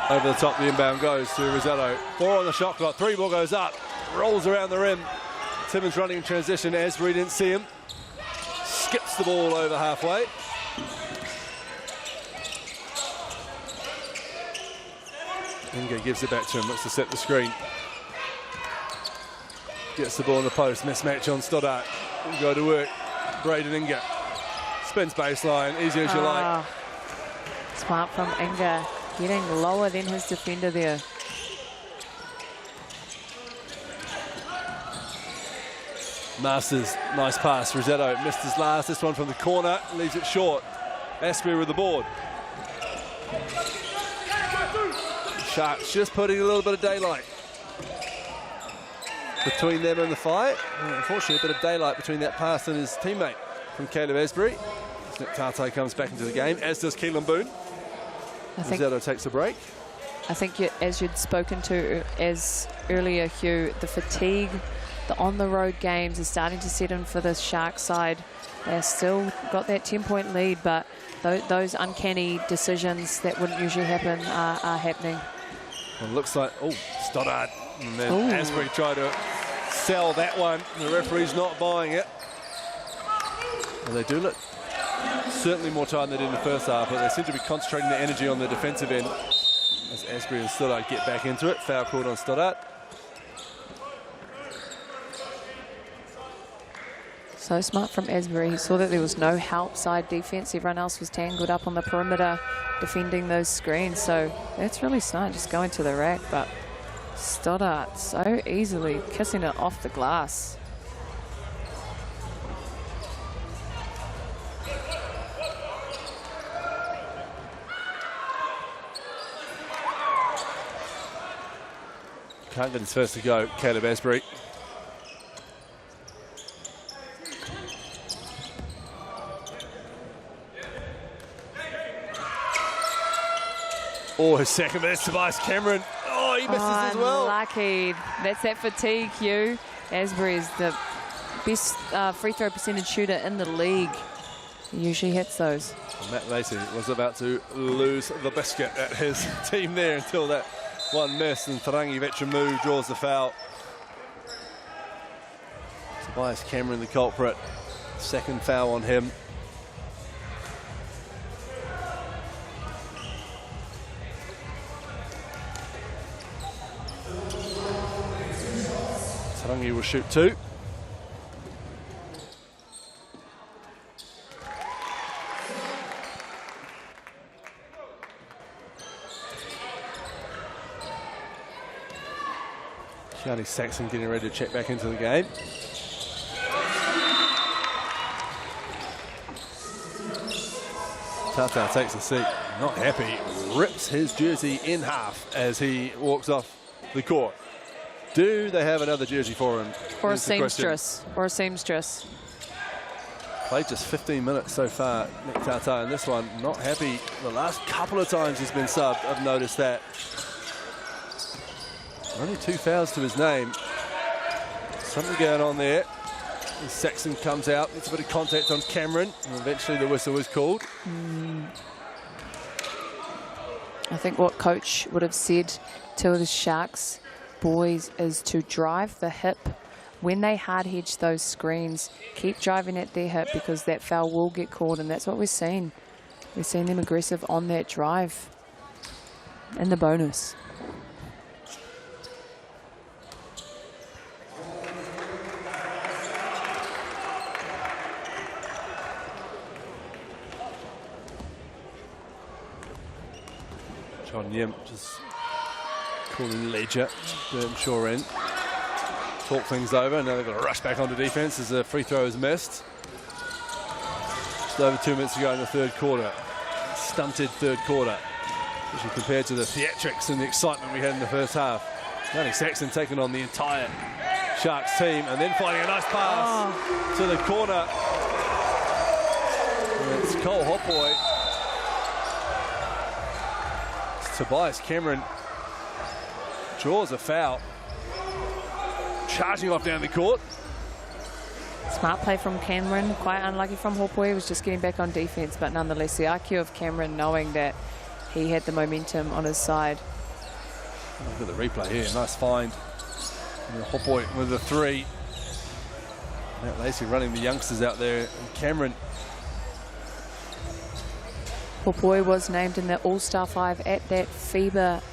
Over the top, the inbound goes to Rossetto. 4 on the shot clock. 3 ball goes up. Rolls around the rim. Timmins running in transition. Asbury didn't see him. Skips the ball over halfway. Inga gives it back to him. Looks to set the screen. Gets the ball in the post. Mismatch on Stoddard. Go to work. Braden Inga. Spins baseline. Easy as you like. Smart from Inga. Getting lower than his defender there. Masters, nice pass. Rossetto missed his last. This one from the corner, leaves it short. Asbury with the board. Sharks just putting a little bit of daylight between them and the Fire. Unfortunately, a bit of daylight between that pass and his teammate from Caleb Asbury. Nick Tate comes back into the game, as does Keelan Boone. Rossetto takes a break. I think as you'd spoken to as earlier, Hugh, the fatigue, the on-the-road games is starting to set in for the Shark side. They've still got that 10-point lead, but those uncanny decisions that wouldn't usually happen are happening. Well, it looks like, Stoddard. And then Asbury tried to sell that one. The referee's not buying it. Well, they do look certainly more time than they did in the first half, but they seem to be concentrating their energy on the defensive end as Asbury and Stoddard get back into it. Foul called on Stoddard. So smart from Asbury. He saw that there was no help side defense. Everyone else was tangled up on the perimeter defending those screens. So that's really smart, just going to the rack. But Stoddard so easily kissing it off the glass. Can't get his first to go, Caleb Asbury. His second miss, Tobias Cameron. He misses as well. Unlucky. That's that fatigue, Hugh. Asbury is the best free throw percentage shooter in the league. He usually hits those. Matt Lacey was about to lose the biscuit at his team there until that one miss, and Tarangi Vetramu draws the foul. Tobias Cameron, the culprit. Second foul on him. Tarangi will shoot 2. Charlie Saxon getting ready to check back into the game. Tata takes a seat, not happy, rips his jersey in half as he walks off the court. Do they have another jersey for him? Or a seamstress. Or a seamstress. Played just 15 minutes so far, Nick Tata, and this one not happy. The last couple of times he's been subbed, I've noticed that. Only 2 fouls to his name. Something going on there. As Saxon comes out, gets a bit of contact on Cameron, and eventually the whistle was called. I think what coach would have said to the Sharks boys is to drive the hip. When they hard hedge those screens, keep driving at their hip, because that foul will get called, and that's what we're seeing. We're seeing them aggressive on that drive. And the bonus. John Yim just calling Ledger, Burnshaw in. Talk things over, and now they've got to rush back onto defense as the free throw is missed. Just over 2 minutes to go in the third quarter. Stunted third quarter, especially compared to the theatrics and the excitement we had in the first half. Johnny Saxon taking on the entire Sharks team, and then finding a nice pass to the corner. And it's Cole Hopboy. Tobias Cameron draws a foul. Charging off down the court. Smart play from Cameron, quite unlucky from Hopboy. He was just getting back on defense, but nonetheless, the IQ of Cameron knowing that he had the momentum on his side. Look at the replay here, nice find. Hopboy with the three. Matt Lacey running the youngsters out there, and Cameron. Hopboy was named in the All-Star 5 at that FIBA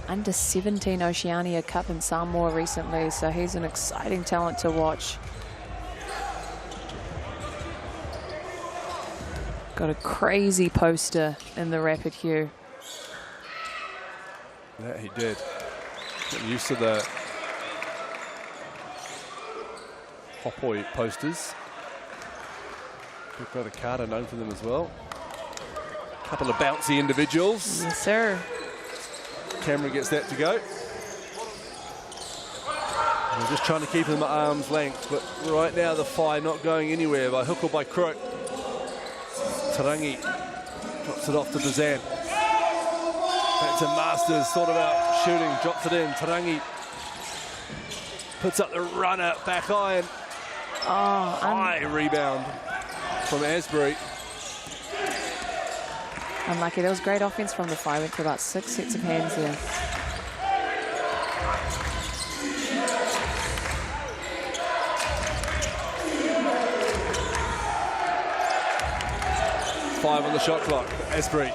Under-17 Oceania Cup in Samoa recently, so he's an exciting talent to watch. Got a crazy poster in the Rapid Hue. Yeah, he did. Getting used to the Hopboy posters. Good brother Carter known for them as well. Couple of bouncy individuals. Yes, sir. Cameron gets that to go. We're just trying to keep him at arm's length, but right now the Whai not going anywhere by hook or by crook. Tarangi drops it off to Bazan. Back to Masters, thought about shooting, drops it in. Tarangi puts up the runner, back iron. High rebound from Asbury. Unlucky. That was great offense from the Whai. Went for about 6 sets of hands there. Five on the shot clock. Asbury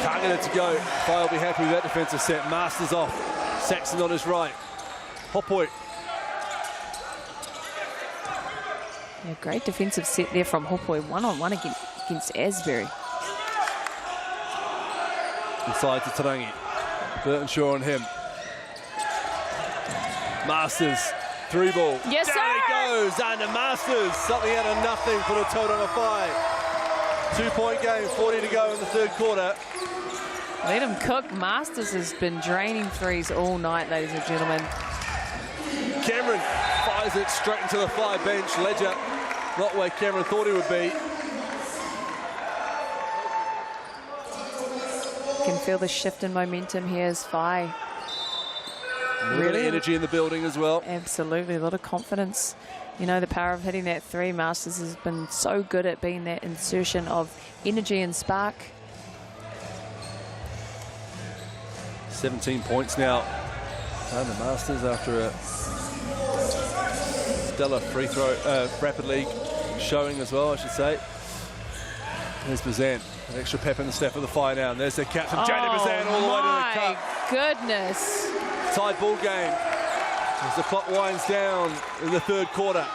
can't get it to go. Whai will be happy with that defensive set. Masters off. Saxon on his right. Hopboy. Yeah, great defensive set there from Hopboy. One-on-one against Asbury. Inside to Tarangi. Burtonshaw on him. Masters. Three ball. Yes, Down sir! it goes. Under Masters. Something out of nothing for the Tauranga Whai. 2-point game. 40 to go in the third quarter. Let him cook. Masters has been draining threes all night, ladies and gentlemen. Cameron fires it straight into the Whai bench. Ledger not where Cameron thought he would be. Can feel the shift in momentum here as Whai. Really energy in the building as well. Absolutely, a lot of confidence. You know, the power of hitting that three. Masters has been so good at being that insertion of energy and spark. 17 points now. And the Masters after a stellar free throw, rapid league showing as well, I should say. There's Bazan, an extra pep in the step of the Whai now. And there's the captain, Jada Bazan, all the way to the cup. My goodness. Tied ball game as the clock winds down in the third quarter.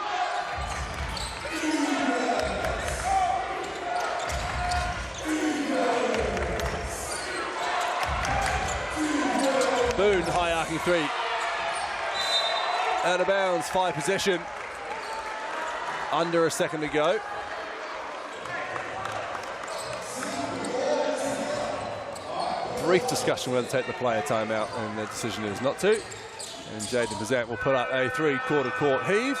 Boone, high arcing three. Out of bounds, 5 possession. Under a second to go. brief discussion whether to take the player timeout, and the decision is not to. And Jaden Bazant will put up a 3-quarter court heave.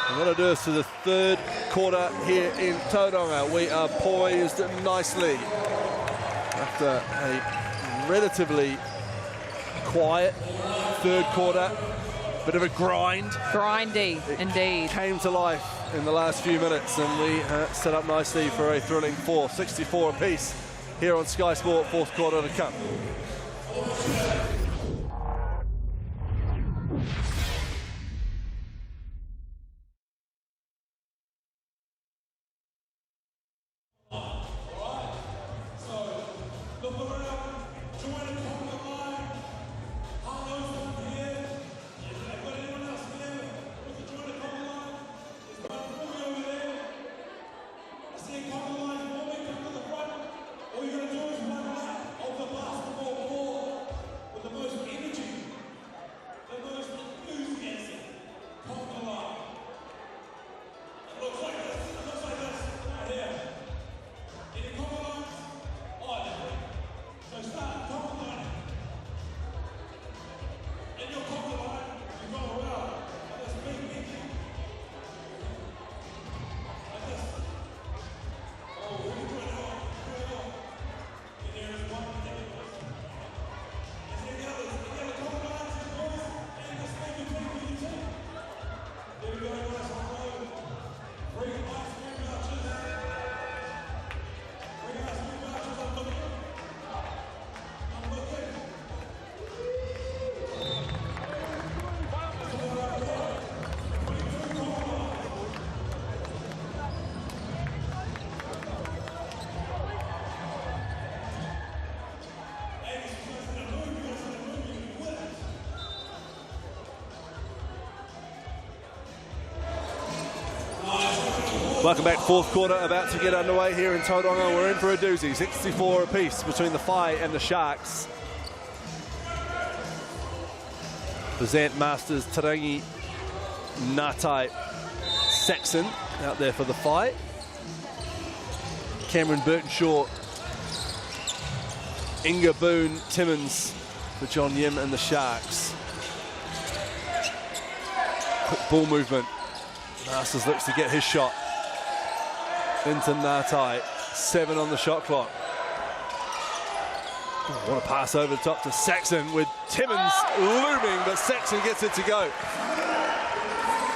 And that'll do us to the third quarter here in Tauranga. We are poised nicely after a relatively quiet third quarter. Bit of a grind. Grindy, indeed. Came to life in the last few minutes, and we set up nicely for a thrilling 64 apiece here on Sky Sport. Fourth quarter to come. Welcome back. Fourth quarter about to get underway here in Tauranga. We're in for a doozy. 64 apiece between the Whai and the Sharks. Bazant, Masters, Tarangi, Ngatai, Saxon out there for the Whai. Cameron Burtonshaw, Inga Boone, Timmins for John Yim and the Sharks. Quick ball movement. Masters looks to get his shot into Ngatai. 7 on the shot clock. What a pass over the top to Saxon with Timmins looming, but Saxon gets it to go.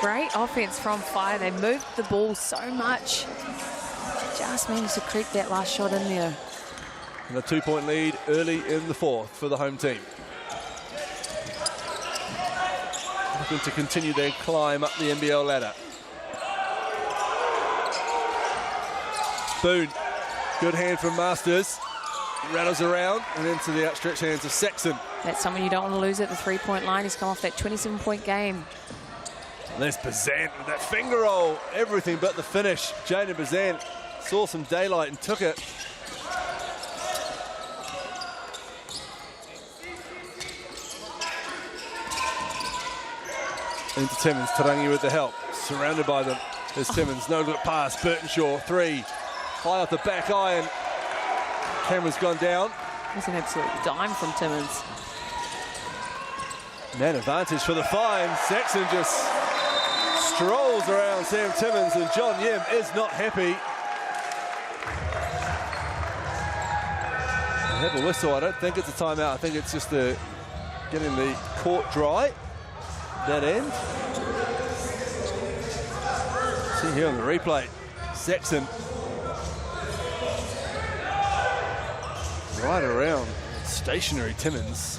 Great offense from Whai. They moved the ball so much. Just managed to creep that last shot in there. And a 2-point lead early in the fourth for the home team. Looking to continue their climb up the NBL ladder. Boone, good hand from Masters. Rattles around and into the outstretched hands of Saxon. That's someone you don't want to lose at the three-point line. He's come off that 27-point game. And there's Bazant with that finger roll. Everything but the finish. Jaden Bazant saw some daylight and took it. Into Timmins. Tarangi with the help. Surrounded by them. There's Timmins. No look pass. Burtonshaw. 3. High off the back iron. Camera's gone down. It's an absolute dime from Timmins. Man advantage for the Whai. Saxon just strolls around Sam Timmins, and John Yim is not happy. They have a whistle. I don't think it's a timeout. I think it's just getting the court dry. That end. See here on the replay. Saxon right around stationary Timmins.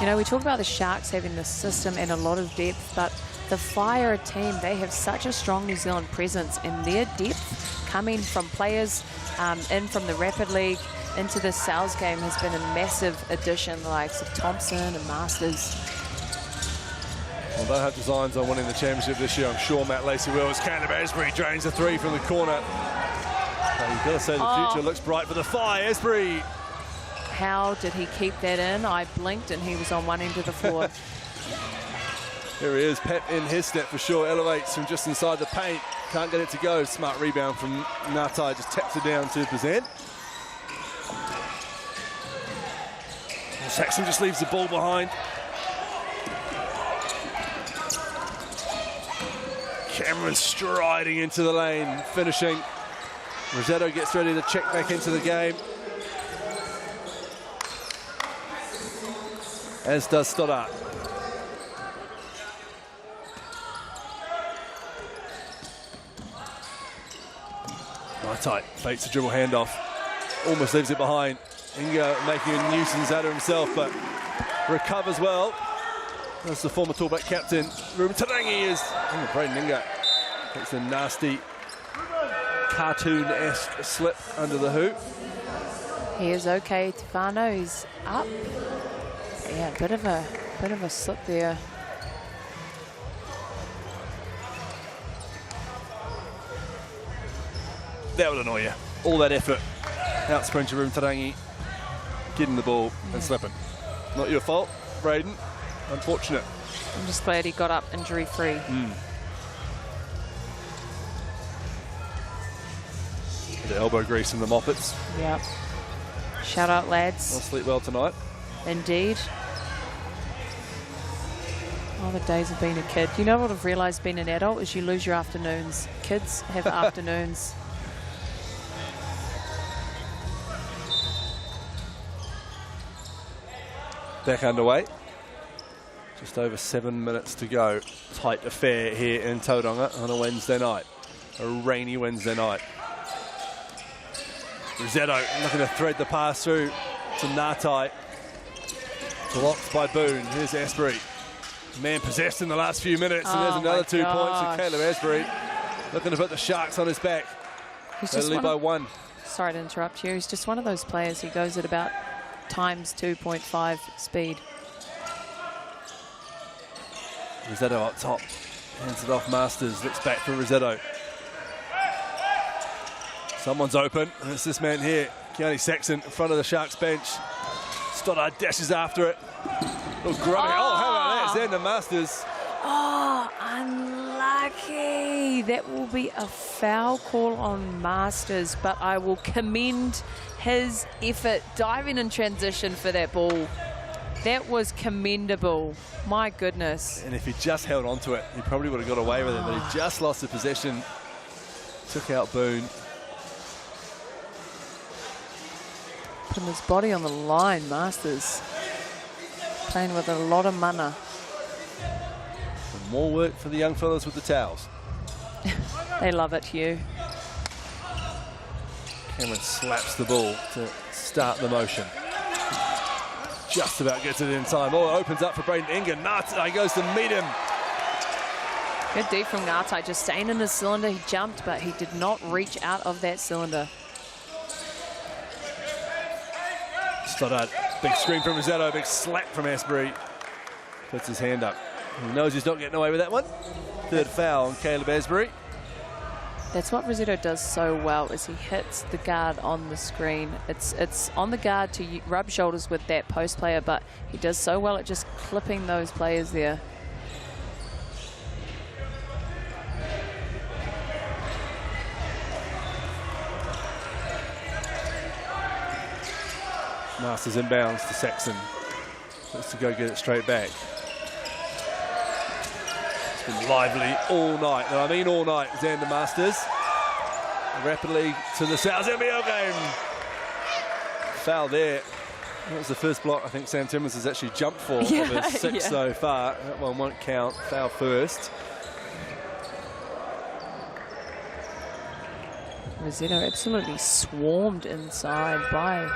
You know, we talk about the Sharks having the system and a lot of depth, but the Whai are a team. They have such a strong New Zealand presence, and their depth coming from players in from the Rapid League into the Sales game has been a massive addition, the likes of Thompson and Masters. Well, they have designs on winning the championship this year. I'm sure Matt Lacey-Wills. Caleb Asbury drains the 3 from the corner. But you've got to say the future looks bright for the Whai. Asbury. How did he keep that in? I blinked and he was on one end of the floor. Here he is, Pep in his step for sure. Elevates from just inside the paint. Can't get it to go. Smart rebound from Ngatai. Just taps it down to Bazant. Saxon just leaves the ball behind. Cameron striding into the lane, finishing. Rosetto gets ready to check back into the game. As does Stoddart. Tight, fakes a dribble handoff. Almost leaves it behind. Inga making a nuisance out of himself, but recovers well. That's the former Tallback captain. Ruben Tarangi is. Oh, Braden Inga takes a nasty cartoon-esque slip under the hoop. He is okay. Tefano, he's up. Yeah, bit of a slip there. That would annoy you. All that effort. Out sprint to Ruben Tarangi, getting the ball and slipping. Not your fault, Braden. Unfortunate. I'm just glad he got up injury-free. The elbow grease in the Moppets. Yep. Shout out, lads. I'll sleep well tonight. Indeed. Oh, the days of being a kid. You know what I've realised being an adult is you lose your afternoons. Kids have afternoons. Back underway. Just over 7 minutes to go. Tight affair here in Tauranga on a Wednesday night. A rainy Wednesday night. Rosetto looking to thread the pass through to Ngatai. Blocked by Boone. Here's Asbury. Man possessed in the last few minutes, and there's another 2 points for Caleb Asbury. Looking to put the Sharks on his back. They lead by 1. Sorry to interrupt you. He's just one of those players. He goes at about times 2.5 speed. Rosetto up top. Hands it off Masters. Looks back for Rosetto. Someone's open, and it's this man here. Keone Saxon in front of the Sharks bench. Stoddart dashes after it. Oh, how about that? Xander Masters. Oh, unlucky. That will be a foul call on Masters, but I will commend his effort diving in transition for that ball. That was commendable. My goodness. And if he just held on to it, he probably would have got away with it, but he just lost the possession. Took out Boone. Putting his body on the line, Masters. Playing with a lot of mana. And more work for the young fellas with the towels. They love it, Hugh. Cameron slaps the ball to start the motion. Just about gets it in time. Oh, it opens up for Braden Inga. Ngatai goes to meet him. Good D from Ngatai, just staying in the cylinder. He jumped, but he did not reach out of that cylinder. Stoddart, big screen from Rosetto, big slap from Asbury. Puts his hand up. He knows he's not getting away with that one. Third foul on Caleb Asbury. That's what Rosetto does so well, is he hits the guard on the screen. It's on the guard to rub shoulders with that post player, but he does so well at just clipping those players there. Masters inbounds to Saxon. Looks to go get it straight back. It's been lively all night. And I mean all night, Xander Masters. Rapidly to the South NBL game. Foul there. That was the first block I think Sam Timmins has actually jumped for. Of his 6 so far. That one won't count. Foul first. Rosetto absolutely swarmed inside by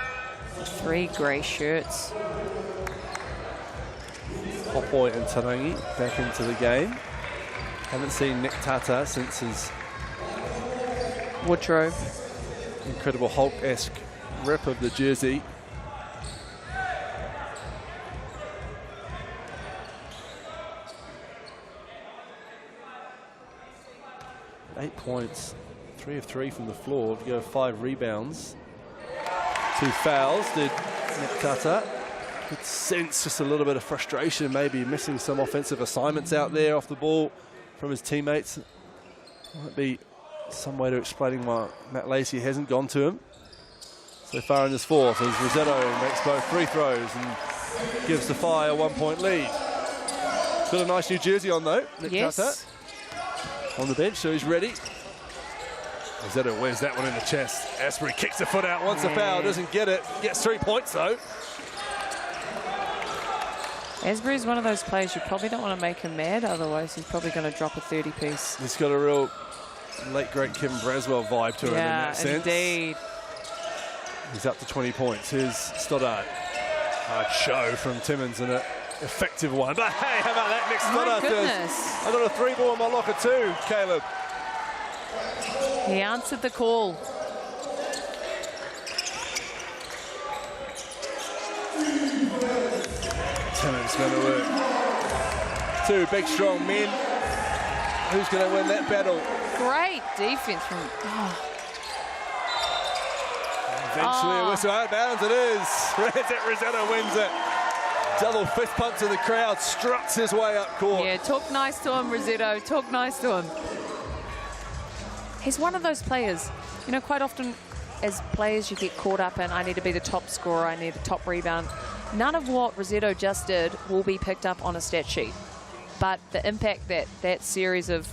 3 grey shirts. Popoy and Tarangi back into the game. Haven't seen Nick Tata since his Woodrow. Incredible Hulk-esque rip of the jersey. Eight points, 3 of 3 from the floor. To go 5 rebounds. 2 fouls did Nick Tata. Could sense just a little bit of frustration, maybe missing some offensive assignments out there off the ball from his teammates. Might be some way to explaining why Matt Lacey hasn't gone to him so far in this fourth, as Rosetto makes both free throws and gives the Fire a 1-point lead. Got a nice new jersey on though. Nick Yes. Carter on the bench, so he's ready. Zeta wins that one in the chest. Asbury kicks the foot out, wants a foul, doesn't get it. Gets 3 points though. Asbury's one of those players you probably don't want to make him mad, otherwise he's probably going to drop a 30-piece. He's got a real late great Kevin Braswell vibe to him in that sense. Indeed. He's up to 20 points. Here's Stoddart. Hard show from Timmins and an effective one. But hey, how about that? Nick Stoddart says, I got a 3-ball in my locker too, Caleb. He answered the call. Timmins going to work. Two big, strong men. Who's going to win that battle? Great defense from... Eventually a whistle out of bounds it is. Rosetta wins it. Double fist pump to the crowd, struts his way up court. Yeah, talk nice to him, Rosetto. Talk nice to him. He's one of those players, you know, quite often as players you get caught up in, I need to be the top scorer, I need the top rebound. None of what Rosetto just did will be picked up on a stat sheet. But the impact that that series of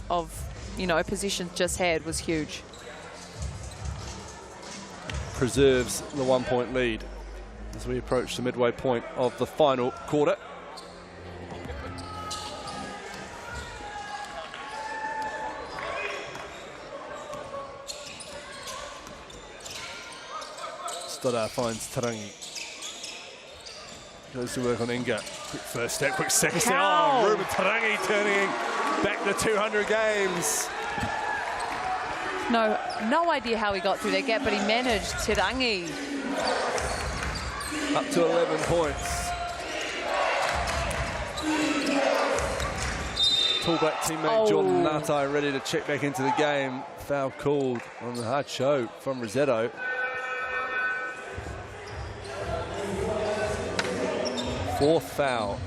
you know, possessions just had was huge. Preserves the 1-point lead as we approach the midway point of the final quarter. Stoddart finds Tarangi. Goes to work on Inga. Quick first step, quick second step. Oh, Ruben Tarangi turning back to 200 games. No idea how he got through that gap, but he managed. Tarangi. Up to 11 points. Tallback teammate Jordan Natai ready to check back into the game. Foul called on the hard show from Rosetto. Fourth foul.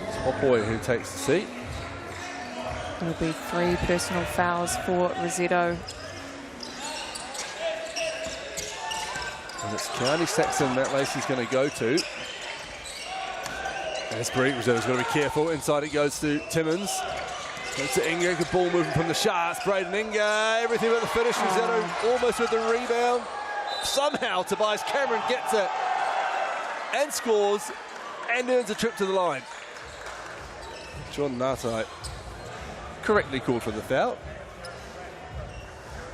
It's Hopboy who takes the seat. It'll be 3 personal fouls for Rosetto. And it's County Saxon Matt Lacey's going to go to. Asbury, Rosetto's got to be careful. Inside it goes to Timmins. Goes to Inga, good ball moving from the Sharks. Braden Inga, everything but the finish. Rosetto almost with the rebound. Somehow Tobias Cameron gets it and scores and earns a trip to the line. Jordan Natai correctly called for the foul.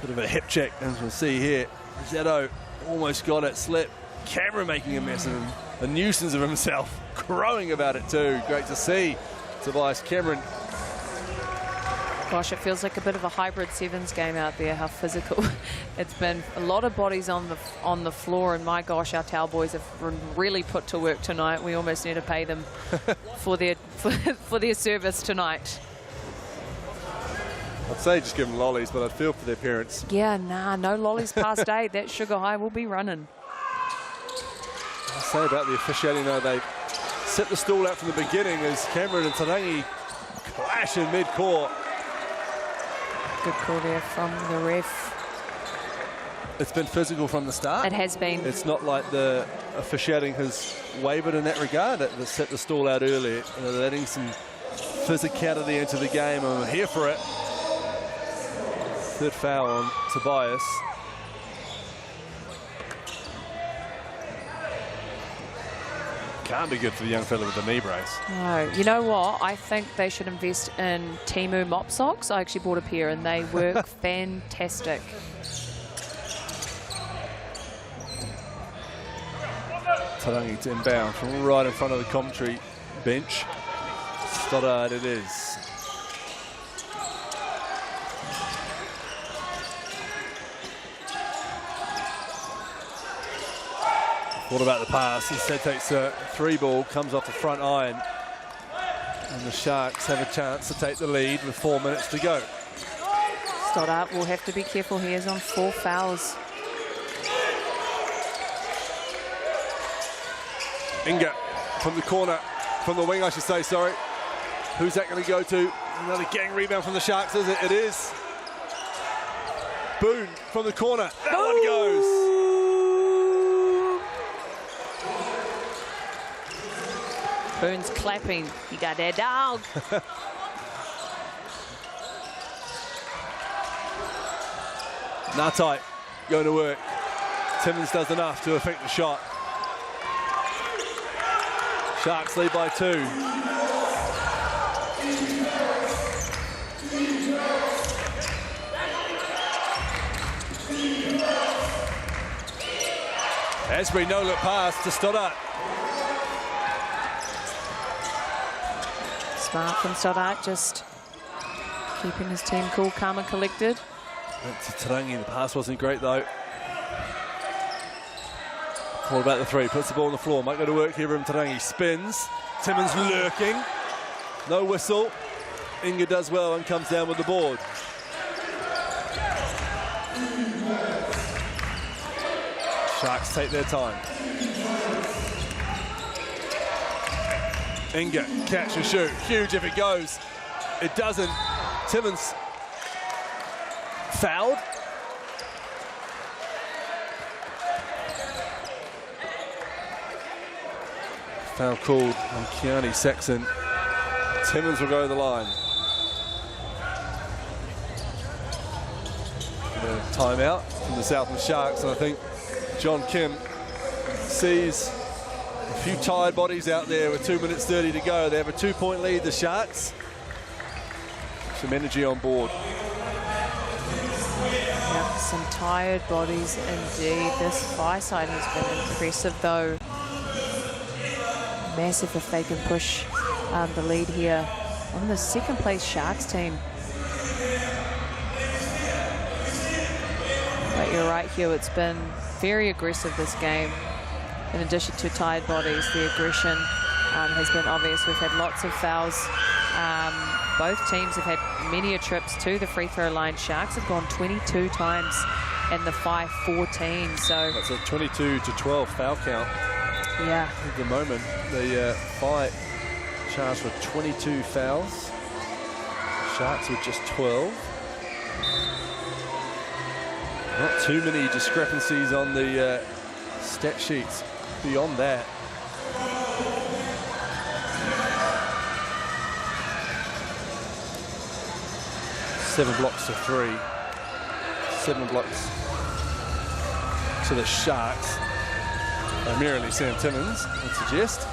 Bit of a hip check, as we'll see here. Rosetto almost got it, slip. Cameron making a mess and a nuisance of himself, crowing about it too. Great to see Tobias Cameron. Gosh, it feels like a bit of a hybrid sevens game out there, how physical. It's been a lot of bodies on the floor, and my gosh, our Tau boys have really put to work tonight. We almost need to pay them for their service tonight. I'd say just give them lollies, but I'd feel for their parents. Yeah, nah, no lollies past 8. That sugar high will be running. I say about the officiating though, they set the stall out from the beginning as Cameron and Tarangi clash in mid-court. Good call there from the ref. It's been physical from the start. It has been. It's not like the officiating has wavered in that regard. They set the stall out early. They're letting some physicality into the game, and we're here for it. Third foul on Tobias. Can't be good for the young fella with the knee brace. No, you know what? I think they should invest in Timu mop socks. I actually bought a pair and they work fantastic. Tarangi to inbound from right in front of the commentary bench. Stoddard it is. What about the pass? Instead takes a 3-ball, comes off the front iron. And the Sharks have a chance to take the lead with 4 minutes to go. Stoddart will have to be careful. He is on 4 fouls. Inga from the corner, from the wing I should say, sorry. Who's that going to go to? Another gang rebound from the Sharks, is it? It is. Boone from the corner. That one goes. Boon's clapping. You got that dog. Ngatai going to work. Timmins does enough to affect the shot. Sharks lead by 2. Asbury no-look pass to Stoddart. Smart from Stoddart, just keeping his team cool, calm and collected. Went to Tarangi, the pass wasn't great though. All about the 3, puts the ball on the floor, might go to work here from Tarangi, spins, Timmins lurking, no whistle, Inga does well and comes down with the board. Sharks take their time. Inga, catch and shoot, huge if it goes. It doesn't. Timmins fouled. Foul called on Keani Saxon. Timmins will go to the line. A timeout from the Southland Sharks, and I think John Kim sees a few tired bodies out there with 2 minutes 30 to go. They have a 2-point lead, the Sharks. Some energy on board. Yep, some tired bodies indeed. This far side has been impressive though. Massive if they can push the lead here on the second place Sharks team. But you're right, Hugh, it's been very aggressive this game. In addition to tired bodies, the aggression has been obvious. We've had lots of fouls. Both teams have had many trips to the free throw line. Sharks have gone 22 times in the 5-14. So that's a 22-12 foul count. Yeah. At the moment, the fight charged with 22 fouls. Sharks with just 12. Not too many discrepancies on the stat sheets beyond that. Seven blocks to 3. 7 blocks to the Sharks. Primarily Sam Timmins, I'd suggest.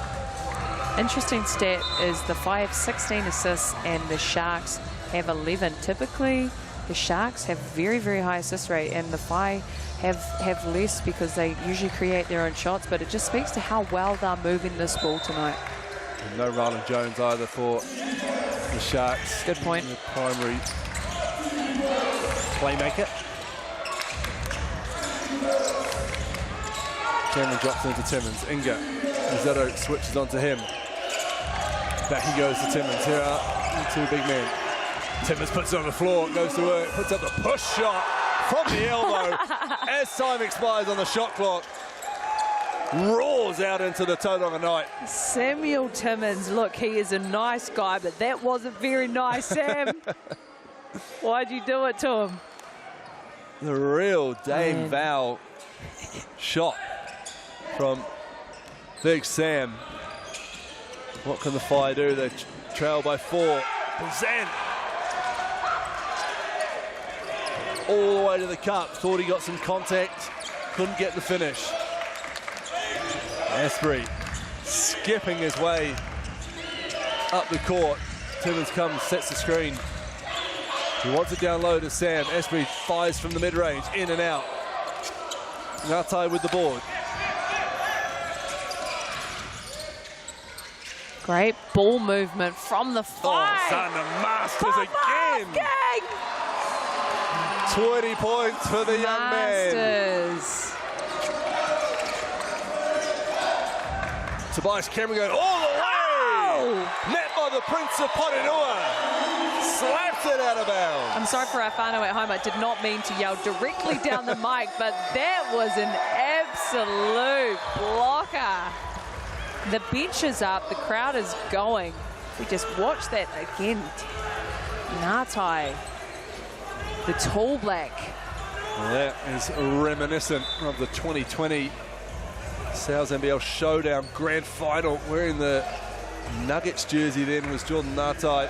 Interesting stat is the 5 have 16 assists and the Sharks have 11. Typically, the Sharks have very, very high assist rate, and the 5 have less because they usually create their own shots, but it just speaks to how well they're moving this ball tonight. And no Ryland Jones either for the Sharks. Good point. The primary playmaker. Cameron drops into Timmins. Inga. Izzetto switches onto him. Back he goes to Timmins. Here are the 2 big men. Timmins puts it on the floor, goes to work, puts up the push shot from the elbow as time expires on the shot clock. Roars out into the Tauranga night. Samuel Timmins, look, he is a nice guy, but that wasn't very nice, Sam. Why'd you do it to him? The real Dame Val shot from Big Sam. What can the Fire do? They trail by 4. Zan all the way to the cup. Thought he got some contact. Couldn't get the finish. Asbury skipping his way up the court. Timmins comes, sets the screen. He wants it down low to Sam. Asbury fires from the mid-range, in and out. Ngatai with the board. Great ball movement from the 5. Oh, Son of Masters again. 20 points for the young man. Tobias Cameron going all the way. Net by the Prince of Porinua. Slaps it out of bounds. I'm sorry for our whānau at home. I did not mean to yell directly down the mic, but that was an absolute blocker. The bench is up. The crowd is going. We just watch that again. Ngatai, the tall black. Well, that is reminiscent of the 2020 NZNBL Showdown Grand Final, wearing the Nuggets jersey then was Jordan Ngatai,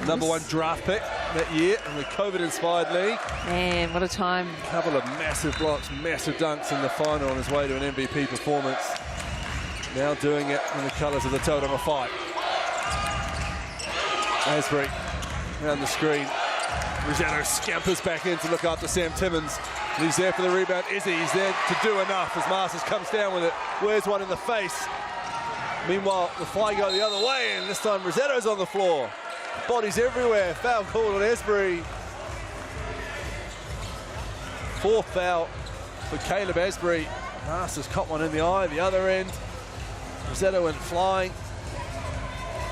#1 draft pick that year in the COVID-inspired league. Man, what a time. A couple of massive blocks, massive dunks in the final on his way to an MVP performance. Now doing it in the colours of the Tauranga Whai. Asbury around the screen. Rossetto scampers back in to look after Sam Timmins. He's there for the rebound. He's there to do enough as Masters comes down with it. Wears one in the face. Meanwhile, the Whai go the other way, and this time Rossetto's on the floor. Bodies everywhere. Foul call on Asbury. 4th foul for Caleb Asbury. Masters caught one in the eye, the other end. Rossetto went flying.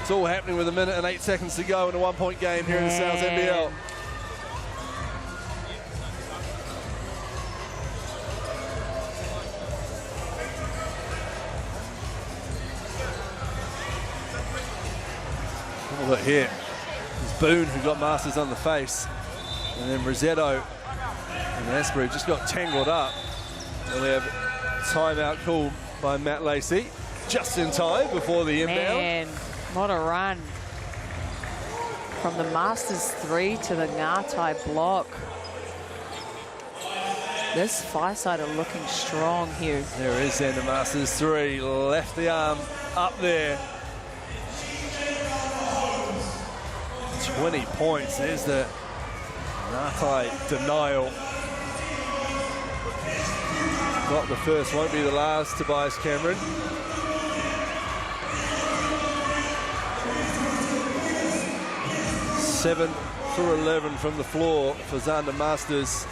It's all happening with 1 minute and 8 seconds to go in a 1-point game here in the South NBL. Look here, it's Boone who got Masters on the face, and then Rossetto and Asbury just got tangled up. And they have timeout called by Matt Lacey just in time before the inbound. Man, what a run. From the Masters 3 to the Ngatai block. This Whai side are looking strong here. There it is then, the Masters 3, left the arm up there. 20 points, there's the Ngatai denial. Not the first, won't be the last, Tobias Cameron. Seven for 11 from the floor for Xander Masters.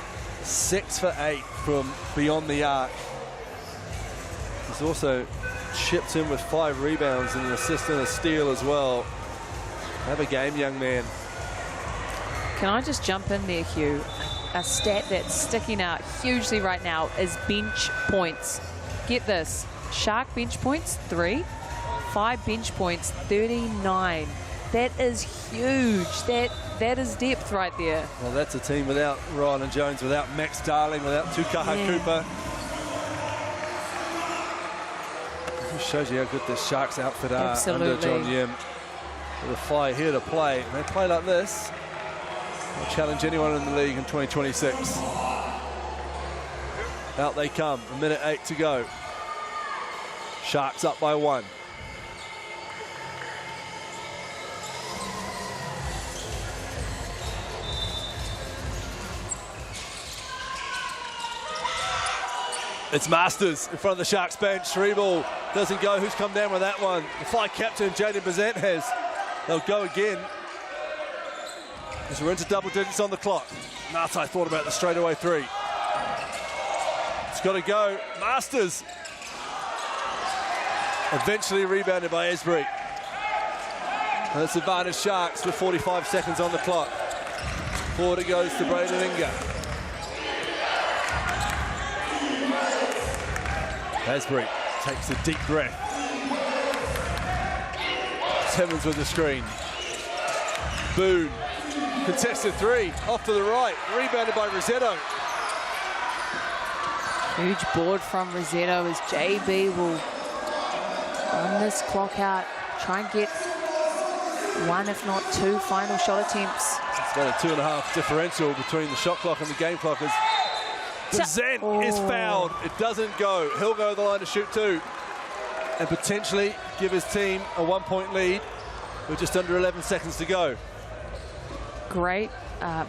6 for 8 from beyond the arc. He's also chipped in with 5 rebounds and an assist and a steal as well. Have a game, young man. Can I just jump in there, Hugh? A stat that's sticking out hugely right now is bench points. Get this, Shark bench points, 3. 5 bench points, 39. That is huge. That is depth right there. Well, that's a team without Ryan and Jones, without Max Darling, without Tukaha Cooper. It shows you how good this Sharks outfit are under John Yim. The Whai here to play. They play like this, they'll challenge anyone in the league in 2026. Out they come, 1 minute 8 to go. Sharks up by 1. It's Masters in front of the Sharks bench. 3 ball doesn't go. Who's come down with that one? The Whai captain, Jaden Bazant, has. They'll go again. As we're into double digits on the clock. Ngatai thought about the straightaway 3. It's got to go. Masters. Eventually rebounded by Asbury. And it's advantage Sharks with 45 seconds on the clock. Forward it goes to Braden Inga. Asbury takes a deep breath. Timmins with the screen. Boone, contested 3, off to the right, rebounded by Rossetto. Huge board from Rossetto as JB will run this clock out, try and get 1 if not 2 final shot attempts. It's about a 2.5 differential between the shot clock and the game clock as Bazant is fouled. It doesn't go. He'll go to the line to shoot 2 and potentially give his team a 1-point lead with just under 11 seconds to go. Great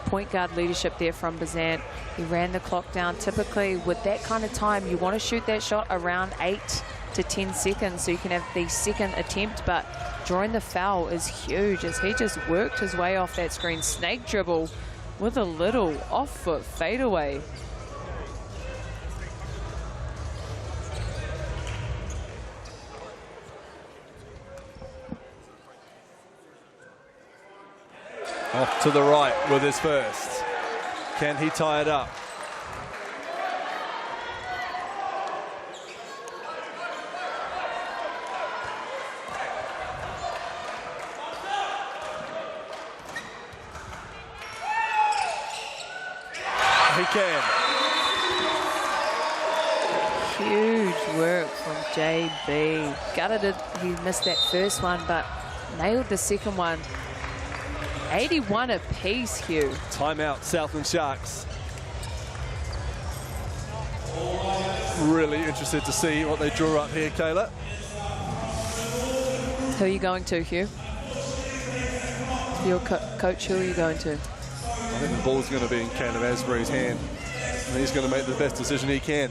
point guard leadership there from Bazant. He ran the clock down. Typically with that kind of time, you want to shoot that shot around 8 to 10 seconds so you can have the second attempt, but drawing the foul is huge as he just worked his way off that screen. Snake dribble with a little off-foot fadeaway. Off to the right with his first. Can he tie it up? He can. Huge work from JB. Gutted he missed that first one, but nailed the second one. 81 apiece, Hugh. Timeout, Southland Sharks. Really interested to see what they draw up here, Kayla. Who are you going to, Hugh? Your coach, who are you going to? I think the ball's going to be in Caleb Asbury's hand, and he's going to make the best decision he can.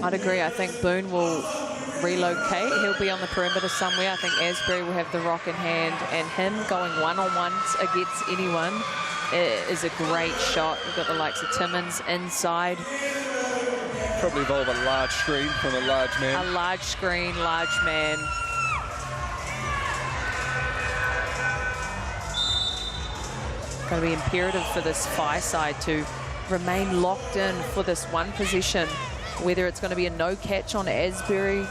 I'd agree. I think Boone will relocate. He'll be on the perimeter somewhere. I think Asbury will have the rock in hand, and him going one-on-ones against anyone is a great shot. We've got the likes of Timmins inside. Probably involve a large screen from a large man. A large screen, large man. Going to be imperative for this Phi side to remain locked in for this one possession, whether it's going to be a no catch on Asbury.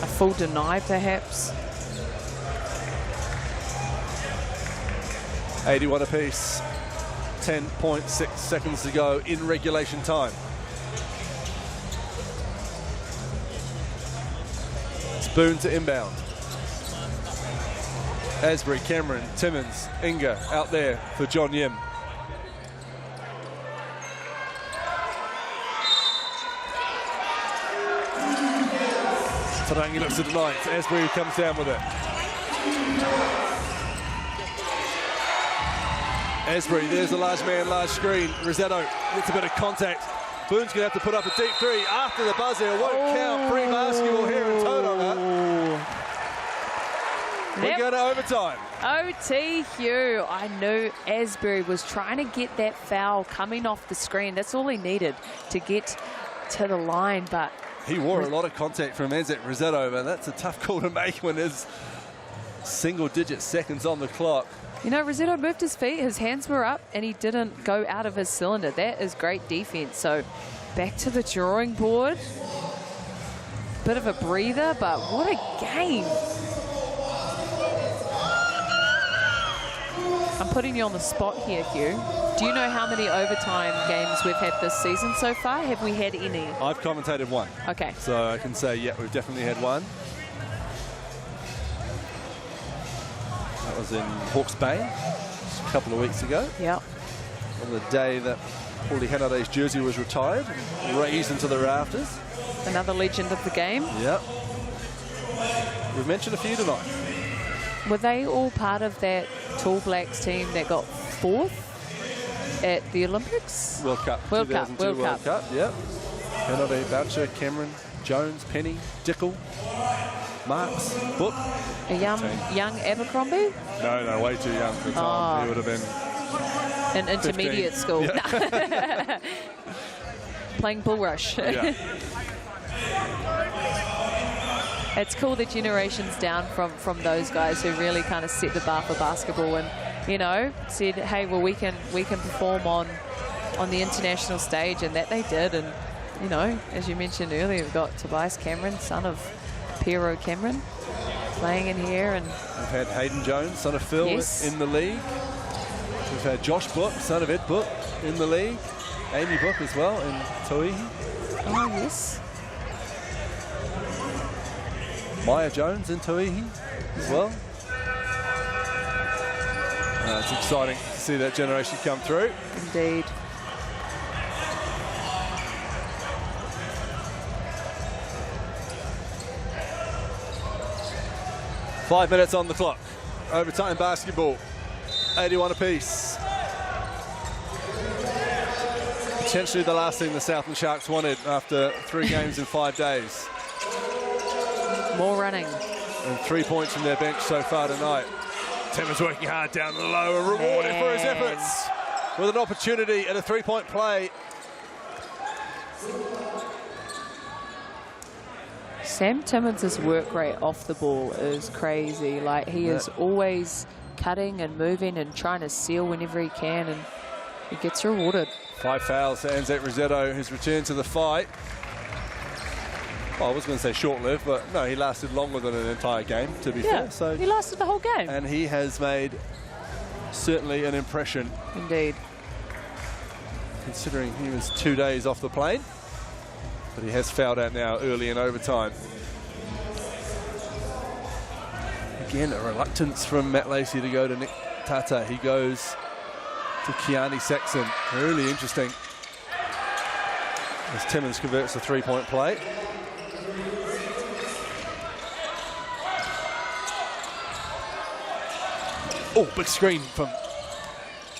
A full deny, perhaps. 81 apiece. 10.6 seconds to go in regulation time. It's Boone to inbound. Asbury, Cameron, Timmins, Inga out there for John Yim. Tarangi looks at the ninth. Asbury comes down with it. Asbury, there's a large man, large screen. Rosetto gets a bit of contact. Boone's going to have to put up a deep three after the buzzer. It won't count. Free basketball here in Tauranga. We're going to overtime. OT, Hugh. I knew Asbury was trying to get that foul coming off the screen. That's all he needed to get to the line, but he wore a lot of contact from Anzac Rosetto, but that's a tough call to make when there's single-digit seconds on the clock. You know, Rosetto moved his feet, his hands were up, and he didn't go out of his cylinder. That is great defense. So back to the drawing board. Bit of a breather, but what a game. I'm putting you on the spot here, Hugh. Do you know how many overtime games we've had this season so far? Have we had any? I've commentated one. Okay. So I can say, yeah, we've definitely had one. That was in Hawke's Bay just a couple of weeks ago. Yep. On the day that Paulie Hanade's jersey was retired and raised into the rafters. Another legend of the game. Yep. We've mentioned a few tonight. Were they all part of that Tall Blacks team that got fourth at the Olympics? World Cup. World Cup. World Cup, yep. Hanade, Boucher, Cameron, Jones, Penny, Dickel, Marks, Book. A young Abercrombie? No, way too young for the time. He would have been in intermediate 15. school. Yeah. Playing bull rush. Yeah. It's cool the generations down from those guys who really kind of set the bar for basketball and, you know, said, hey, well, we can perform on the international stage, and that they did. And, you know, as you mentioned earlier, we've got Tobias Cameron, son of Pero Cameron, playing in here. And we've had Hayden Jones, son of Phil, yes, in the league. We've had Josh Book, son of Ed Book, in the league. Amy Book as well in Tauihi. Oh, yes. Maya Jones in Tauihi as well. It's exciting to see that generation come through. Indeed. Five minutes on the clock. Overtime basketball. 81 apiece. Potentially the last thing the Southland Sharks wanted after 3 games in 5 days. More running. And 3 points from their bench so far tonight. Timmins working hard down the low and rewarded for his efforts with an opportunity at a 3-point play. Sam Timmins' work rate off the ball is crazy. Like, he is always cutting and moving and trying to seal whenever he can, and he gets rewarded. 5 fouls to Anzac Rosetto, who's returned to the fight. Well, I was going to say short-lived, but no, he lasted longer than an entire game, to be fair. So he lasted the whole game. And he has made certainly an impression. Indeed. Considering he was 2 days off the plane. But he has fouled out now early in overtime. Again, a reluctance from Matt Lacey to go to Nick Tata. He goes to Keani Saxon. Really interesting. As Timmins converts a three-point play. Oh, big screen from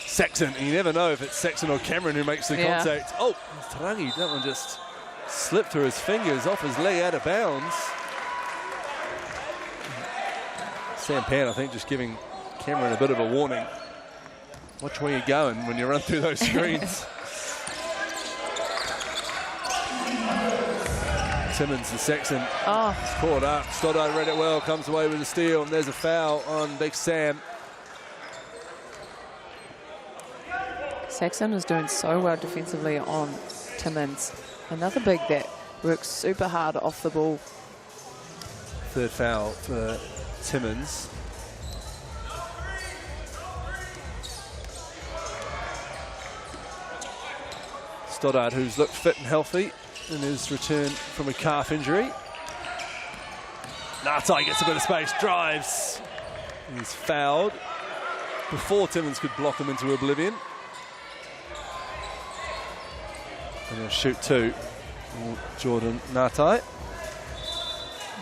Saxon. You never know if it's Saxon or Cameron who makes the contact. Oh, Tarangi, that one just slipped through his fingers, off his leg, out of bounds. Sam Pan, I think, just giving Cameron a bit of a warning. Watch where you're going when you run through those screens. Timmins and Saxon caught up. Stoddard read it well, comes away with a steal, and there's a foul on Big Sam. Saxon is doing so well defensively on Timmins. Another big that works super hard off the ball. Third foul for Timmins. Stoddard, who's looked fit and healthy in his return from a calf injury. Natai gets a bit of space, drives. He's fouled before Timmins could block him into oblivion. And he'll shoot two. Jordan Natai.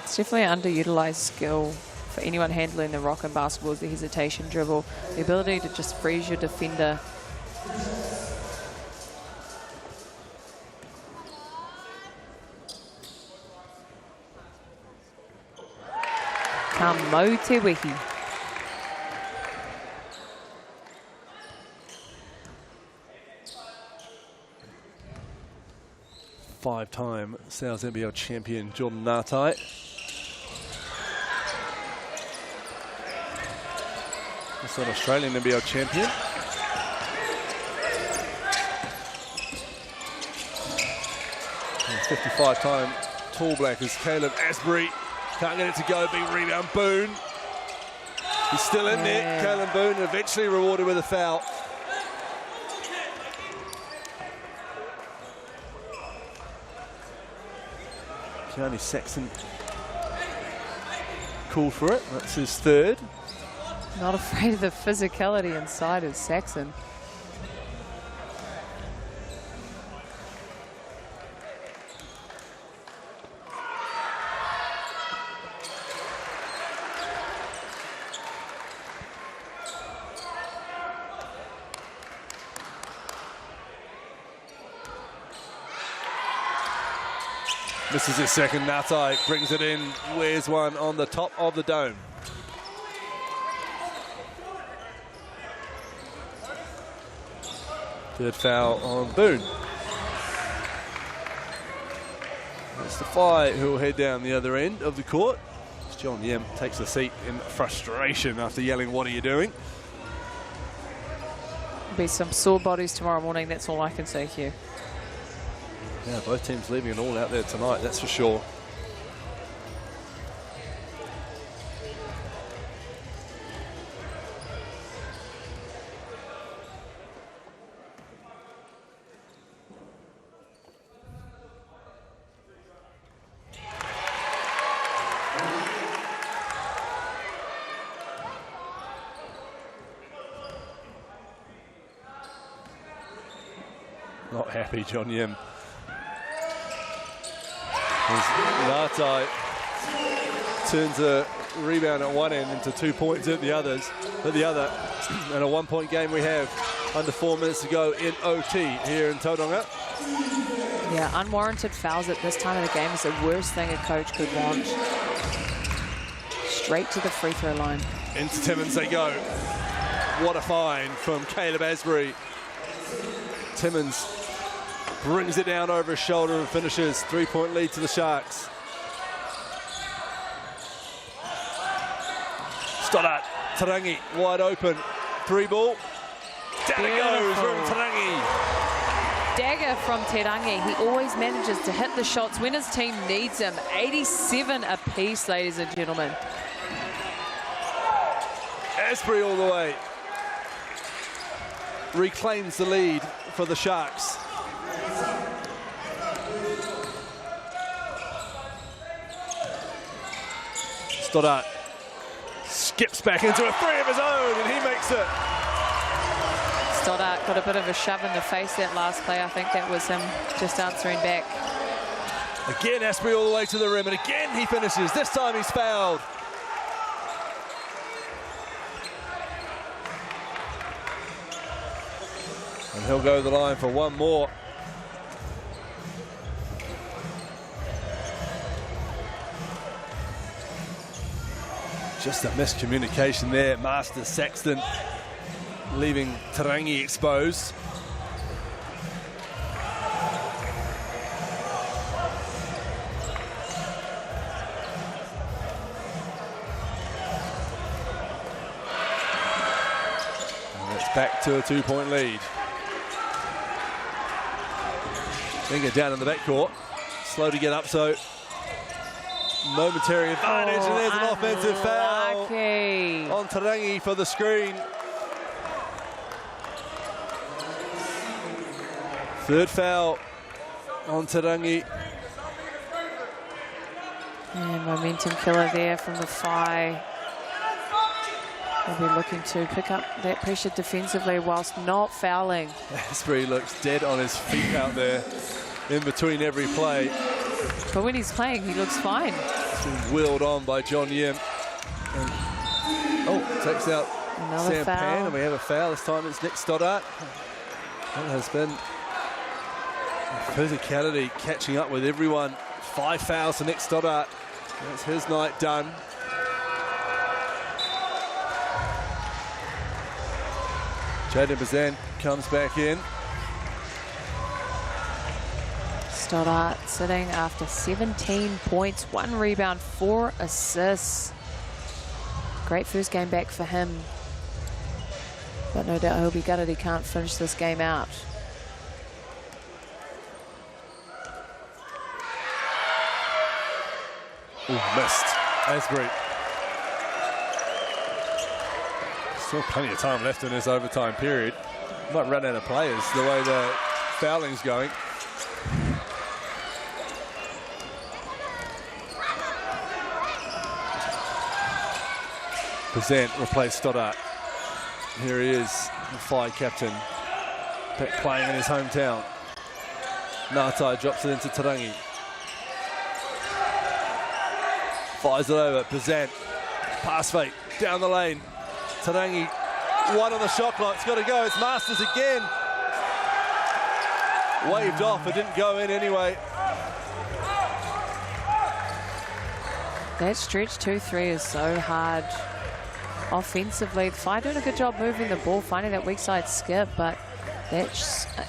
It's definitely an underutilized skill for anyone handling the rock in basketball, is the hesitation dribble. The ability to just freeze your defender. Kamo te wehi. Five-time South NBL champion Jordan Natai. Also an Australian NBL champion. And 55-time Tall Black is Caleb Asbury. Can't get it to go, big rebound, Boone. He's still in there, Caleb Boone, eventually rewarded with a foul. Keani Saxon called for it, that's his third. Not afraid of the physicality inside is Saxon. This is his second. Natai brings it in, wears one on the top of the dome. Third foul on Boone. It's the Whai who will head down the other end of the court. As John Yim takes a seat in frustration after yelling, "What are you doing?" Be some sore bodies tomorrow morning, that's all I can say here. Yeah, both teams leaving it all out there tonight, that's for sure. Not happy, John Yim. Natai turns a rebound at one end into 2 points at the other. And a one-point game we have under 4 minutes to go in OT here in Tauranga. Yeah, unwarranted fouls at this time of the game is the worst thing a coach could want. Straight to the free throw line. Into Timmins they go. What a find from Caleb Asbury. Timmins brings it down over his shoulder and finishes. 3-point lead to the Sharks. Stoddart, Tarangi, wide open. Three ball. Down it goes from Tarangi. dagger from Tauranga. He always manages to hit the shots when his team needs him. 87 apiece, ladies and gentlemen. Asbury all the way. Reclaims the lead for the Sharks. Stoddart skips back into a three of his own, and he makes it. Stoddart got a bit of a shove in the face that last play. I think that was him just answering back. Again, Asbury all the way to the rim, and again he finishes. This time he's fouled. And he'll go to the line for one more. Just a miscommunication there. Masters, Saxton leaving Tarangi exposed. And it's back to a 2-point lead. Finger down in the backcourt. Slow to get up, so momentary advantage, and there's an offensive foul on Tarangi for the screen. Third foul on Tarangi. And momentum killer there from the Whai. They'll be looking to pick up that pressure defensively whilst not fouling. Asbury looks dead on his feet out there in between every play. But when he's playing, he looks fine. It's been wheeled on by John Yim. And, takes out another Sam foul. Pan, and we have a foul. This time it's Nick Stoddart. That has been physicality catching up with everyone. 5 fouls to Nick Stoddart. That's his night done. Jaden Bazan comes back in. Stoddart sitting after 17 points, 1 rebound, 4 assists. Great first game back for him. But no doubt he'll be gutted he can't finish this game out. Ooh, missed. Asbury. Still plenty of time left in this overtime period. Might run out of players the way the fouling's going. Present replaced Stoddart. Here he is, the Whai captain, back playing in his hometown. Ngatai drops it into Tarangi. Fires it over, Present. Pass fake, down the lane. Tarangi, one on the shot clock, it's got to go, it's Masters again. Waved off, it didn't go in anyway. That stretch 2-3 is so hard. Offensively, the Whai doing a good job moving the ball, finding that weak side skip, but that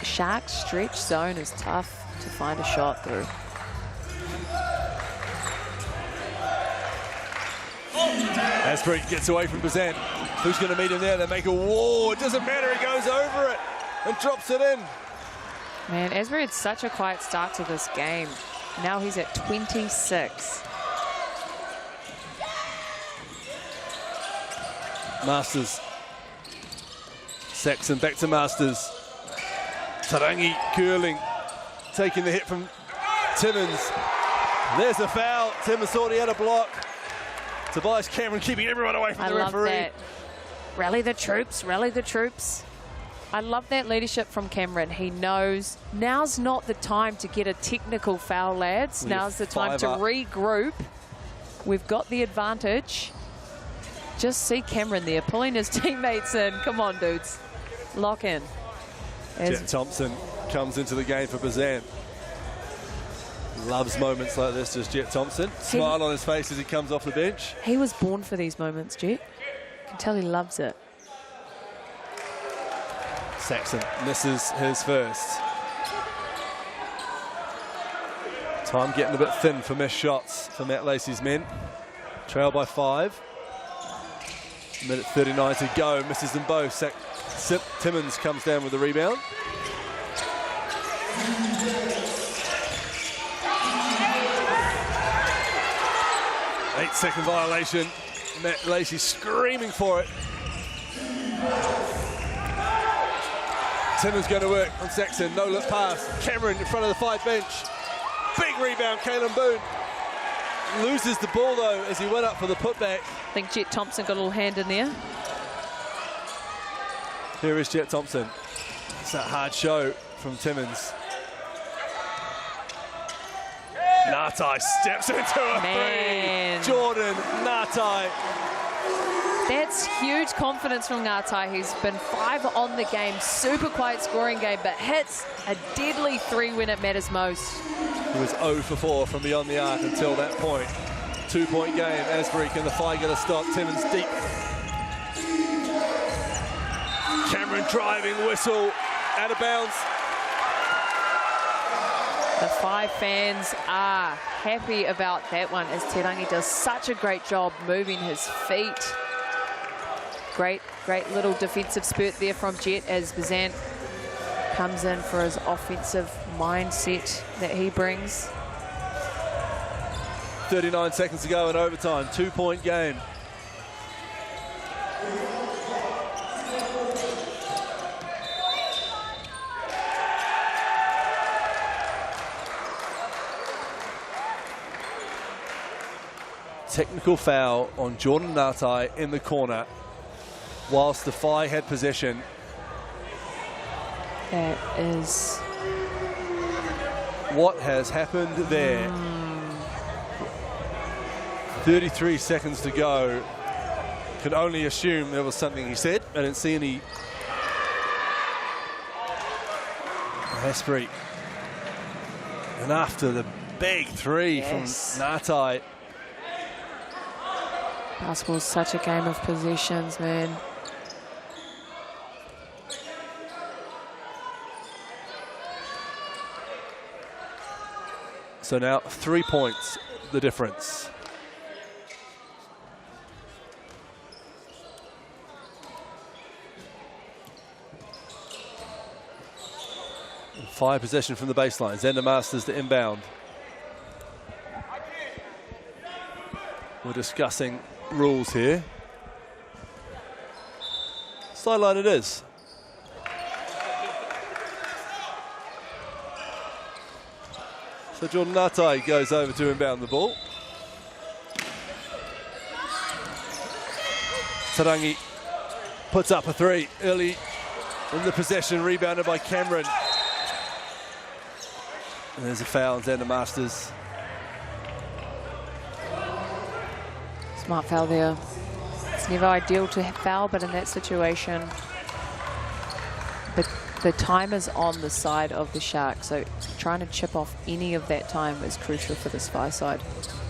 Shark stretch zone is tough to find a shot through. Asbury gets away from Bazan. Who's going to meet him there? They make a wall. It doesn't matter. He goes over it and drops it in. Man, Asbury had such a quiet start to this game. Now he's at 26. Masters. Saxon back to Masters. Tarangi curling. Taking the hit from Timmins. There's a foul. Timmins thought he had a block. Tobias Cameron keeping everyone away from the referee. I love that. Rally the troops, rally the troops. I love that leadership from Cameron. He knows now's not the time to get a technical foul, lads. Now's the time to regroup. We've got the advantage. Just see Cameron there pulling his teammates in. Come on, dudes. Lock in. Jet Thompson comes into the game for Bazan. Loves moments like this, just Jet Thompson. Smile on his face as he comes off the bench. He was born for these moments, Jet. You can tell he loves it. Saxon misses his first. Time getting a bit thin for missed shots for Matt Lacey's men. Trail by 5. Minute 39 to go. Misses them both. Timmins comes down with the rebound. Eight-second violation. Matt Lacey screaming for it. Timmons going to work on Saxon. No look pass. Cameron in front of the 5 bench. Big rebound, Kalen Boone. Loses the ball though as he went up for the putback. I think Jet Thompson got a little hand in there. Here is Jet Thompson. It's a hard show from Timmons. Ngatai steps into a three. Jordan Ngatai. That's huge confidence from Ngatai, who's been 5 on the game. Super quiet scoring game, but hits a deadly 3 when it matters most. He was 0 for 4 from beyond the arc until that point. 2-point game. Asbury, can the Phi get a stop? Timmons deep. Cameron driving whistle, out of bounds. The Phi fans are happy about that one as Tauranga does such a great job moving his feet. Great little defensive spurt there from Jet as Bazant comes in for his offensive mindset that he brings. 39 seconds to go in overtime, 2-point game. Technical foul on Jordan Ngatai in the corner whilst the Phi had possession. That is... What has happened there? 33 seconds to go. Can only assume there was something he said. I didn't see any. Asbury. And after the big three from Ngatai. Basketball's such a game of possessions, man. So now 3 points, the difference. Phi possession from the baseline. Xander Masters to inbound. We're discussing rules here. Sideline it is. So Jordan Ngatai goes over to inbound the ball. Tarangi puts up a 3 early in the possession, rebounded by Cameron. And there's a foul on Xander Masters. Smart foul there. It's never ideal to foul, but in that situation, the time is on the side of the Sharks, so trying to chip off any of that time is crucial for this Phi side.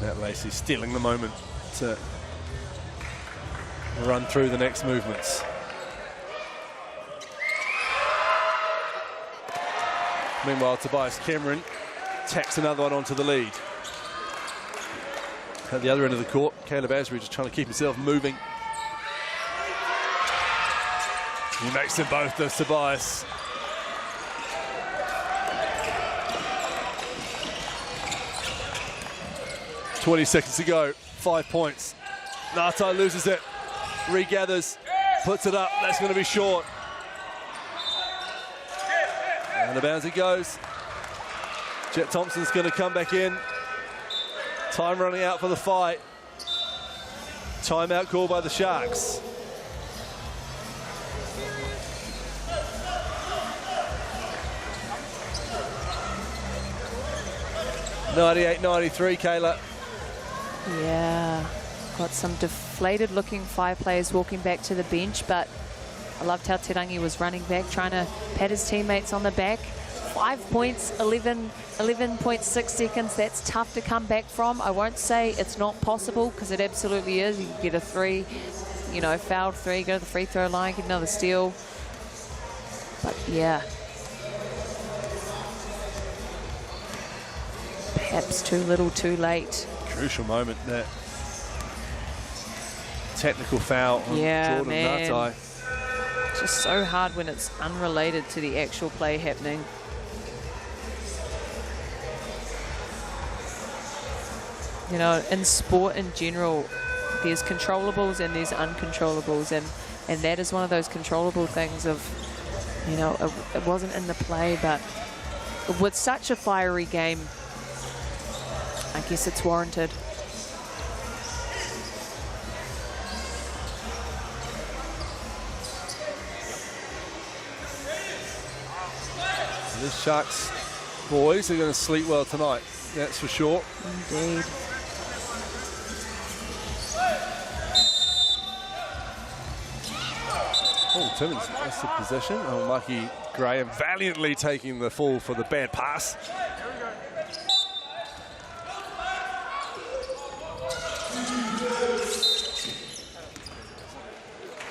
Matt Lacey stealing the moment to run through the next movements. Meanwhile, Tobias Cameron tacks another one onto the lead. At the other end of the court, Caleb Asbury just trying to keep himself moving. He makes them both, does Tobias. .20 seconds to go, 5 points. Ngatai loses it, regathers, puts it up, that's going to be short. And out of bounds it goes. Jet Thompson's going to come back in. Time running out for the Phi. Timeout call by the Sharks. .98-93, Kayla. Yeah, got some deflated looking Phi players walking back to the bench, but I loved how Tauranga was running back, trying to pat his teammates on the back. 5 points, 11.6 seconds. That's tough to come back from. I won't say it's not possible, because it absolutely is. You can get a 3, you know, fouled 3, go to the free throw line, get another steal. But yeah, perhaps too little, too late. Crucial moment, that technical foul on Jordan Ngatai. Just so hard when it's unrelated to the actual play happening. You know, in sport in general, there's controllables and there's uncontrollables, and that is one of those controllable things of, you know, it wasn't in the play, but with such a fiery game, I guess it's warranted. The Sharks boys are going to sleep well tonight, that's for sure. Indeed. Oh, Timmins lost the possession. Oh, Mikey Graham valiantly taking the fall for the bad pass.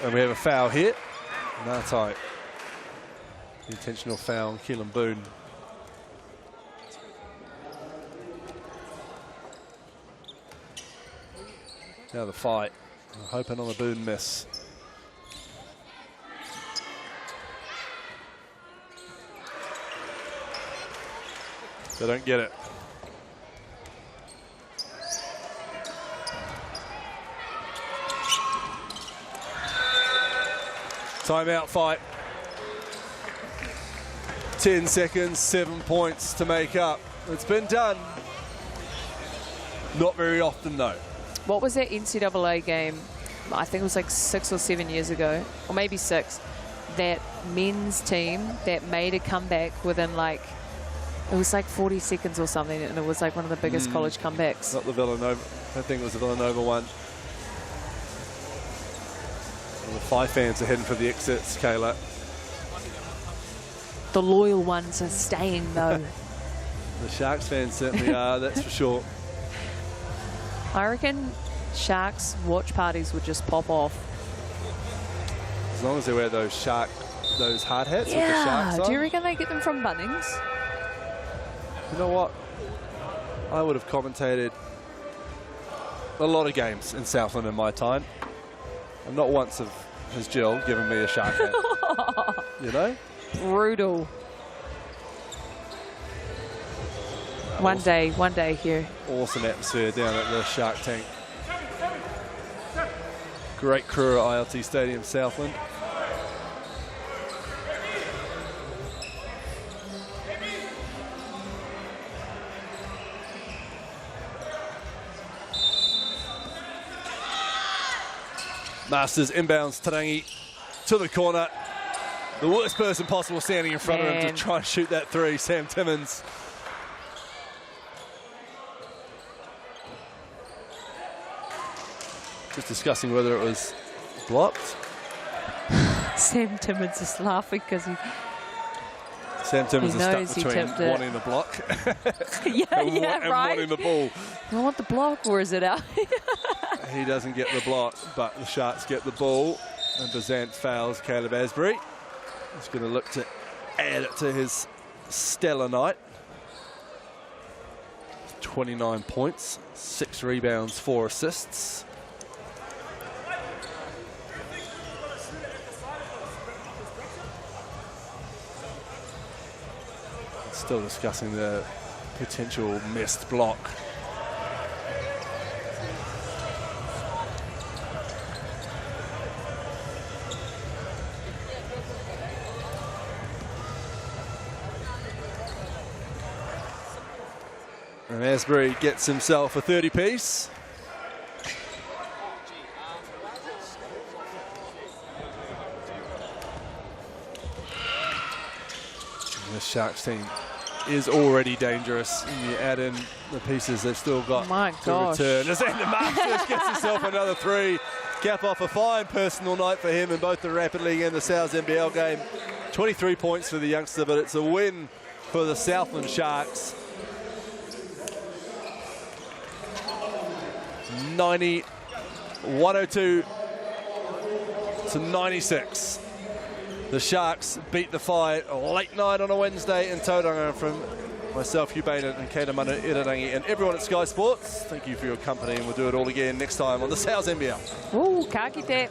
And we have a foul here. Ngatai. The intentional foul on Keelan Boone. Now the fight. I'm hoping on a Boone miss. They don't get it. Timeout fight. 10 seconds, 7 points to make up. It's been done. Not very often, though. What was that NCAA game? I think it was like 6 or 7 years ago, or maybe 6. That men's team that made a comeback within like, it was like 40 seconds or something, and it was like one of the biggest college comebacks. Not the Villanova. I think it was the Villanova one. And the Phi fans are heading for the exits, Kayla. The loyal ones are staying, though. The Sharks fans certainly are, that's for sure. I reckon Sharks watch parties would just pop off. As long as they wear those hard hats with the Sharks on. Do you reckon they get them from Bunnings? You know what? I would have commentated a lot of games in Southland in my time. And not once has Jill given me a Shark hat. You know? Brutal. One day here. Awesome atmosphere down at the Shark Tank. Great crew at ILT Stadium, Southland. Masters inbounds Tarangi to the corner. The worst person possible standing in front of him to try and shoot that three, Sam Timmins. Just discussing whether it was blocked. Sam Timmins is laughing because Sam Timmins is knows stuck between wanting the block and wanting the ball. I want the block, or is it out? He doesn't get the block, but the Sharks get the ball, and Bazant fouls Caleb Asbury. He's going to look to add it to his stellar night. 29 points, 6 rebounds, 4 assists. Still discussing the potential missed block. And Asbury gets himself a 30-piece. The Sharks team is already dangerous. And you add in the pieces they've still got to return. As Andrew Masters gets himself another 3. Cap off a fine personal night for him in both the Rapid League and the NZNBL game. 23 points for the youngster, but it's a win for the Southland Sharks. 102 to 96. The Sharks beat the Phi late night on a Wednesday in Tauranga. From myself, Hugh Bainett, and Keita Mana Irarangi, and everyone at Sky Sports, thank you for your company, and we'll do it all again next time on the NZNBL. Ooh, ka kite.